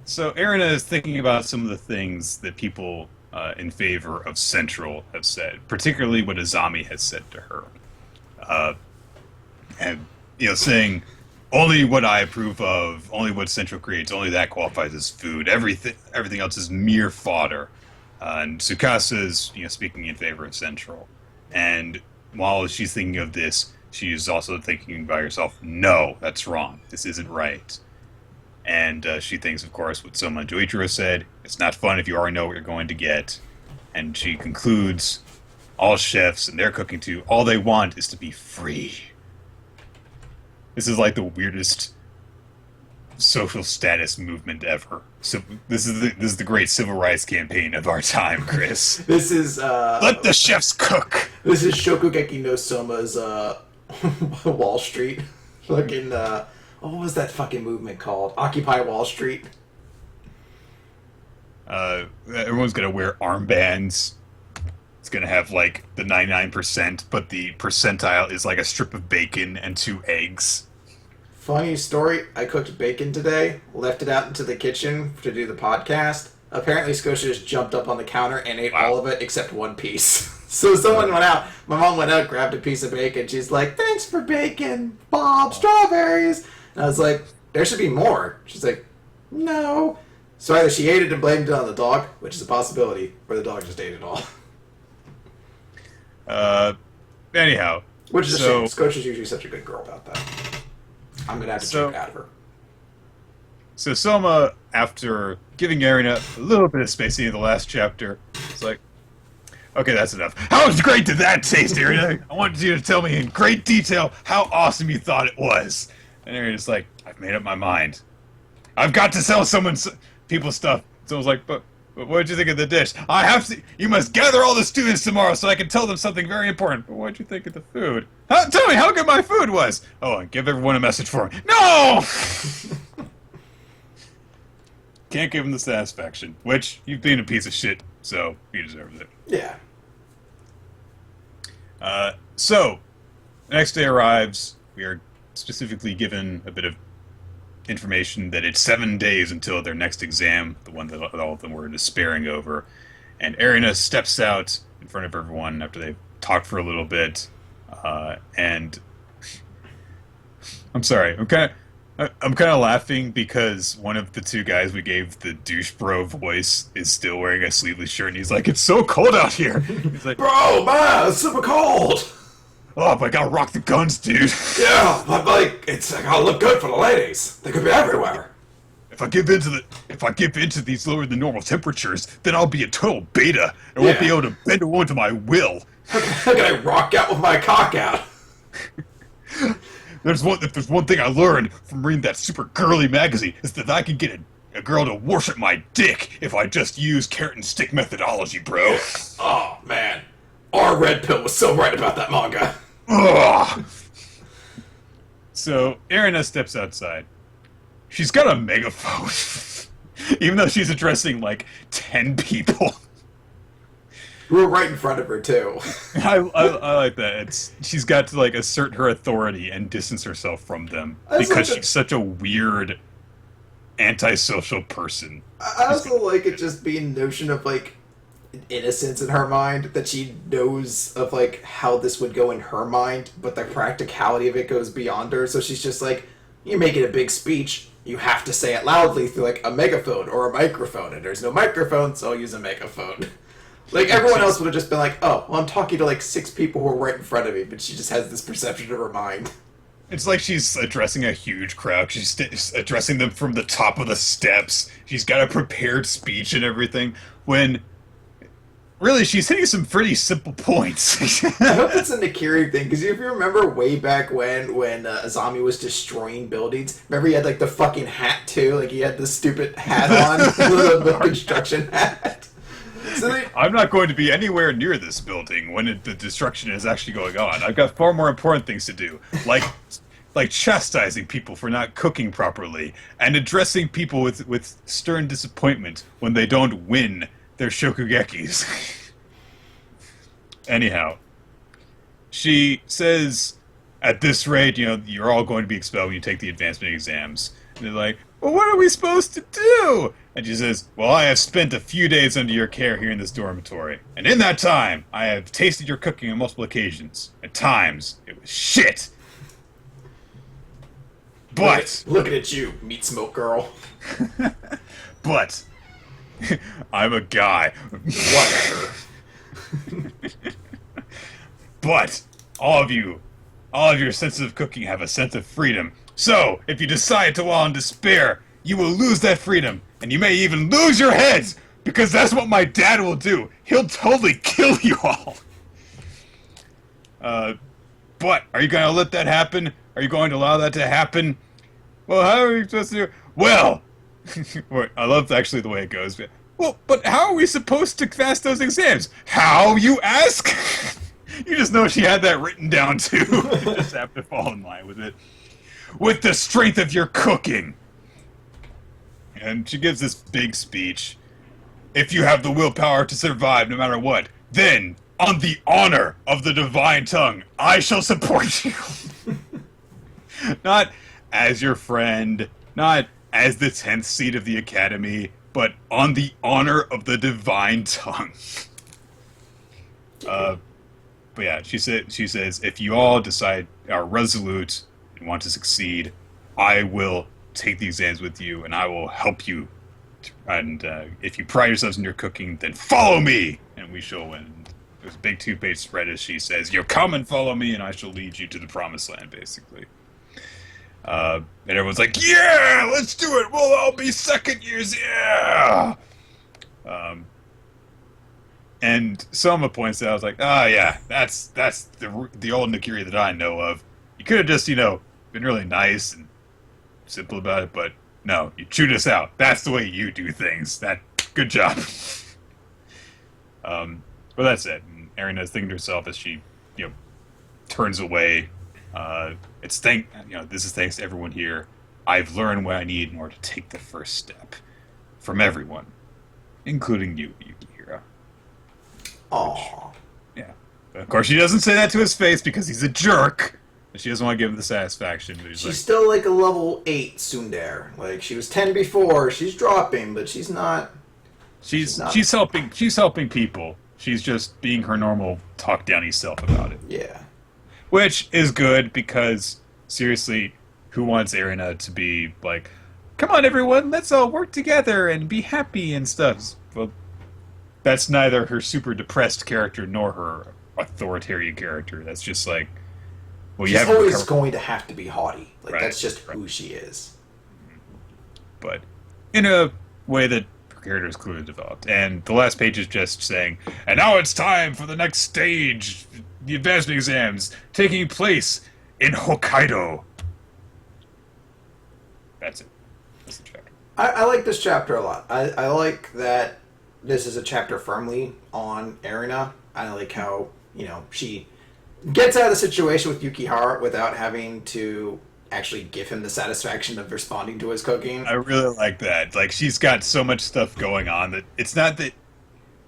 So Erina is thinking about some of the things that people in favor of Central have said, particularly what Azami has said to her. And, saying, only what I approve of, only what Central creates, only that qualifies as food. Everything else is mere fodder. And Tsukasa is, speaking in favor of Central. And while she's thinking of this, she is also thinking by herself, no, that's wrong. This isn't right. And she thinks, of course, what Soma and Joichiro said, it's not fun if you already know what you're going to get. And she concludes, all chefs and their cooking too, all they want is to be free. This is like the weirdest social status movement ever. So this is the great civil rights campaign of our time, Chris. This is let the chefs cook. This is Shokugeki no Soma's Wall Street. Fucking what was that fucking movement called? Occupy Wall Street. Everyone's gonna wear armbands. It's gonna have like the 99%, but the percentile is like a strip of bacon and 2 eggs. Funny story, I cooked bacon today, left it out into the kitchen to do the podcast. Apparently Scotia just jumped up on the counter and ate all of it except one piece. So someone went out, my mom went out, grabbed a piece of bacon, she's like, thanks for bacon, Bob, strawberries. And I was like, there should be more. She's like, no. So either she ate it and blamed it on the dog, which is a possibility, or the dog just ate it all. Anyhow. Which is a shame. Scotia's usually such a good girl about that. I'm going to have to check out of her. So Soma, after giving Erina a little bit of space in the last chapter, it's like, okay, that's enough. How great did that taste, Erina? I want you to tell me in great detail how awesome you thought it was. And Erina's like, I've made up my mind. I've got to sell people stuff. So I was like, but what did you think of the dish? I have to. You must gather all the students tomorrow so I can tell them something very important. But what did you think of the food? Tell me how good my food was. Oh, and give everyone a message for me. No! Can't give him the satisfaction. Which, you've been a piece of shit, so he deserves it. Yeah. So, the next day arrives. We are specifically given a bit of information that it's 7 days until their next exam, the one that all of them were despairing over. And Erina steps out in front of everyone after they've talked for a little bit. And I'm sorry, I'm kind of laughing because one of the two guys we gave the douche bro voice is still wearing a sleeveless shirt, and he's like, "It's so cold out here." He's like, "Bro, man, it's super cold." Oh, but I gotta rock the guns, dude. Yeah, but I gotta look good for the ladies. They could be everywhere. If I give into these lower than normal temperatures, then I'll be a total beta. I won't be able to bend a woman to my will. How can I rock out with my cock out? If there's one thing I learned from reading that super girly magazine, is that I can get a girl to worship my dick if I just use carrot and stick methodology, bro. Yeah. Oh, man. Our red pill was so right about that manga. Ugh. So, Erina steps outside. She's got a megaphone. Even though she's addressing, 10 people. We were right in front of her, too. I like that. She's got to, assert her authority and distance herself from them. Because she's such a weird, antisocial person. I also like it just being the notion of, innocence in her mind, that she knows of how this would go in her mind, but the practicality of it goes beyond her. So she's just like, you're making a big speech, you have to say it loudly through a megaphone or a microphone, and there's no microphone, so I'll use a megaphone. Everyone else would have just been like, oh, well, I'm talking to 6 people who are right in front of me, but she just has this perception of her mind. It's like she's addressing a huge crowd. She's addressing them from the top of the steps. She's got a prepared speech and everything, when really, she's hitting some pretty simple points. I hope it's a Nakiri thing, because if you remember way back when Azami was destroying buildings, remember he had, the fucking hat, too? He had the stupid hat on, the construction hat. So I'm not going to be anywhere near this building when the destruction is actually going on. I've got far more important things to do, like chastising people for not cooking properly, and addressing people with stern disappointment when they don't win their shokugekis. Anyhow, she says, at this rate, you're all going to be expelled when you take the advancement exams. And they're like, well, what are we supposed to do? And she says, well, I have spent a few days under your care here in this dormitory. And in that time, I have tasted your cooking on multiple occasions. At times, it was shit. But looking at you, meat smoke girl. But I'm a guy. Whatever. But all of your senses of cooking have a sense of freedom. So, if you decide to wallow in despair, you will lose that freedom, and you may even lose your heads, because that's what my dad will do. He'll totally kill you all. But are you going to let that happen? Are you going to allow that to happen? Well, how are you supposed to do? Well, I love actually the way it goes. Well, but how are we supposed to pass those exams? How, you ask? You just know she had that written down, too. You just have to fall in line with it. With the strength of your cooking. And she gives this big speech. If you have the willpower to survive no matter what, then, on the honor of the divine tongue, I shall support you. Not, as your friend, not as the 10th seat of the Academy, but on the honor of the divine tongue. Uh, but yeah, she says, if you all decide are resolute and want to succeed, I will take the exams with you and I will help you. And if you pride yourselves in your cooking, then follow me, and we shall win. There's a big two-page spread as she says, "You come and follow me, and I shall lead you to the promised land." Basically, and everyone's like, "Yeah, let's do it. We'll all be second years, yeah." And Soma points out, "I was like, ah, yeah, that's the old Nagiri that I know of. You could have just, been really nice and simple about it, but no, you chewed us out. That's the way you do things. Good job." But that's it. And Erina's thinking to herself as she, turns away. This is thanks to everyone here. I've learned what I need in order to take the first step. From everyone, including you, Yukihira. Aww. Yeah. But of course, she doesn't say that to his face because he's a jerk. And she doesn't want to give him the satisfaction. But She's still like a level 8 tsundere. Like, she was 10 before. She's dropping, but she's not... She's helping people. She's just being her normal talk-downy self about it. Yeah. Which is good because, seriously, who wants Erina to be like, come on everyone, let's all work together and be happy and stuff? Well, that's neither her super depressed character nor her authoritarian character. That's just like, well, she's always going to have to be haughty. Like, right, that's just who she is. But in a way that character is clearly developed. And the last page is just saying, and now it's time for the next stage, the advancement exams taking place in Hokkaido. That's it. That's the chapter. I like this chapter a lot. I like that this is a chapter firmly on Erina. I like how, she gets out of the situation with Yukihara without having to actually give him the satisfaction of responding to his cooking. I really like that. Like, she's got so much stuff going on that it's not that...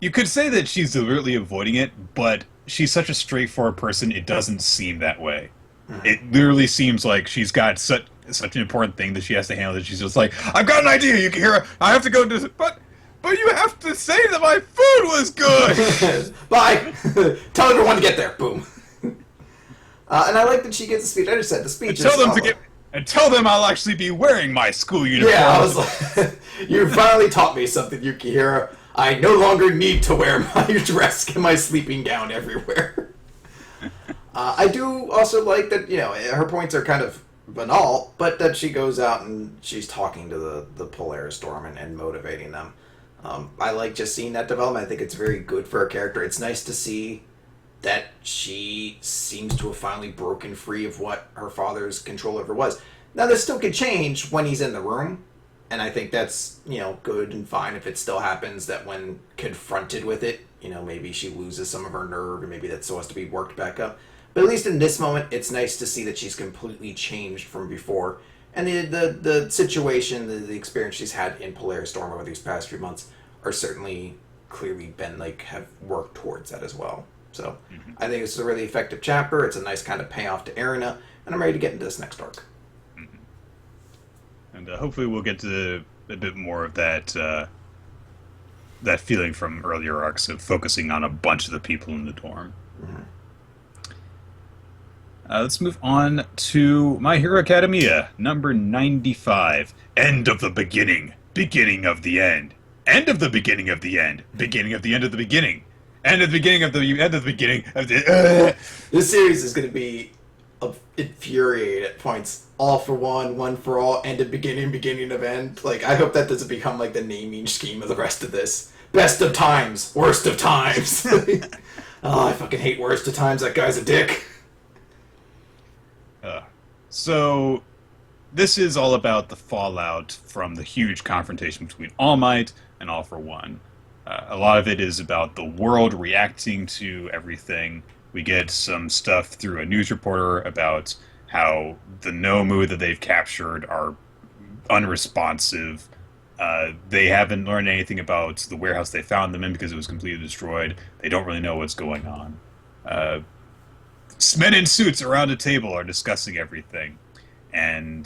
You could say that she's deliberately avoiding it, but she's such a straightforward person, it doesn't seem that way. Mm-hmm. It literally seems like she's got such an important thing that she has to handle that she's just like, I've got an idea, Yukihira, I have to go do this, but you have to say that my food was good! Bye! Tell everyone to get there. Boom. And I like that she gets a speech. I just said the speech and tell them I'll actually be wearing my school uniform. Yeah, I was like, you finally taught me something, Yukihira. I no longer need to wear my dress and my sleeping gown everywhere. I do also like that, her points are kind of banal, but that she goes out and she's talking to the Polaris Storm and motivating them. I like just seeing that development. I think it's very good for a character. It's nice to see that she seems to have finally broken free of what her father's control over was. Now, this still could change when he's in the room, and I think that's, good and fine if it still happens that when confronted with it, maybe she loses some of her nerve, and maybe that still has to be worked back up. But at least in this moment, it's nice to see that she's completely changed from before. And the situation, the experience she's had in Polaris Storm over these past few months are certainly clearly have worked towards that as well. So, I think it's a really effective chapter. It's a nice kind of payoff to Erina, and I'm ready to get into this next arc. And hopefully we'll get to a bit more of that feeling from earlier arcs of focusing on a bunch of the people in the dorm. Let's move on to My Hero Academia, number 95. End of the beginning. Beginning of the end. End of the beginning of the end. Beginning of the end of the beginning. End of the beginning of the end of the beginning of the... This series is going to be infuriating at points. All for one, one for all, end of beginning, beginning of end. Like, I hope that doesn't become, the naming scheme of the rest of this. Best of times, worst of times. Oh, I fucking hate worst of times. That guy's a dick. So, this is all about the fallout from the huge confrontation between All Might and All for One. A lot of it is about the world reacting to everything. We get some stuff through a news reporter about how the Nomu that they've captured are unresponsive. They haven't learned anything about the warehouse they found them in because it was completely destroyed. They don't really know what's going on. Men in suits around a table are discussing everything. and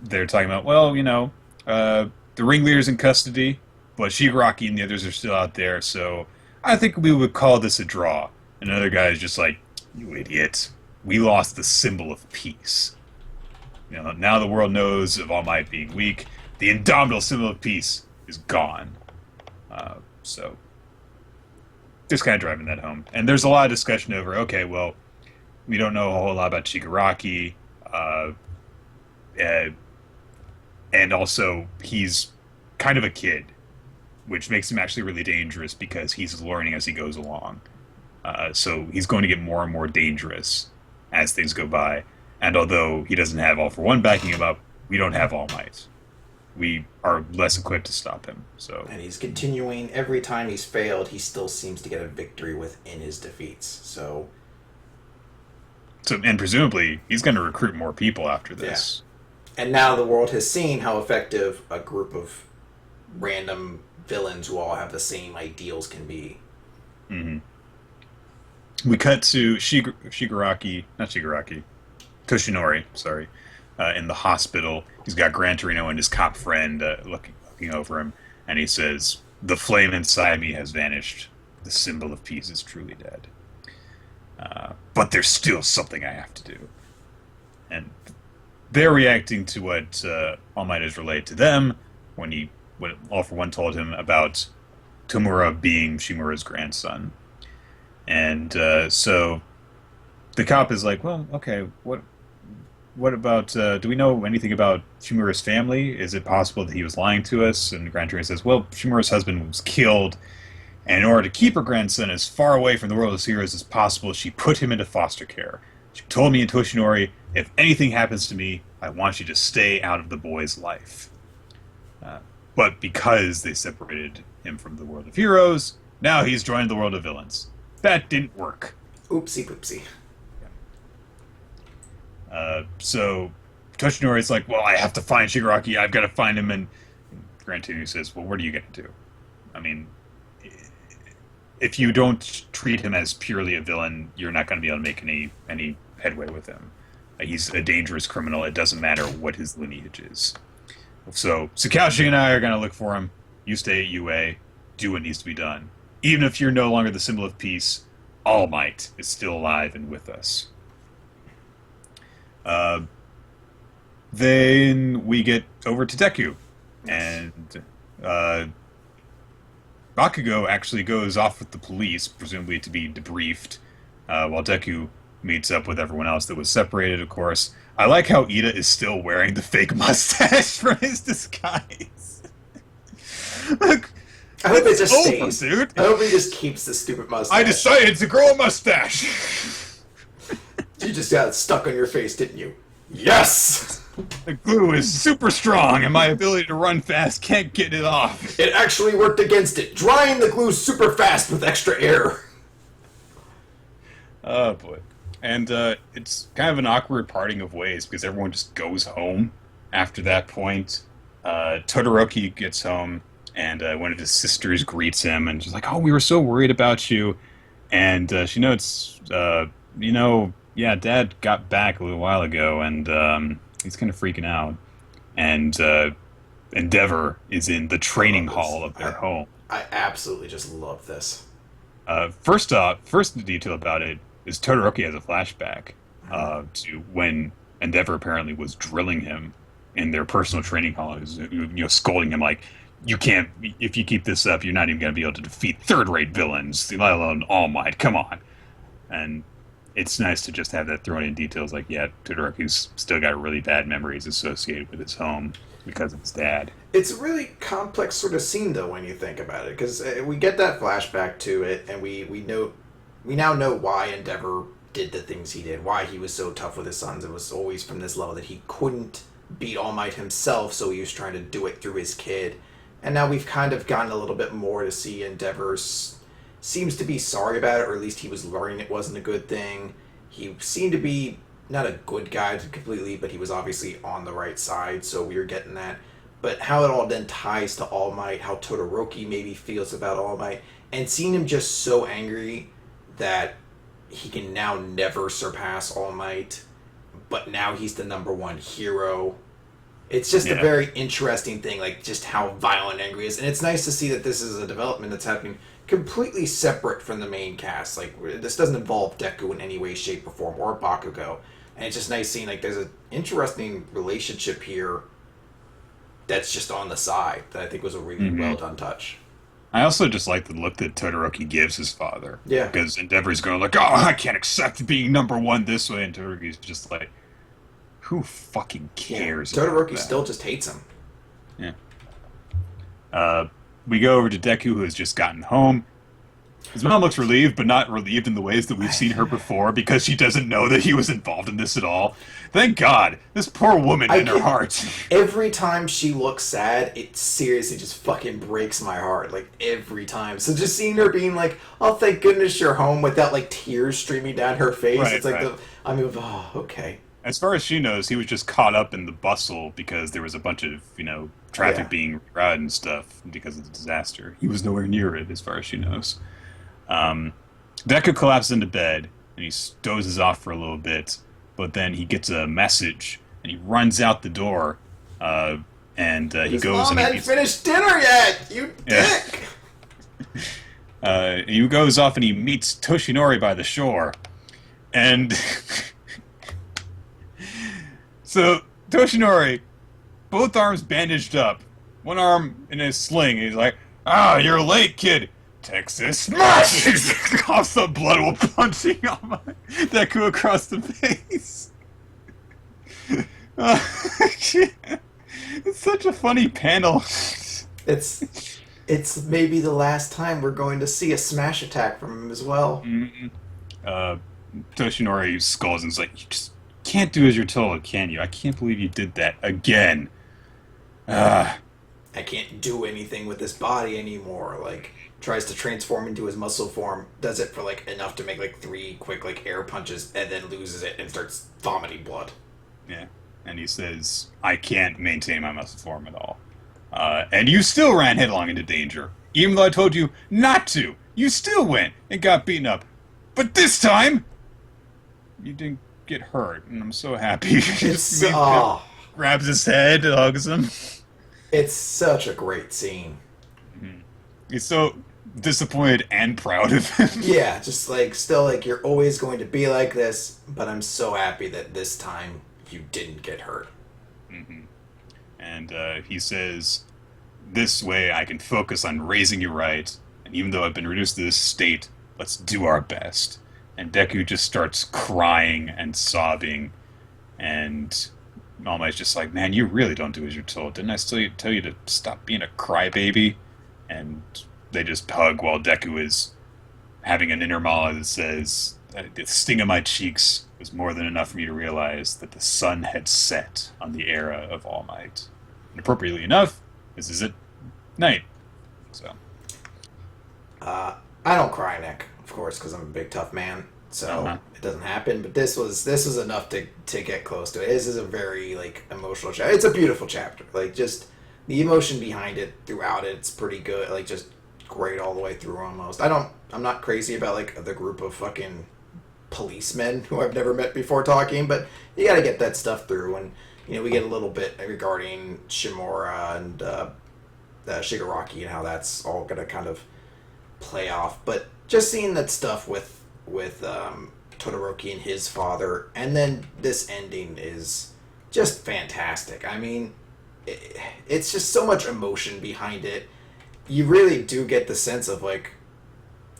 they're talking about, well, the ringleader's in custody, but Shigaraki and the others are still out there, so I think we would call this a draw. And another guy is just like, you idiot. We lost the symbol of peace. Now the world knows of All Might being weak. The indomitable symbol of peace is gone. So, just kind of driving that home. And there's a lot of discussion over, okay, well, we don't know a whole lot about Shigaraki. Uh, and also, he's kind of a kid, which makes him actually really dangerous because he's learning as he goes along. So he's going to get more and more dangerous as things go by. And although he doesn't have All for One backing him up, we don't have All Might. We are less equipped to stop him. So, and he's continuing. Every time he's failed, he still seems to get a victory within his defeats. And presumably, he's going to recruit more people after this. Yeah. And now the world has seen how effective a group of random villains who all have the same ideals can be. Mm-hmm. We cut to Toshinori, sorry, in the hospital. He's got Gran Torino and his cop friend looking over him, and he says, "The flame inside me has vanished. The symbol of peace is truly dead. But there's still something I have to do." And they're reacting to what All Might has relayed to them when All for One told him about Tomura being Shimura's grandson. And so the cop is like, well, okay, what about, do we know anything about Shimura's family? Is it possible that he was lying to us? And Gran Torino says, well, Shimura's husband was killed, and in order to keep her grandson as far away from the world of heroes as possible, she put him into foster care. She told me in Toshinori, if anything happens to me, I want you to stay out of the boy's life. But because they separated him from the world of heroes, now he's joined the world of villains. That didn't work. Oopsie poopsie. So Toshinori's like, well, I have to find Shigaraki. I've got to find him. And Gran Torino says, well, what are you going to do? I mean, if you don't treat him as purely a villain, you're not going to be able to make any headway with him. He's a dangerous criminal. It doesn't matter what his lineage is. So Sakaushi and I are going to look for him. You stay at UA. Do what needs to be done. Even if you're no longer the symbol of peace, All Might is still alive and with us. Then we get over to Deku. And Bakugo actually goes off with the police, presumably to be debriefed, while Deku meets up with everyone else that was separated, of course. I like how Ida is still wearing the fake mustache from his disguise. Look, I hope it just stays. Dude. I hope he just keeps the stupid mustache. I decided to grow a mustache. You just got it stuck on your face, didn't you? Yes! The glue is super strong, and my ability to run fast can't get it off. It actually worked against it, drying the glue super fast with extra air. Oh, boy. And it's kind of an awkward parting of ways, because everyone just goes home after that point. Todoroki gets home, and one of his sisters greets him, and she's like, oh, we were so worried about you. And she notes, yeah, Dad got back a little while ago, and he's kind of freaking out. And Endeavor is in the training hall of their home. I absolutely just love this. First detail about it is Todoroki has a flashback to when Endeavor apparently was drilling him in their personal training hall. He was, scolding him like, you can't, if you keep this up, you're not even going to be able to defeat third-rate villains, let alone All Might. Come on. And it's nice to just have that thrown in details like, yeah, Todoroki's still got really bad memories associated with his home because of his dad. It's a really complex sort of scene, though, when you think about it, because we get that flashback to it, and we now know why Endeavor did the things he did, why he was so tough with his sons. It was always from this level that he couldn't beat All Might himself, so he was trying to do it through his kid. And now we've kind of gotten a little bit more to see Endeavor seems to be sorry about it, or at least he was learning it wasn't a good thing. He seemed to be not a good guy completely, but he was obviously on the right side, so we were getting that. But how it all then ties to All Might, how Todoroki maybe feels about All Might, and seeing him just so angry that he can now never surpass All Might, but now he's the number one hero. It's just a Yeah. very interesting thing, like just how violent and angry he is, and it's nice to see that this is a development that's happening completely separate from the main cast. Like this doesn't involve Deku in any way, shape, or form, or Bakugo, and it's just nice seeing like there's an interesting relationship here that's just on the side that I think was a really well done touch. I also just like the look that Todoroki gives his father. Yeah. Because Endeavor's going like, oh, I can't accept being number one this way. And Todoroki's just like, who fucking cares? Todoroki still just hates him. Yeah. We go over to Deku, who has just gotten home. His mom looks relieved, but not relieved in the ways that we've seen her before, because she doesn't know that he was involved in this at all. Thank God. This poor woman in her heart. Every time she looks sad, it seriously just fucking breaks my heart. Like, every time. So just seeing her being like, oh, thank goodness you're home, without, like, tears streaming down her face. Right, it's like, right. oh, okay. As far as she knows, he was just caught up in the bustle because there was a bunch of, traffic being rerouted and stuff because of the disaster. He was nowhere near it, as far as she knows. Deku collapses into bed, and he dozes off for a little bit, but then he gets a message, and he runs out the door, and he goes Mom and he hadn't finished dinner yet, you dick! He goes off and he meets Toshinori by the shore, and so Toshinori, both arms bandaged up, one arm in a sling, and he's like, "Ah, you're late, kid." Texas smash! He coughs the blood while punching on my Deku across the face. It's such a funny panel. It's maybe the last time we're going to see a smash attack from him as well. Toshinori scolds and is like, "You just can't do as you're told, can you? I can't believe you did that again." I can't do anything with this body anymore. Like, tries to transform into his muscle form, does it for like enough to make like 3 quick like air punches, and then loses it and starts vomiting blood. Yeah, and he says, "I can't maintain my muscle form at all. And you still ran headlong into danger. Even though I told you not to, you still went and got beaten up. But this time, you didn't get hurt, and I'm so happy." It's grabs his head, hugs him. It's such a great scene. He's so disappointed and proud of him. Yeah, just like still like you're always going to be like this, but I'm so happy that this time you didn't get hurt. And he says, "This way I can focus on raising you right, and even though I've been reduced to this state, let's do our best." And Deku just starts crying and sobbing, and All Might's just like, "Man, you really don't do as you're told. Didn't I still tell you to stop being a crybaby?" And they just hug while Deku is having an inner monologue that says, "The sting of my cheeks was more than enough for me to realize that the sun had set on the era of All Might. And appropriately enough, this is at night." So, I don't cry, Nick, of course, because I'm a big tough man. So it doesn't happen. But this was enough to get close to it. This is a very like emotional chapter. It's a beautiful chapter. Like just the emotion behind it throughout it's pretty good. Like just great all the way through almost. I'm not crazy about like the group of fucking policemen who I've never met before talking, but you got to get that stuff through. And we get a little bit regarding Shimura and Shigaraki and how that's all gonna kind of play off. But just seeing that stuff with Todoroki and his father, and then this ending is just fantastic. I mean, it's just so much emotion behind it. You really do get the sense of like,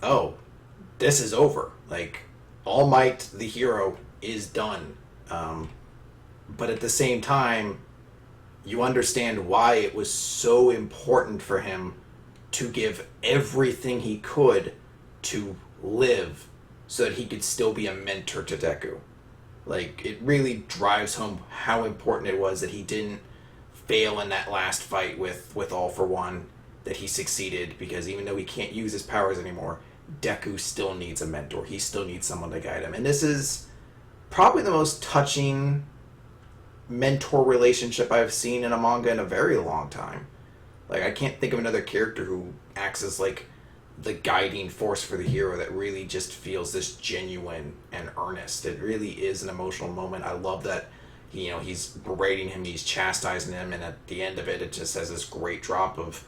oh, this is over. Like, All Might, the hero, is done. But at the same time, you understand why it was so important for him to give everything he could to live so that he could still be a mentor to Deku. Like, it really drives home how important it was that he didn't fail in that last fight with All For One, that he succeeded, because even though he can't use his powers anymore, Deku still needs a mentor. He still needs someone to guide him. And this is probably the most touching mentor relationship I've seen in a manga in a very long time. Like, I can't think of another character who acts as like the guiding force for the hero that really just feels this genuine and earnest. It really is an emotional moment. I love that he's berating him, he's chastising him, and at the end of it, it just has this great drop of,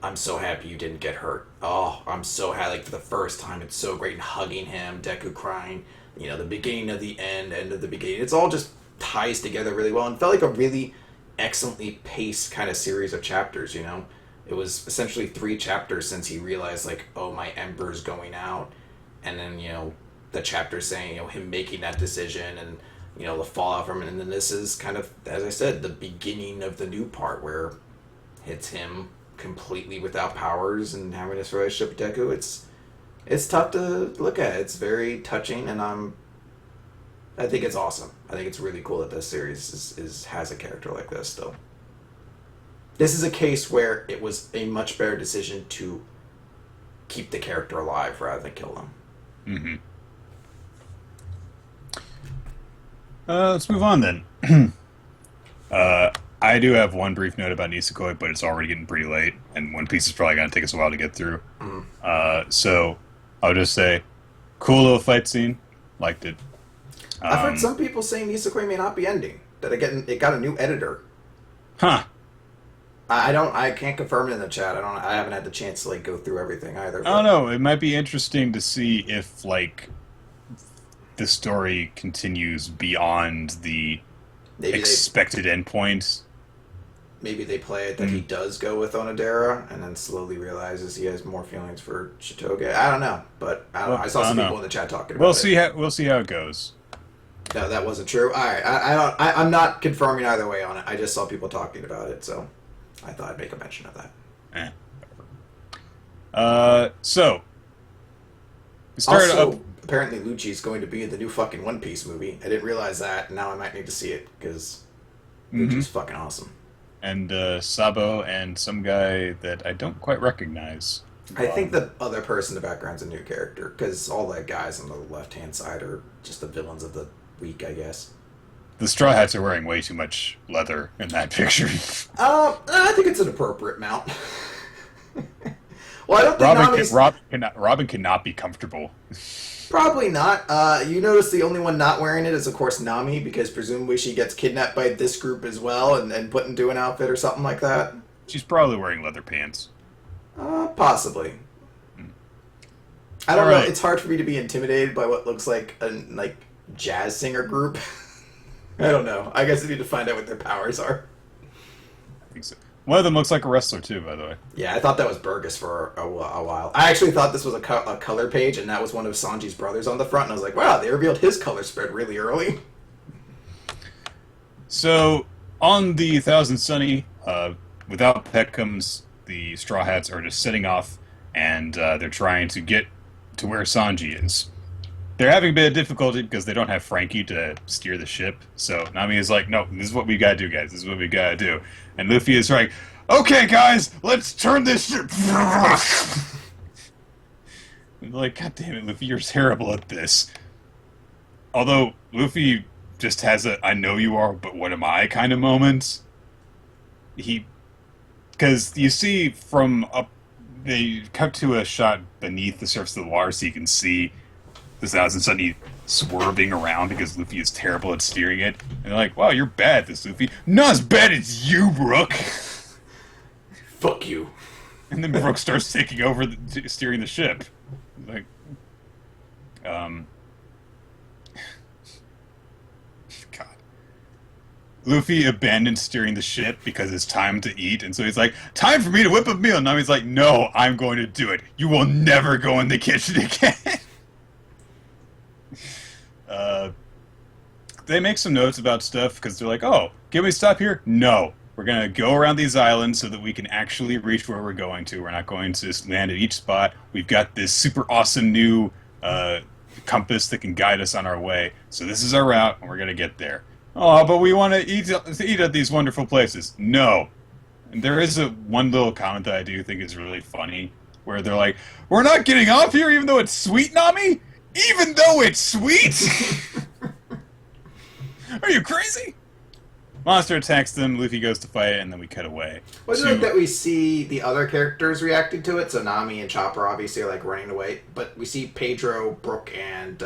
I'm so happy you didn't get hurt. Oh, I'm so happy. Like, for the first time, it's so great. And hugging him, Deku crying, the beginning of the end of the beginning. It's all just ties together really well and felt like a really excellently paced kind of series of chapters. It was essentially 3 chapters since he realized, like, oh, my ember's going out. And then, the chapter saying, him making that decision and, the fallout from it. And then this is kind of, as I said, the beginning of the new part where it's him completely without powers and having this relationship with Deku. It's tough to look at. It's very touching, and I think it's awesome. I think it's really cool that this series has a character like this still. This is a case where it was a much better decision to keep the character alive rather than kill him. Let's move on then. I do have one brief note about Nisekoi, but it's already getting pretty late, and One Piece is probably going to take us a while to get through. So I'll just say, cool little fight scene. Liked it. I've heard some people saying Nisekoi may not be ending. That it got a new editor. Huh. I can't confirm it in the chat. I haven't had the chance to go through everything either. I don't know. It might be interesting to see if the story continues beyond the expected endpoint. Maybe they play it that he does go with Onodera and then slowly realizes he has more feelings for Shitoge. I don't know, but I don't know. I saw some people in the chat talking about it. We'll see how it goes. No, that wasn't true. All right, I'm not confirming either way on it. I just saw people talking about it, so I thought I'd make a mention of that. So we started also, apparently Lucci's going to be in the new fucking One Piece movie. I didn't realize that, and now I might need to see it because Lucci's fucking awesome. And Sabo and some guy that I don't quite recognize. I think the other person in the background's a new character, because all the guys on the left-hand side are just the villains of the week, I guess. The Straw Hats are wearing way too much leather in that picture. I think it's an appropriate amount. Well, I don't think Robin cannot be comfortable. Probably not. You notice the only one not wearing it is, of course, Nami, because presumably she gets kidnapped by this group as well and put into an outfit or something like that. She's probably wearing leather pants. Possibly. I don't know. It's hard for me to be intimidated by what looks like a jazz singer group. I don't know. I guess I need to find out what their powers are. I think so. One of them looks like a wrestler too, by the way. Yeah, I thought that was Burgess for a while. I actually thought this was a color page, and that was one of Sanji's brothers on the front, and I was like, wow, they revealed his color spread really early. So, on the Thousand Sunny, without Peckham's, the Straw Hats are just setting off, and they're trying to get to where Sanji is. They're having a bit of difficulty because they don't have Frankie to steer the ship. So Nami is like, no, this is what we gotta do, guys. This is what we gotta do. And Luffy is like, okay, guys, let's turn this ship. And they're like, God damn it, Luffy, you're terrible at this. Although Luffy just has a I know you are, but what am I kind of moment. Because you see from up, they cut to a shot beneath the surface of the water so you can see the Thousand Sunny swerving around because Luffy is terrible at steering it. And they're like, wow, you're bad at this, Luffy. Not as bad as you, Brook. Fuck you. And then Brook starts taking over steering the ship. Like, God. Luffy abandoned steering the ship because it's time to eat, and so he's like, time for me to whip up a meal. And now he's like, no, I'm going to do it. You will never go in the kitchen again. They make some notes about stuff because they're like, oh, can we stop here? No. We're going to go around these islands so that we can actually reach where we're going to. We're not going to land at each spot. We've got this super awesome new compass that can guide us on our way. So this is our route, and we're going to get there. Oh, but we want to eat at these wonderful places. No. And there is one little comment that I do think is really funny, where they're like, we're not getting off here even though it's sweet, Nami? Even though it's sweet? Are you crazy? monster attacks them. Luffy goes to fight it, and then we cut away. Well, I do like that we see the other characters reacting to it. So Nami and Chopper obviously are like running away, but we see Pedro, Brook, and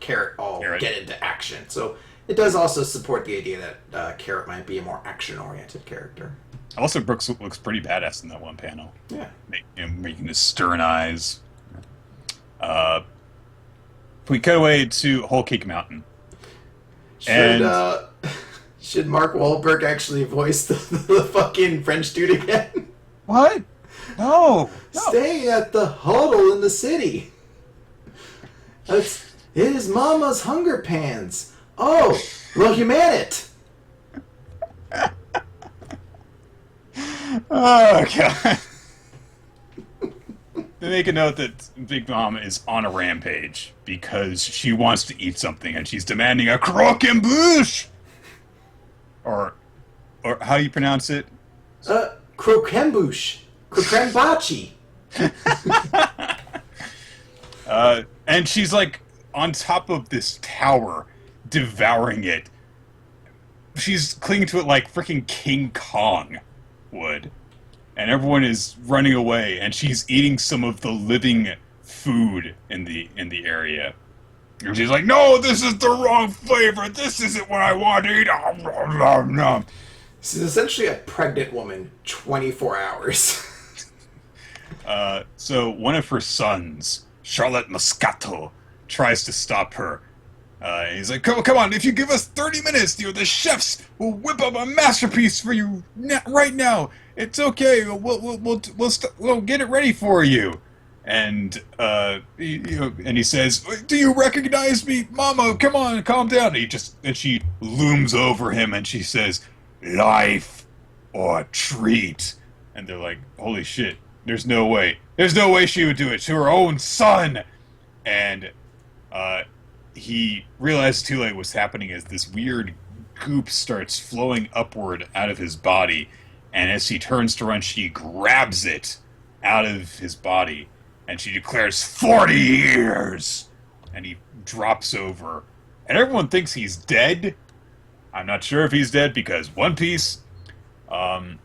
Carrot all get into action. So it does also support the idea that Carrot might be a more action-oriented character. Also, Brooks looks pretty badass in that one panel. Yeah. Making his stern eyes. We cut away to Whole Cake Mountain. Should Mark Wahlberg actually voice the fucking French dude again? What? No. Staying at the huddle in the city. It is Mama's hunger pans. Oh, well, humanit. Oh, God. They make a note that Big Mom is on a rampage because she wants to eat something and she's demanding a croquembouche! Or how do you pronounce it? Croquembouche. Croquembachi. And she's like on top of this tower, devouring it. She's clinging to it like freaking King Kong would. And everyone is running away, and she's eating some of the living food in the area. And she's like, "No, this is the wrong flavor. This isn't what I want to eat." This is essentially a pregnant woman, 24 hours. So one of her sons, Charlotte Moscato, tries to stop her. He's like, come on, if you give us 30 minutes, the chefs will whip up a masterpiece for you right now. It's okay. We'll get it ready for you. And he says, "Do you recognize me, Mama? Come on, calm down." And she looms over him and she says, "Life or treat." And they're like, "Holy shit! There's no way. There's no way she would do it to her own son." And he realized too late what's happening as this weird goop starts flowing upward out of his body. And as he turns to run, she grabs it out of his body. And she declares, 40 years! And he drops over. And everyone thinks he's dead. I'm not sure if he's dead because One Piece. And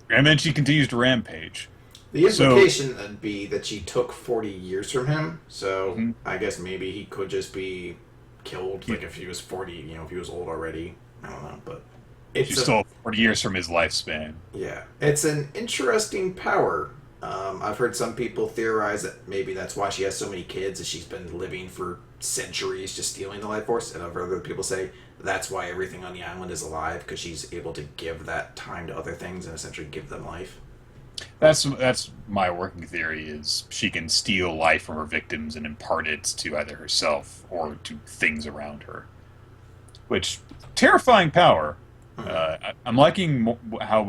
then she continues to rampage. The implication would be that she took 40 years from him. So I guess maybe he could just be killed. Like if he was 40, if he was old already. I don't know, but... She's still 40 years from his lifespan. Yeah. It's an interesting power. I've heard some people theorize that maybe that's why she has so many kids, is she's been living for centuries just stealing the life force. And I've heard other people say that's why everything on the island is alive, because she's able to give that time to other things and essentially give them life. That's my working theory, is she can steal life from her victims and impart it to either herself or to things around her. Which, terrifying power. I'm liking how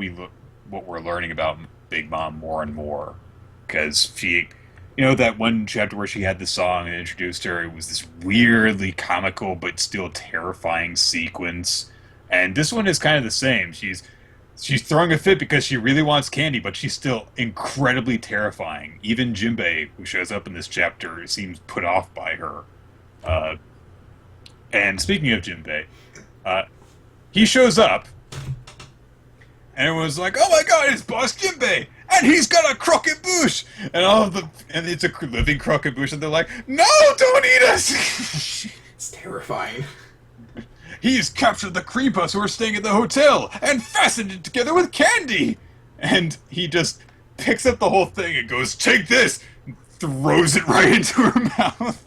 what we're learning about Big Mom more and more, because she, that one chapter where she had the song and introduced her, it was this weirdly comical but still terrifying sequence, and this one is kind of the same. She's throwing a fit because she really wants candy, but she's still incredibly terrifying. Even Jinbei, who shows up in this chapter, seems put off by her. And speaking of Jinbei, he shows up, and everyone's like, "Oh my God, it's Boss Jinbei, and he's got a croquembouche!" And it's a living croquembouche, and they're like, "No, don't eat us!" It's terrifying. "He's captured the cream puffs who are staying at the hotel and fastened it together with candy!" And he just picks up the whole thing and goes, "Take this!" and throws it right into her mouth.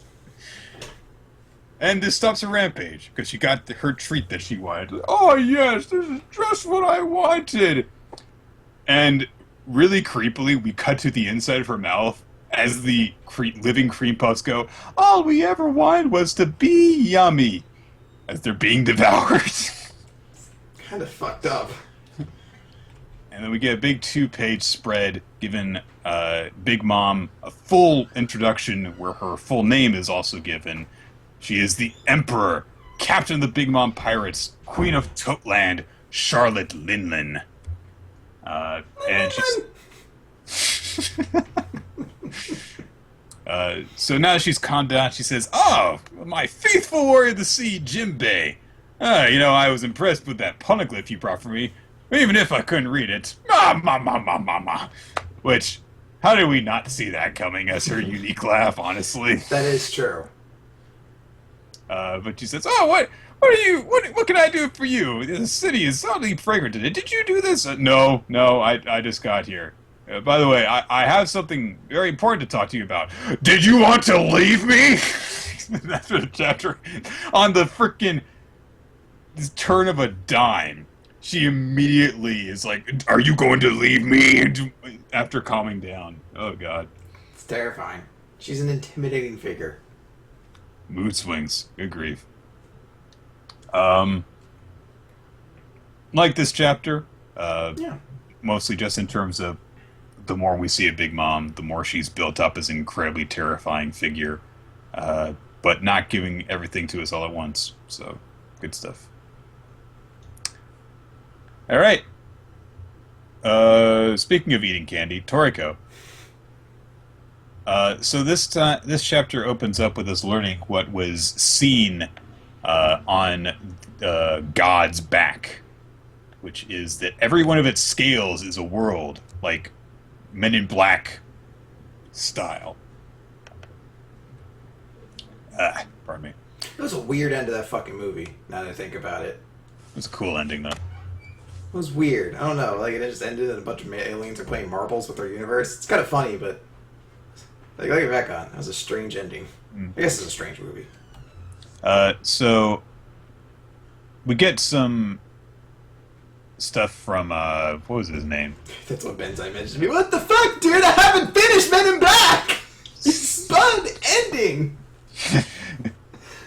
And this stops her rampage, because she got her treat that she wanted. "Oh yes, this is just what I wanted!" And really creepily, we cut to the inside of her mouth as the living cream puffs go, "All we ever wanted was to be yummy," as they're being devoured. Kind of fucked up. And then we get a big 2-page spread giving Big Mom a full introduction where her full name is also given. She is the Emperor, Captain of the Big Mom Pirates, Queen of Toteland, Charlotte Linlin. And she's... so now she's calmed down. She says, "Oh, my faithful warrior of the sea, Jinbei. I was impressed with that poneglyph you brought for me, even if I couldn't read it. Ma, ma, ma, ma, ma, ma. Which, how did we not see that coming as her unique laugh, honestly? That is true. But she says, "Oh, what can I do for you? The city is suddenly fragrant today. Did you do this?" No, no, I just got here. By the way, I have something very important to talk to you about. Did you want to leave me? That's the chapter. On the frickin' turn of a dime, she immediately is like, "Are you going to leave me?" After calming down. Oh, God. It's terrifying. She's an intimidating figure. Mood swings. Good grief. Like this chapter, Yeah. mostly just in terms of the more we see of Big Mom, the more she's built up as an incredibly terrifying figure, but not giving everything to us all at once. So, good stuff. All right. Speaking of eating candy, Toriko. So this chapter opens up with us learning what was seen on God's back, which is that every one of its scales is a world, like Men in Black style. Pardon me. It was a weird end to that fucking movie, now that I think about it. It was a cool ending, though. It was weird. I don't know. Like, it just ended and a bunch of aliens are playing marbles with our universe. It's kind of funny, but... Like, look back on. That was a strange ending. I guess it's a strange movie. So... We get some... stuff from, what was his name? That's what Benzai mentioned to me. What the fuck, dude? I haven't finished Men in Black! It's fun ending!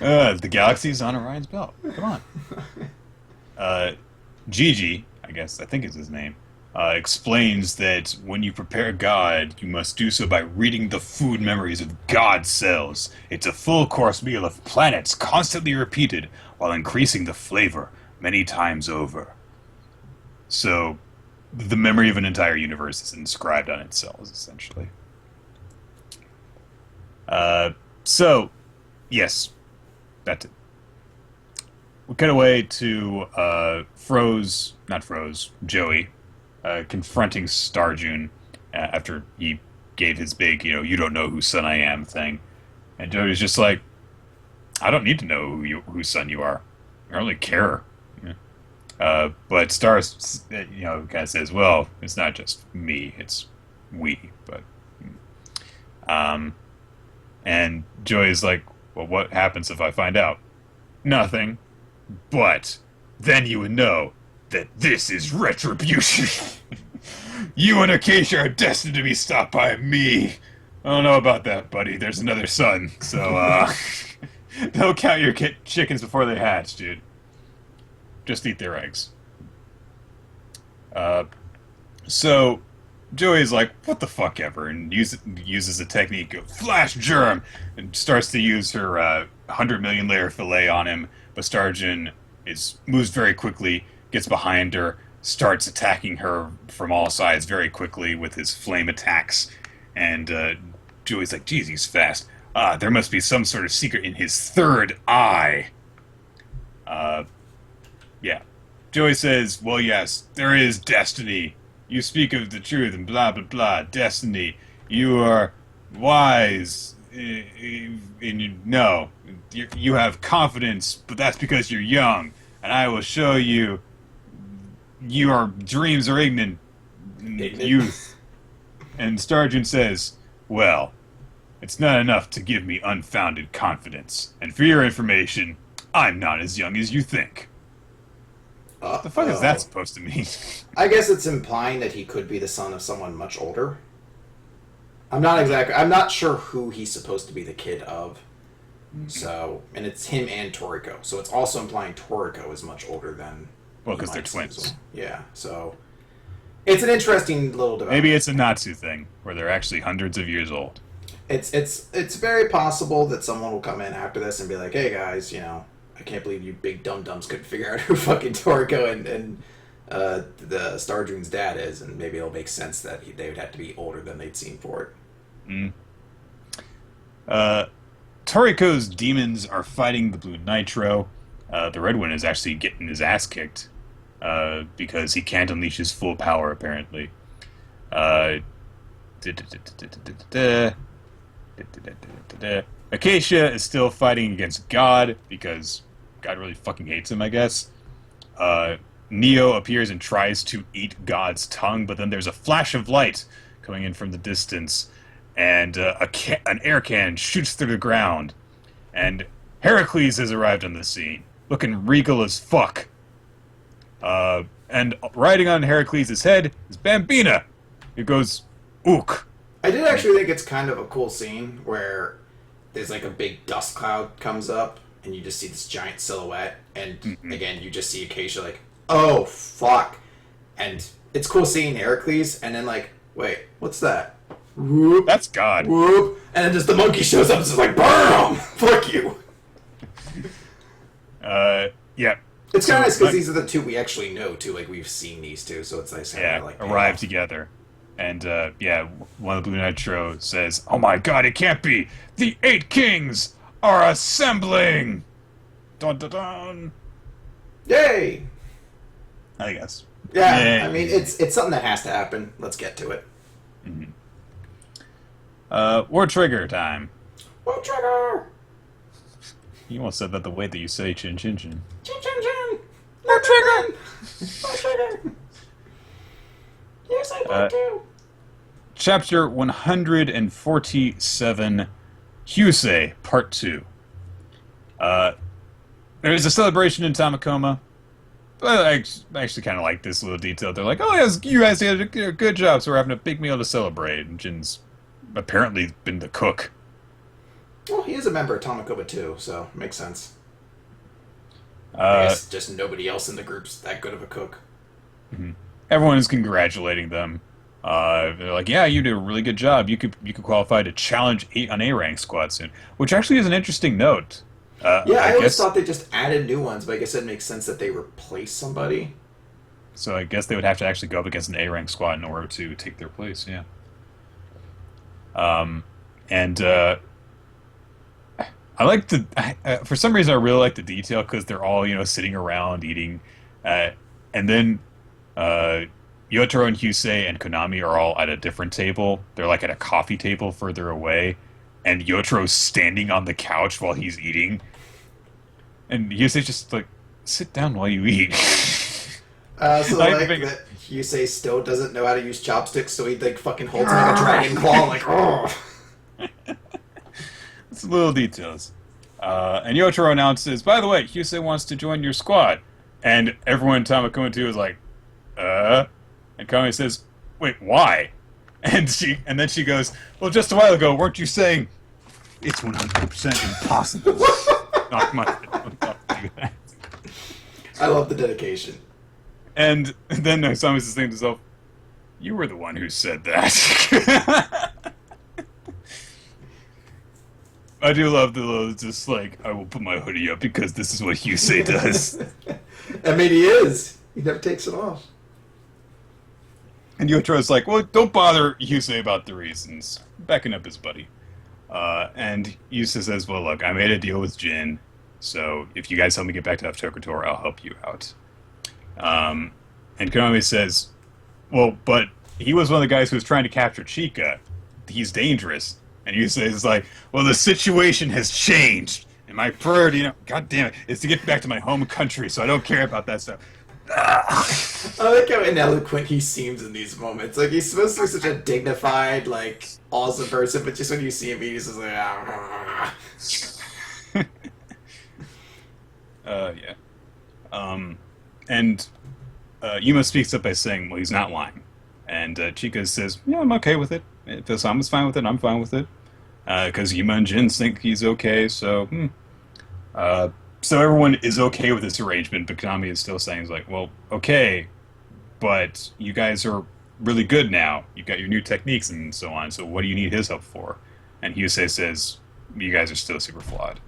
The galaxy's on Orion's belt. Come on. Gigi, I think is his name, explains that when you prepare God, you must do so by reading the food memories of God cells. It's a full-course meal of planets constantly repeated while increasing the flavor many times over. So, the memory of an entire universe is inscribed on its cells, essentially. So, yes, that's it. We cut away to Joey, confronting Starjun after he gave his big, you don't know whose son I am thing. And Joey's just like, I don't need to know whose son you are. I don't really care. But Star, kind of says, well, it's not just me, it's we. But, and Joey's like, well, what happens if I find out? Nothing. But then you would know that this is retribution. You and Acacia are destined to be stopped by me. I don't know about that, buddy. There's another son, so don't count your chickens before they hatch, dude. Just eat their eggs. So Joey's like, what the fuck ever, and uses a technique of flash germ, and starts to use her 100 million layer fillet on him. But Starjun moves very quickly, gets behind her, starts attacking her from all sides very quickly with his flame attacks. And Joey's like, geez, he's fast. There must be some sort of secret in his third eye. Yeah. Joey says, well, yes, there is destiny. You speak of the truth and blah, blah, blah. Destiny. You are wise. No. You have confidence, but that's because you're young. And I will show you your dreams are ignorant youth. And Starjun says, well, it's not enough to give me unfounded confidence. And for your information, I'm not as young as you think. What the fuck is that supposed to mean? I guess it's implying that he could be the son of someone much older. I'm not sure who he's supposed to be the kid of. So, and it's him and Toriko. So it's also implying Toriko is much older than... Well, because they're twins. Well. Yeah, so... It's an interesting little development. Maybe it's a Natsu thing, where they're actually hundreds of years old. It's very possible that someone will come in after this and be like, hey guys, I can't believe you big dum-dums couldn't figure out who fucking Toriko and the Starjun's dad is, and maybe it'll make sense that they would have to be older than they'd seen for it. Toriko's demons are fighting the Blue Nitro. The red one is actually getting his ass kicked because he can't unleash his full power, apparently. Uh, Acacia is still fighting against God because God really fucking hates him, I guess. Uh, Neo appears and tries to eat God's tongue, but then there's a flash of light coming in from the distance, and an air cannon shoots through the ground, and Heracles has arrived on the scene, looking regal as fuck. And riding on Heracles' head is Bambina, who goes, ook. I did actually think it's kind of a cool scene where there's like a big dust cloud comes up and you just see this giant silhouette, and again you just see Acacia like, oh fuck, and it's cool seeing Heracles, and then like, wait, what's that? Whoop, That's God. whoop, and then just the monkey shows up and is like, BAM! Fuck you. Yeah. It's kind of nice because these are the two we actually know too. Like we've seen these two, so it's nice. Yeah, like arrive together. And, one of the Blue Nitro says, oh my god, it can't be! The 8 kings are assembling! Dun dun dun! Yay! I guess. Yeah, Yay. I mean, it's something that has to happen. Let's get to it. War trigger time. War trigger! You almost said that the way that you say chin chin chin. Chin chin chin! War trigger! War trigger! Yes, I want to. Chapter 147, Husei, Part 2. There's a celebration in Tamakoma. I actually kind of like this little detail. They're like, oh, yes, you guys did a good job, so we're having a big meal to celebrate. And Jin's apparently been the cook. Well, he is a member of Tamakoma too, so makes sense. I guess just nobody else in the group's that good of a cook. Everyone is congratulating them. They're like, yeah, you did a really good job. You could qualify to challenge an A rank squad soon, which actually is an interesting note. I always thought they just added new ones, but I guess it makes sense that they replace somebody. So I guess they would have to actually go up against an A rank squad in order to take their place. Yeah. I like the for some reason I really like the detail because they're all sitting around eating, and then Yotaro and Husei and Konami are all at a different table. They're like at a coffee table further away, and Yotaro's standing on the couch while he's eating, and Husei's just like, sit down while you eat. So like that Husei still doesn't know how to use chopsticks, so he like fucking holds like a dragon claw, like oh. It's little details. And Yotaro announces, by the way, Husei wants to join your squad. And everyone in Tamakoma 2 is like, And Kami says, wait, why? And then she goes, well, just a while ago, weren't you saying, it's 100% impossible. Not much. I love the dedication. And then Osama's just thinking to himself, you were the one who said that. I do love the little, just like, I will put my hoodie up because this is what Husei does. I mean, he is. He never takes it off. And Yotaro's like, well, don't bother Husei about the reasons. Backing up his buddy. And Husei says, well, look, I made a deal with Jin, so if you guys help me get back to Tokutor, I'll help you out. And Konami says, well, but he was one of the guys who was trying to capture Chika. He's dangerous. And Husei is like, well, the situation has changed. And my priority, God damn it, is to get back to my home country, so I don't care about that stuff. I like how ineloquent he seems in these moments. Like, he's supposed to be such a dignified, like, awesome person, but just when you see him, he's just like, yeah. And Yuma speaks up by saying, well, he's not lying. And Chika says, yeah, I'm okay with it. If Osama's fine with it, I'm fine with it. Because Yuma and Jin think he's okay, so... So everyone is okay with this arrangement, but Konami is still saying, like, well, okay, but you guys are really good now. You've got your new techniques and so on, so what do you need his help for? And Husei says, you guys are still super flawed.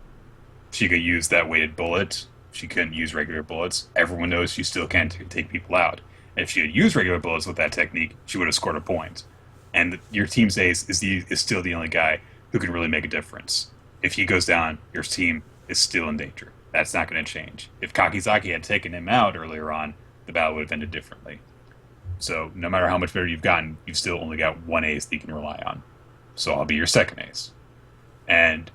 She could use that weighted bullet. She couldn't use regular bullets. Everyone knows she still can't take people out. If she had used regular bullets with that technique, she would have scored a point. And your team's ace is still the only guy who can really make a difference. If he goes down, your team is still in danger. That's not going to change. If Kakizaki had taken him out earlier on, the battle would have ended differently. So no matter how much better you've gotten, you've still only got one ace that you can rely on. So I'll be your second ace. And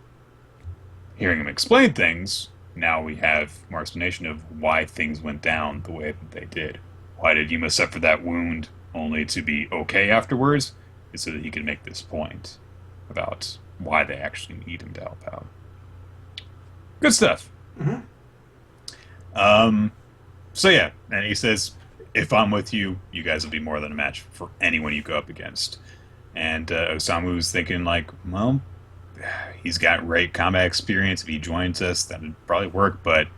hearing him explain things, now we have more explanation of why things went down the way that they did. Why did Yuma suffer that wound only to be okay afterwards? Is so that he could make this point about why they actually need him to help out. Good stuff. Mm-hmm. So yeah, and he says, if I'm with you, you guys will be more than a match for anyone you go up against. And Osamu's thinking like, well, he's got great combat experience. If he joins us, that would probably work. But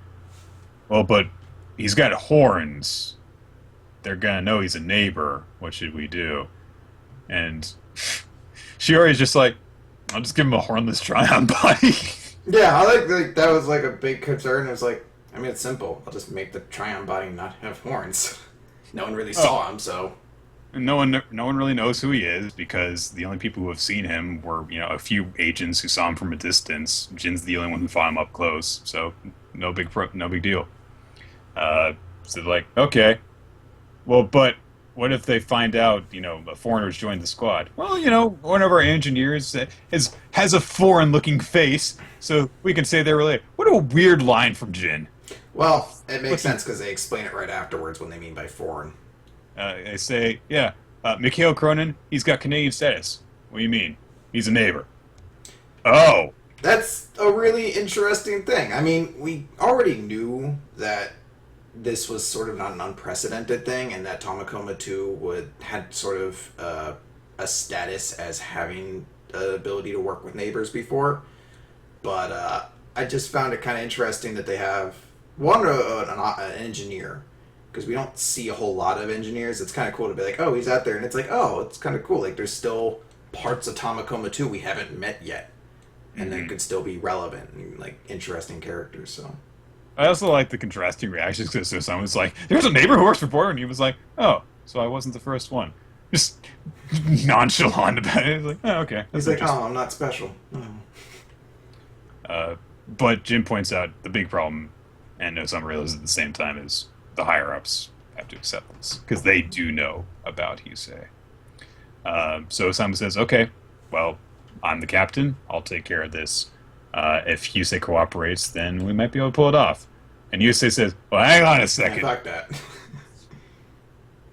he's got horns. They're gonna know he's a neighbor. What should we do? And Shiori's just like, I'll just give him a hornless Tryon body. Yeah, I like that was like a big concern. It was like, I mean, it's simple. I'll just make the Tryon body not have horns. No one really saw him, so. And no one really knows who he is because the only people who have seen him were, a few agents who saw him from a distance. Jin's the only one who fought him up close, so no big deal. So they're like, okay, well, but what if they find out, a foreigner's joined the squad? Well, one of our engineers has a foreign-looking face, so we can say they're related. What a weird line from Jin. Well, it makes sense because they explain it right afterwards what they mean by foreign. They say, yeah, Mikhail Cronin, he's got Canadian status. What do you mean? He's a neighbor. Oh! That's a really interesting thing. I mean, we already knew that this was sort of not an unprecedented thing, and that Tamakoma 2 had sort of a status as having the ability to work with neighbors before. But I just found it kind of interesting that they have an engineer, because we don't see a whole lot of engineers. It's kind of cool to be like, oh, he's out there, and it's like, oh, it's kind of cool. Like, there's still parts of Tamakoma 2 we haven't met yet, and that could still be relevant and like interesting characters. So. I also like the contrasting reactions because someone's like, there's a neighbor who works for Border, and he was like, oh, so I wasn't the first one. Just nonchalant about it. He's like, oh, okay. He's like, oh, I'm not special. But Jim points out the big problem, and Osamu realizes at the same time, is the higher-ups have to accept this, because they do know about Hyusei. So Osamu says, okay, well, I'm the captain. I'll take care of this. If Hyusei cooperates, then we might be able to pull it off. And Hyusei says, well, hang on a second. Fuck that.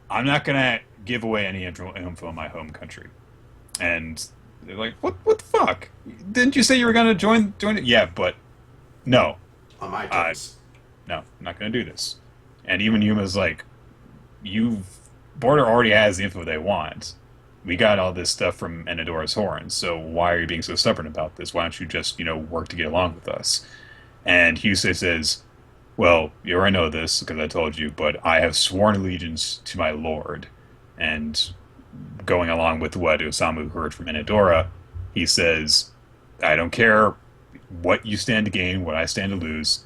I'm not going to give away any info in my home country. And they're like, what the fuck? Didn't you say you were going to join it? Yeah, but no. On my terms. No, I'm not going to do this. And even Yuma's like, Border already has the info they want. We got all this stuff from Enidora's horns, so why are you being so stubborn about this? Why don't you just, work to get along with us? And Hyusei says, well, you already know this, because I told you, but I have sworn allegiance to my lord. And going along with what Osamu heard from Enidora, he says, I don't care what you stand to gain, what I stand to lose.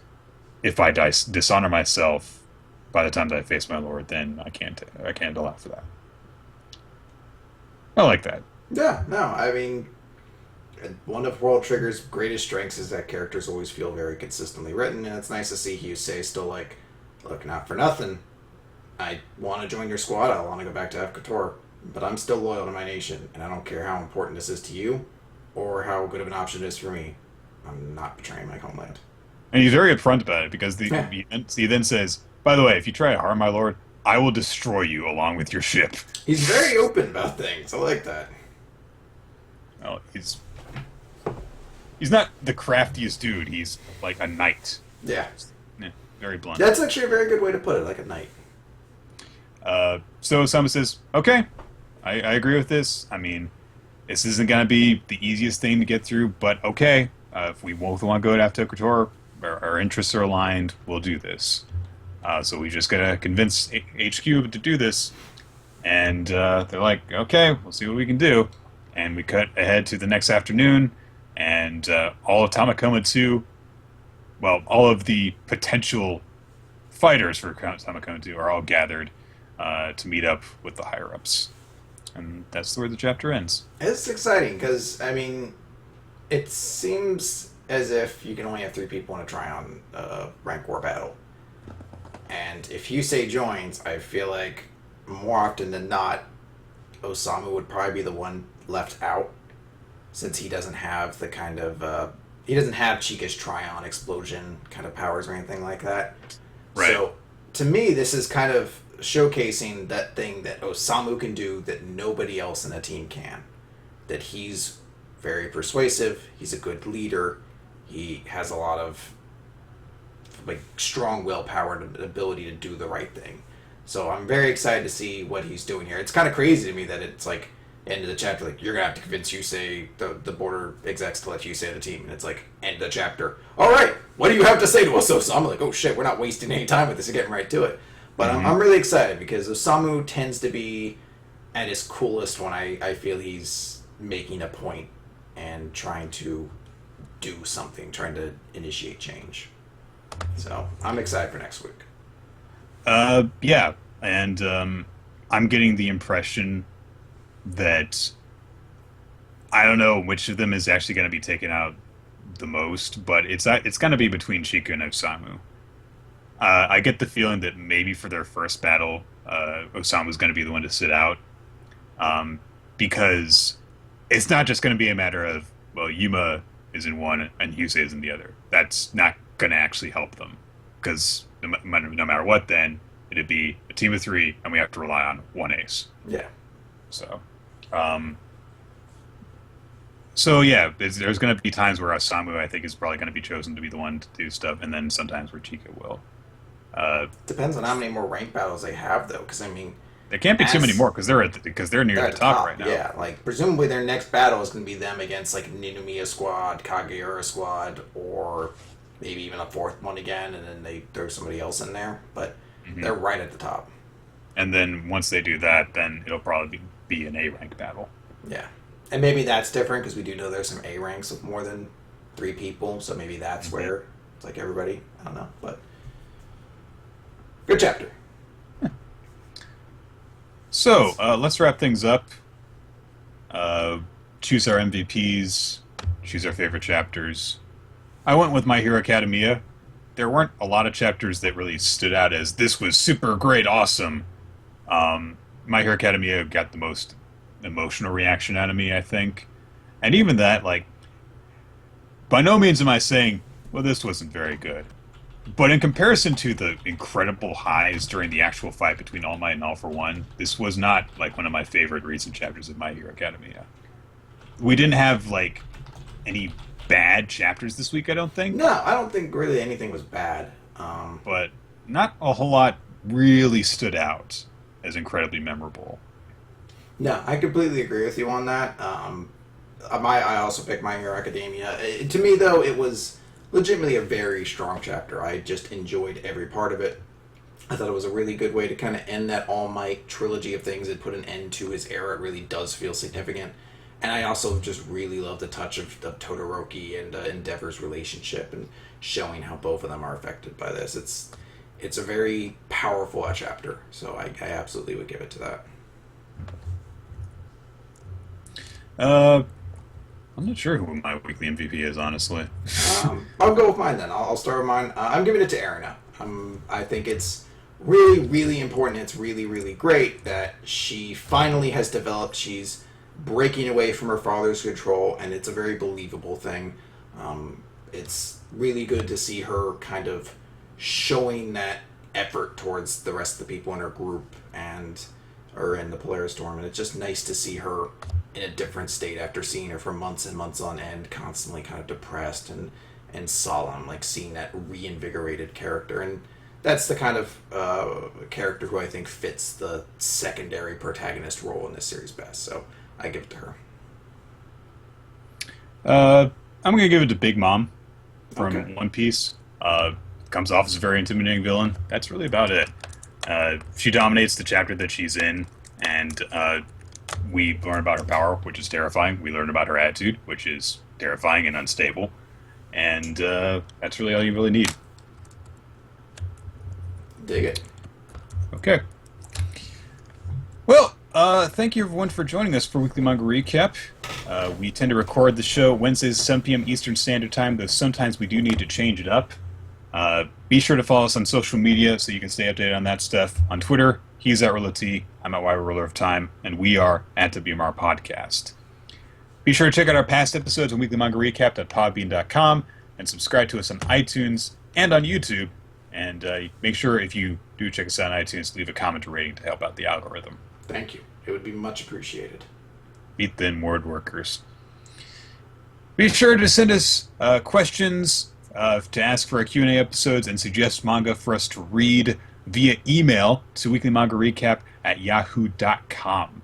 If I dishonor myself by the time that I face my lord, then I can't allow for that. I like that. Yeah, no, I mean, one of World Trigger's greatest strengths is that characters always feel very consistently written, and it's nice to see Hyusei still like, look, not for nothing, I want to join your squad, I want to go back to F-Couture, but I'm still loyal to my nation, and I don't care how important this is to you, or how good of an option it is for me. I'm not betraying my homeland. And he's very upfront about it, because he then says, by the way, if you try to harm my lord, I will destroy you along with your ship. He's very open about things. I like that. Well, he's not the craftiest dude. He's like a knight. Yeah. Very blunt. That's actually a very good way to put it, like a knight. So Osama says, okay, I agree with this. I mean, this isn't going to be the easiest thing to get through, but okay. If we both want to go to F-Couture, our interests are aligned, we'll do this. So we just gotta convince HQ to do this, and they're like, okay, we'll see what we can do. And we cut ahead to the next afternoon, and all of Tamakoma 2, well, all of the potential fighters for Tamakoma 2 are all gathered to meet up with the higher-ups. And that's where the chapter ends. It's exciting, because, I mean, it seems as if you can only have 3 people in a Tryon rank war battle. And if Yusei joins, I feel like more often than not, Osamu would probably be the one left out, since he doesn't have the kind of he doesn't have Chica's Tryon explosion kind of powers or anything like that. Right. So to me, this is kind of showcasing that thing that Osamu can do that nobody else in the team can. That he's very persuasive. He's a good leader. He has a lot of like strong willpower and ability to do the right thing. So I'm very excited to see what he's doing here. It's kind of crazy to me that it's like end of the chapter, like you're gonna have to convince Yusei, the border execs, to let Yusei the team, and it's like end of the chapter. All right, what do you have to say to us, Osamu? I'm like, oh shit, we're not wasting any time with this. We're getting right to it. But I'm really excited because Osamu tends to be at his coolest when I feel he's making a point and trying to do something, trying to initiate change. So I'm excited for next week. Yeah, and I'm getting the impression that I don't know which of them is actually going to be taken out the most, but it's going to be between Chika and Osamu. I get the feeling that maybe for their first battle, Osamu's going to be the one to sit out, because it's not just going to be a matter of, well, Yuma is in one and Yusei is in the other. That's not going to actually help them, because no matter what, then it'd be a team of 3, and we have to rely on one ace. Yeah. So yeah, there's going to be times where Osamu, I think, is probably going to be chosen to be the one to do stuff, and then sometimes where Chika will. Depends on how many more rank battles they have, though, because I mean, there can't be too many more because they're near the top right now. Yeah, like presumably their next battle is going to be them against like Ninomiya squad, Kageura squad, or maybe even a 4th one again, and then they throw somebody else in there. But they're right at the top. And then once they do that, then it'll probably be an A rank battle. Yeah, and maybe that's different because we do know there's some A ranks with more than 3 people, so maybe that's where it's like everybody. I don't know, but good chapter. So let's wrap things up. Choose our MVPs. Choose our favorite chapters. I went with My Hero Academia. There weren't a lot of chapters that really stood out as this was super great, awesome. My Hero Academia got the most emotional reaction out of me, I think. And even that, like, by no means am I saying, well, this wasn't very good. But in comparison to the incredible highs during the actual fight between All Might and All for One, this was not, like, one of my favorite recent chapters of My Hero Academia. We didn't have, like, any bad chapters this week, I don't think. No, I don't think really anything was bad. But not a whole lot really stood out as incredibly memorable. No, I completely agree with you on that. I also picked My Hero Academia. To me, though, it was legitimately a very strong chapter. I just enjoyed every part of it. I thought it was a really good way to kind of end that All Might trilogy of things and put an end to his era. It really does feel significant. And I also just really love the touch of Todoroki and Endeavor's relationship and showing how both of them are affected by this. It's a very powerful chapter, so I absolutely would give it to that. I'm not sure who my weekly MVP is, honestly. I'll go with mine then. I'll start with mine. I'm giving it to Erina. I think it's really, really important. It's really, really great that she finally has developed. She's breaking away from her father's control, and it's a very believable thing. It's really good to see her kind of showing that effort towards the rest of the people in her group or in the Polaris Storm, and it's just nice to see her in a different state after seeing her for months and months on end, constantly kind of depressed and solemn, like seeing that reinvigorated character. And that's the kind of character who I think fits the secondary protagonist role in this series best. So I give it to her. I'm going to give it to Big Mom from One Piece. Comes off as a very intimidating villain. That's really about it. She dominates the chapter that she's in, and we learn about her power, which is terrifying. We learn about her attitude, which is terrifying and unstable. And that's really all you really need. Dig it. Okay. Well, thank you everyone for joining us for Weekly Manga Recap. We tend to record the show Wednesdays, 7 p.m. Eastern Standard Time, though sometimes we do need to change it up. Be sure to follow us on social media so you can stay updated on that stuff. On Twitter, he's at RulerT, I'm at Ruler of Time, and we are at WMR Podcast. Be sure to check out our past episodes on weeklymangarecap.podbean.com and subscribe to us on iTunes and on YouTube. And make sure, if you do check us out on iTunes, leave a comment or rating to help out the algorithm. Thank you. It would be much appreciated. Beat the word workers. Be sure to send us questions to ask for our Q&A episodes and suggest manga for us to read via email to weeklymangarecap@yahoo.com.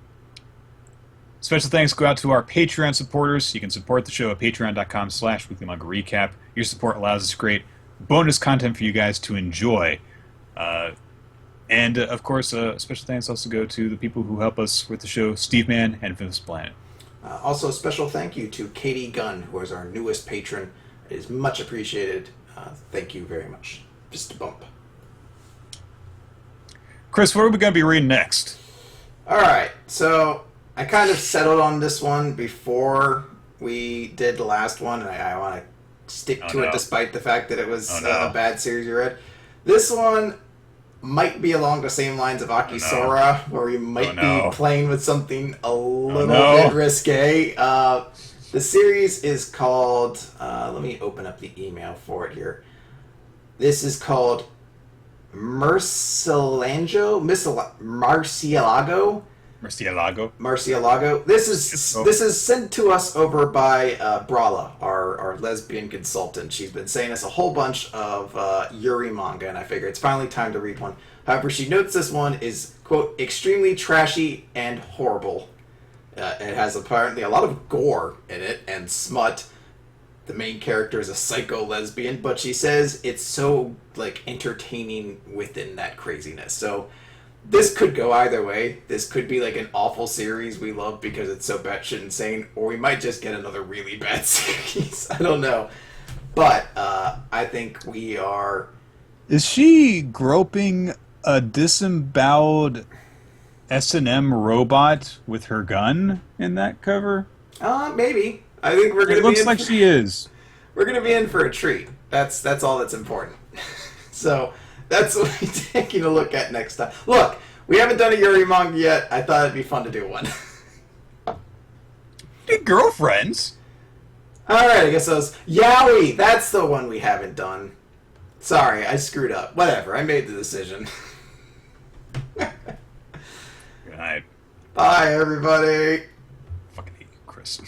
Special thanks go out to our Patreon supporters. You can support the show at patreon.com/weeklymangarecap. Your support allows us to create bonus content for you guys to enjoy. And, of course, special thanks also go to the people who help us with the show, Steve Man and Vince Planet. Also, a special thank you to Katie Gunn, who is our newest patron. It is much appreciated. Thank you very much. Just a bump. Chris, what are we going to be reading next? All right, so I kind of settled on this one before we did the last one, and I want to stick to it despite the fact that it was a bad series you read. This one might be along the same lines of Akisora, where we might be playing with something a little bit risque. The series is called, let me open up the email for it here. This is called Marcialago. This is sent to us over by Brala, our lesbian consultant. She's been saying us a whole bunch of Yuri manga, and I figure it's finally time to read one. However, she notes this one is, quote, extremely trashy and horrible. It has apparently a lot of gore in it and smut. The main character is a psycho lesbian, but she says it's so, like, entertaining within that craziness. So this could go either way. This could be like an awful series we love because it's so batshit insane, or we might just get another really bad series. I don't know. But I think we are... Is she groping a disemboweled S&M robot with her gun in that cover? Maybe. I think we're going to be looks like she is. We're going to be in for a treat. That's all that's important. So that's what we're taking a look at next time. Look, we haven't done a Yuri manga yet. I thought it'd be fun to do one. Hey, girlfriends. Alright, I guess that was... Yaoi! That's the one we haven't done. Sorry, I screwed up. Whatever, I made the decision. Good night. Bye, everybody. Fucking hate you, Chris.